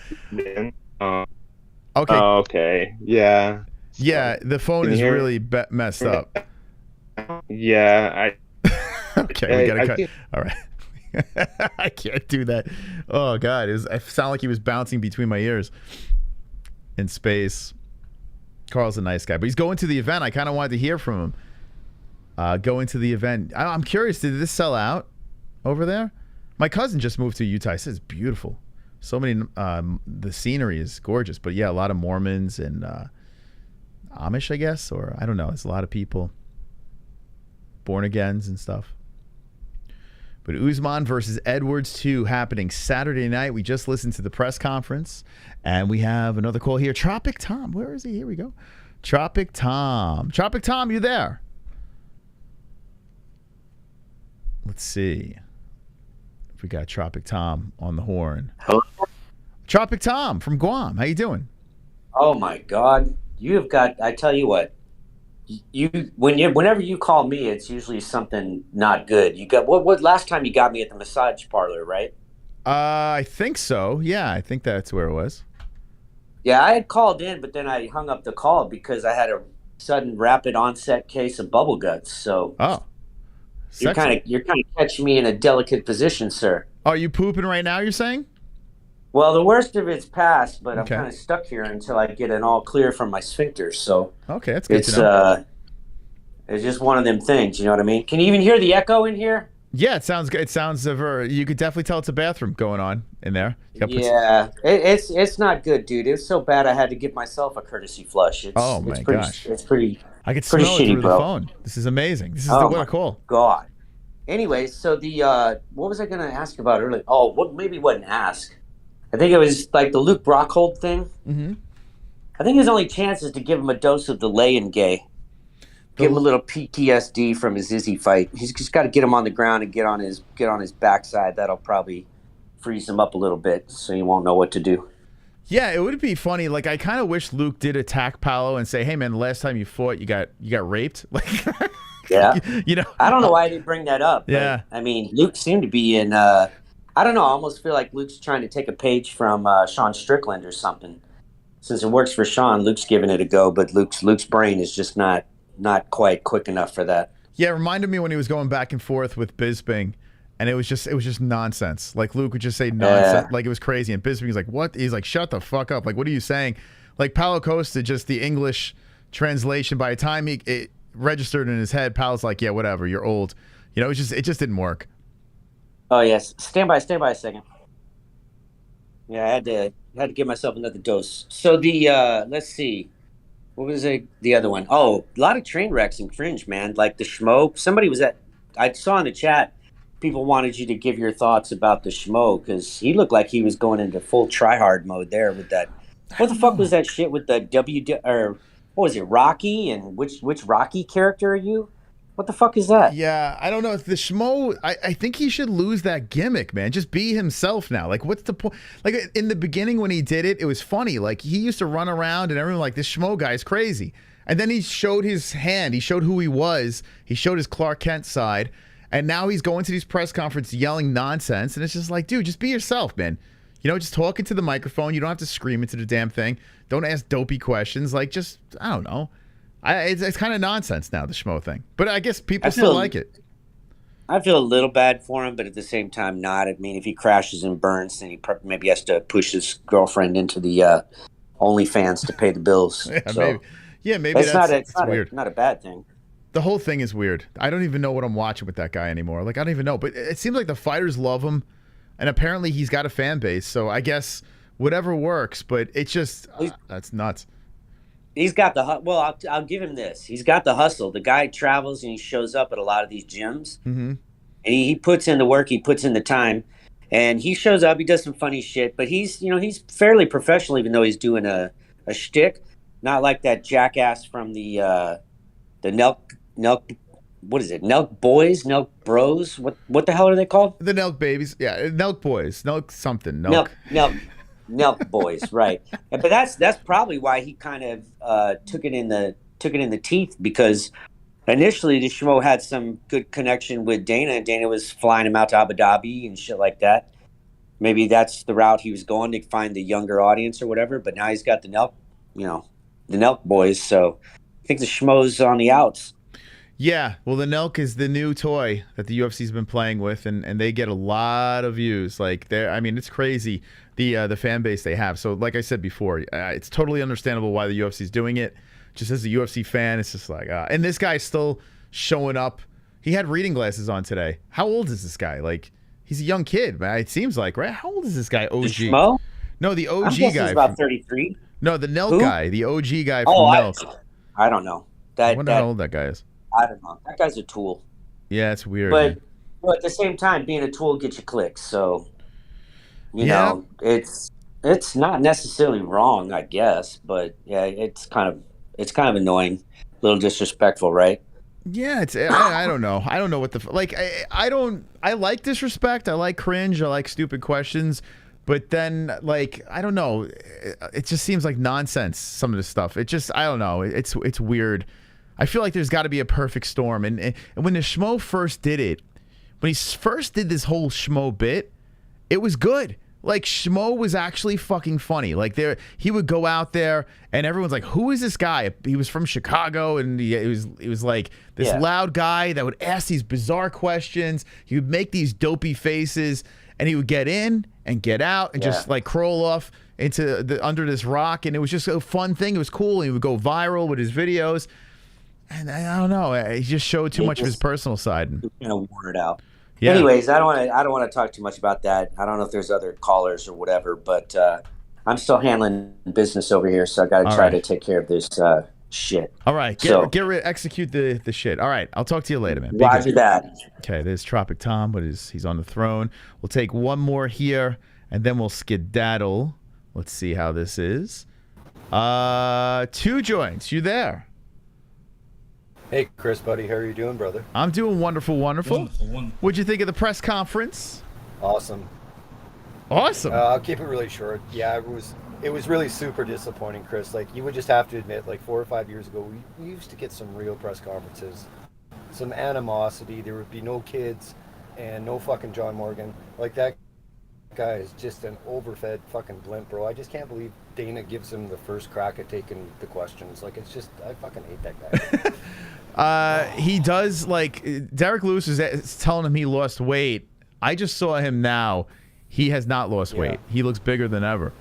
C: Okay.
B: Okay. Yeah.
C: Yeah, the phone is really messed up.
B: Yeah,
C: Okay, we gotta cut. All right. I can't do that. Oh God, I sound like he was bouncing between my ears in space. Carl's a nice guy, but he's going to the event. I kind of wanted to hear from him. Going to the event. I'm curious, did this sell out over there? My cousin just moved to Utah. He says it's beautiful. So many, the scenery is gorgeous, but yeah, a lot of Mormons and Amish, I guess, or I don't know. There's a lot of people, born agains and stuff. But Usman versus Edwards 2 happening Saturday night. We just listened to the press conference, and we have another call here. Tropic Tom, where is he? Here we go. Tropic Tom. Tropic Tom, you there? Let's see if we got Tropic Tom on the horn.
D: Hello?
C: Tropic Tom from Guam. How you doing?
D: Oh my God. You have got, I tell you what, whenever you call me, it's usually something not good. You got what last time you got me at the massage parlor, right?
C: I think so. Yeah, I think that's where it was.
D: Yeah, I had called in, but then I hung up the call because I had a sudden rapid onset case of bubble guts. So you're kind of catching me in a delicate position, sir.
C: Are you pooping right now, you're saying?
D: Well, the worst of it's past, but I'm kind of stuck here until I get an all clear from my sphincter. So
C: okay, that's good to know.
D: It's just one of them things, you know what I mean? Can you even hear the echo in here?
C: Yeah, it sounds good. It sounds you could definitely tell it's a bathroom going on in there.
D: Yeah, it's not good, dude. It's so bad I had to give myself a courtesy flush.
C: Oh my gosh,
D: it's pretty.
C: I could
D: pretty
C: smell
D: shitty,
C: it through
D: bro.
C: the phone. This is amazing. This is
D: Oh
C: what
D: my
C: I call.
D: God. Anyway, so the what was I going to ask about earlier? Oh, maybe wasn't ask. I think it was like the Luke Rockhold thing.
C: Mm-hmm.
D: I think his only chance is to give him a dose of the lay-in-gay. Give him a little PTSD from his IZZY fight. He's just got to get him on the ground and get on his backside. That'll probably freeze him up a little bit, so he won't know what to do.
C: Yeah, it would be funny. Like I kind of wish Luke did attack Paulo and say, "Hey, man, last time you fought, you got raped." Like,
D: yeah,
C: you know.
D: I don't know why I didn't bring that up.
C: Yeah,
D: I mean, Luke seemed to be in. I don't know. I almost feel like Luke's trying to take a page from Sean Strickland or something. Since it works for Sean, Luke's giving it a go, but Luke's brain is just not quite quick enough for that.
C: Yeah, it reminded me when he was going back and forth with Bisping, and it was just nonsense. Like Luke would just say nonsense, like it was crazy, and Bisping was like, "What?" He's like, "Shut the fuck up! Like, what are you saying?" Like Paulo Costa, just the English translation. By the time it registered in his head, Paulo's like, "Yeah, whatever. You're old." You know, it just didn't work.
D: Oh yes, stand by a second. Yeah, I had to give myself another dose. So the let's see. What was the other one? Oh, a lot of train wrecks and cringe, man. Like the Schmo. Somebody was I saw in the chat, people wanted you to give your thoughts about the Schmo because he looked like he was going into full tryhard mode there with that. What the fuck was that shit with the or what was it, Rocky? And which Rocky character are you? What the fuck is that?
C: Yeah, I don't know. The Schmo, I think he should lose that gimmick, man. Just be himself now. Like, what's the point? Like, in the beginning when he did it, it was funny. Like, he used to run around and everyone like, this Schmo guy's crazy. And then he showed his hand. He showed who he was. He showed his Clark Kent side. And now he's going to these press conferences yelling nonsense. And it's just like, dude, just be yourself, man. You know, just talk into the microphone. You don't have to scream into the damn thing. Don't ask dopey questions. Like, just, I don't know. It's kind of nonsense now, the Schmo thing. But I guess people still like it.
D: I feel a little bad for him, but at the same time, not. I mean, if he crashes and burns, then he maybe has to push his girlfriend into the OnlyFans to pay the bills.
C: Maybe that's weird.
D: Not a bad thing.
C: The whole thing is weird. I don't even know what I'm watching with that guy anymore. Like, I don't even know. But it seems like the fighters love him, and apparently he's got a fan base. So I guess whatever works. But it's just that's nuts.
D: He's got the well. I'll give him this. He's got the hustle. The guy travels and he shows up at a lot of these gyms, and he puts in the work. He puts in the time, and he shows up. He does some funny shit, but he's fairly professional, even though he's doing a shtick. Not like that jackass from the Nelk what is it? Nelk Boys, Nelk Bros. What the hell are they called?
C: The Nelk Babies. Yeah, Nelk Boys. Nelk something. Nelk.
D: Nelk Boys. Right. But that's probably why he kind of took it in the teeth, because initially the Schmo had some good connection with Dana. Dana was flying him out to Abu Dhabi and shit like that. Maybe that's the route he was going to find the younger audience or whatever. But now he's got the Nelk, the Nelk Boys. So I think the Schmo's on the outs.
C: Yeah, well, the Nelk is the new toy that the UFC's been playing with, and they get a lot of views. Like, it's crazy, the fan base they have. So, like I said before, it's totally understandable why the UFC's doing it. Just as a UFC fan, it's just like, and this guy's still showing up. He had reading glasses on today. How old is this guy? Like, he's a young kid, man. It seems like, right? How old is this guy? OG?
D: The Schmo?
C: No, the OG
D: I'm guessing
C: guy.
D: he's about 33.
C: No, the Nelk
D: Who?
C: guy, the OG guy from Nelk.
D: I don't know.
C: I wonder how old that guy is.
D: I don't know. That guy's a tool.
C: Yeah, it's weird.
D: But at the same time, being a tool gets you clicks. So, you know, it's not necessarily wrong, I guess. But yeah, it's kind of annoying, a little disrespectful, right?
C: Yeah, I don't know. I don't know what I like disrespect. I like cringe. I like stupid questions. But then, like, I don't know. It just seems like nonsense, some of this stuff. I don't know. It's weird. I feel like there's got to be a perfect storm. And when the Schmo first did it, when he first did this whole Schmo bit, it was good. Like, Schmo was actually fucking funny. Like, he would go out there, and everyone's like, who is this guy? He was from Chicago, and he was like this loud guy that would ask these bizarre questions. He would make these dopey faces, and he would get in and get out and just, like, crawl off into under this rock. And it was just a fun thing. It was cool. He would go viral with his videos. And I don't know. He just showed too much of his personal side.
D: Wore it out.
C: Yeah.
D: Anyways, I don't want to talk too much about that. I don't know if there's other callers or whatever, but I'm still handling business over here, so I got to try to take care of this shit.
C: All right, execute the shit. All right, I'll talk to you later, man.
D: Roger that.
C: Okay, there's Tropic Tom, but he's on the throne. We'll take one more here, and then we'll skedaddle. Let's see how this is. 2 joints. You there?
F: Hey, Chris, buddy. How are you doing, brother?
C: I'm doing wonderful. What'd you think of the press conference?
F: Awesome. I'll keep it really short. Yeah, it was really super disappointing, Chris. Like, you would just have to admit, like 4 or 5 years ago, we used to get some real press conferences, some animosity. There would be no kids and no fucking John Morgan. Like, that guy is just an overfed fucking blimp, bro. I just can't believe Dana gives him the first crack at taking the questions. Like, it's just, I fucking hate that guy.
C: He does, like, Derek Lewis is telling him he lost weight. I just saw him now. He has not lost weight. He looks bigger than ever.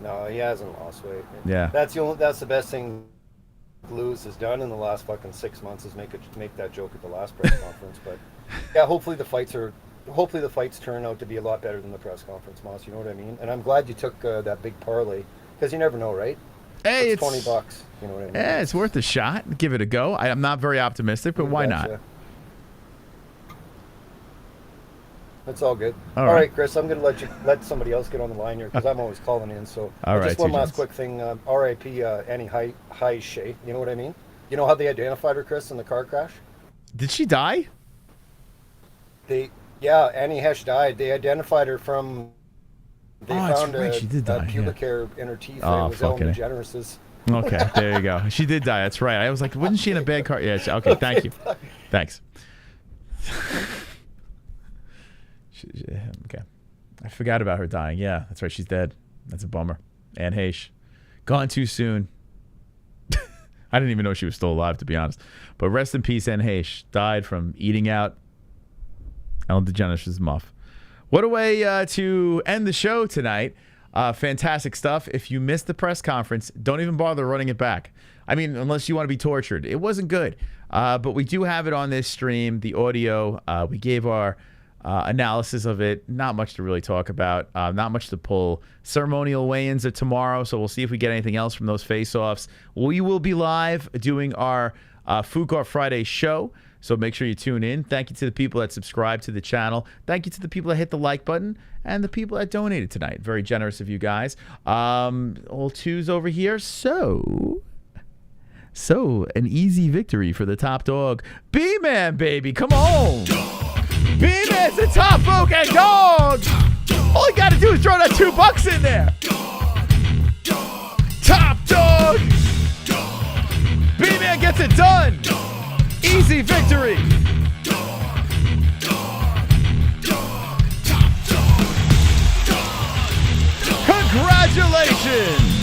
F: No, he hasn't lost weight.
C: Yeah.
F: That's the best thing Lewis has done in the last fucking 6 months is make that joke at the last press conference. But yeah, hopefully the fights turn out to be a lot better than the press conference, Moss. You know what I mean? And I'm glad you took that big parlay, because you never know, right?
C: Hey,
F: it's $20. You know what I mean?
C: Yeah, it's worth a shot. Give it a go. I'm not very optimistic, but why not?
F: That's all good.
C: All
F: right, Chris, I'm going to let somebody else get on the line here, because I'm always calling in. So just one last quick thing. R.I.P. Annie High-Shea. You know what I mean? You know how they identified her, Chris, in the car crash?
C: Did she die?
F: Annie Hesh died. They identified her from. They found
C: she did die,
F: pubic hair in her teeth.
C: Oh,
F: it was Ellen DeGeneres's.
C: Okay, there you go. She did die. That's right. I was like, wasn't she in a bad car? Yeah. Okay. Thank you. Thanks. Okay. I forgot about her dying. Yeah, that's right. She's dead. That's a bummer. Anne Heche. Gone too soon. I didn't even know she was still alive, to be honest. But rest in peace, Anne Heche. Died from eating out Ellen DeGeneres' muff. What a way to end the show tonight. Fantastic stuff. If you missed the press conference, don't even bother running it back. I mean, unless you want to be tortured. It wasn't good. But we do have it on this stream, the audio. We gave our analysis of it. Not much to really talk about. Not much to pull. Ceremonial weigh-ins are tomorrow, so we'll see if we get anything else from those face-offs. We will be live doing our Fugar Friday show, so make sure you tune in. Thank you to the people that subscribe to the channel. Thank you to the people that hit the like button and the people that donated tonight. Very generous of you guys. All twos over here. So So, an easy victory for the top dog. B-Man, baby, come on. B-Man's the top fucking dog. All you got to do is throw that $2 in there. Top dog. B-Man gets it done. Easy victory. Congratulations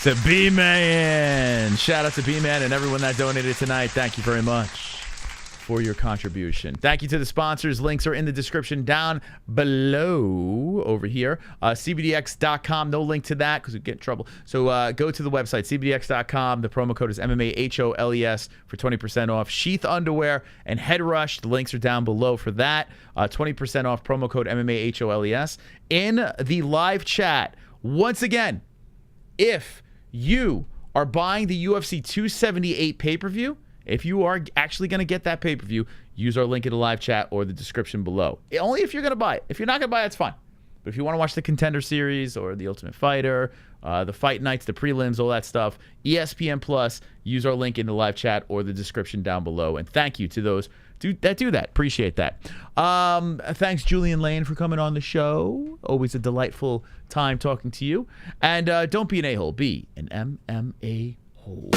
C: to B-Man. Shout out to B-Man and everyone that donated tonight. Thank you very much for your contribution. Thank you to the sponsors. Links are in the description down below over here. CBDX.com. No link to that because we get in trouble. So go to the website, CBDX.com. The promo code is MMA-HOLES for 20% off. Sheath underwear and Head Rush. The links are down below for that. 20% off, promo code MMA-HOLES. In the live chat, once again, if you are buying the UFC 278 pay-per-view, if you are actually going to get that pay-per-view, use our link in the live chat or the description below. Only if you're going to buy it. If you're not going to buy it, it's fine. But if you want to watch the Contender Series or the Ultimate Fighter, the Fight Nights, the prelims, all that stuff, ESPN Plus, use our link in the live chat or the description down below. And thank you to those that do that. Appreciate that. Thanks, Julian Lane, for coming on the show. Always a delightful time talking to you. And don't be an a-hole. Be an MMA-hole.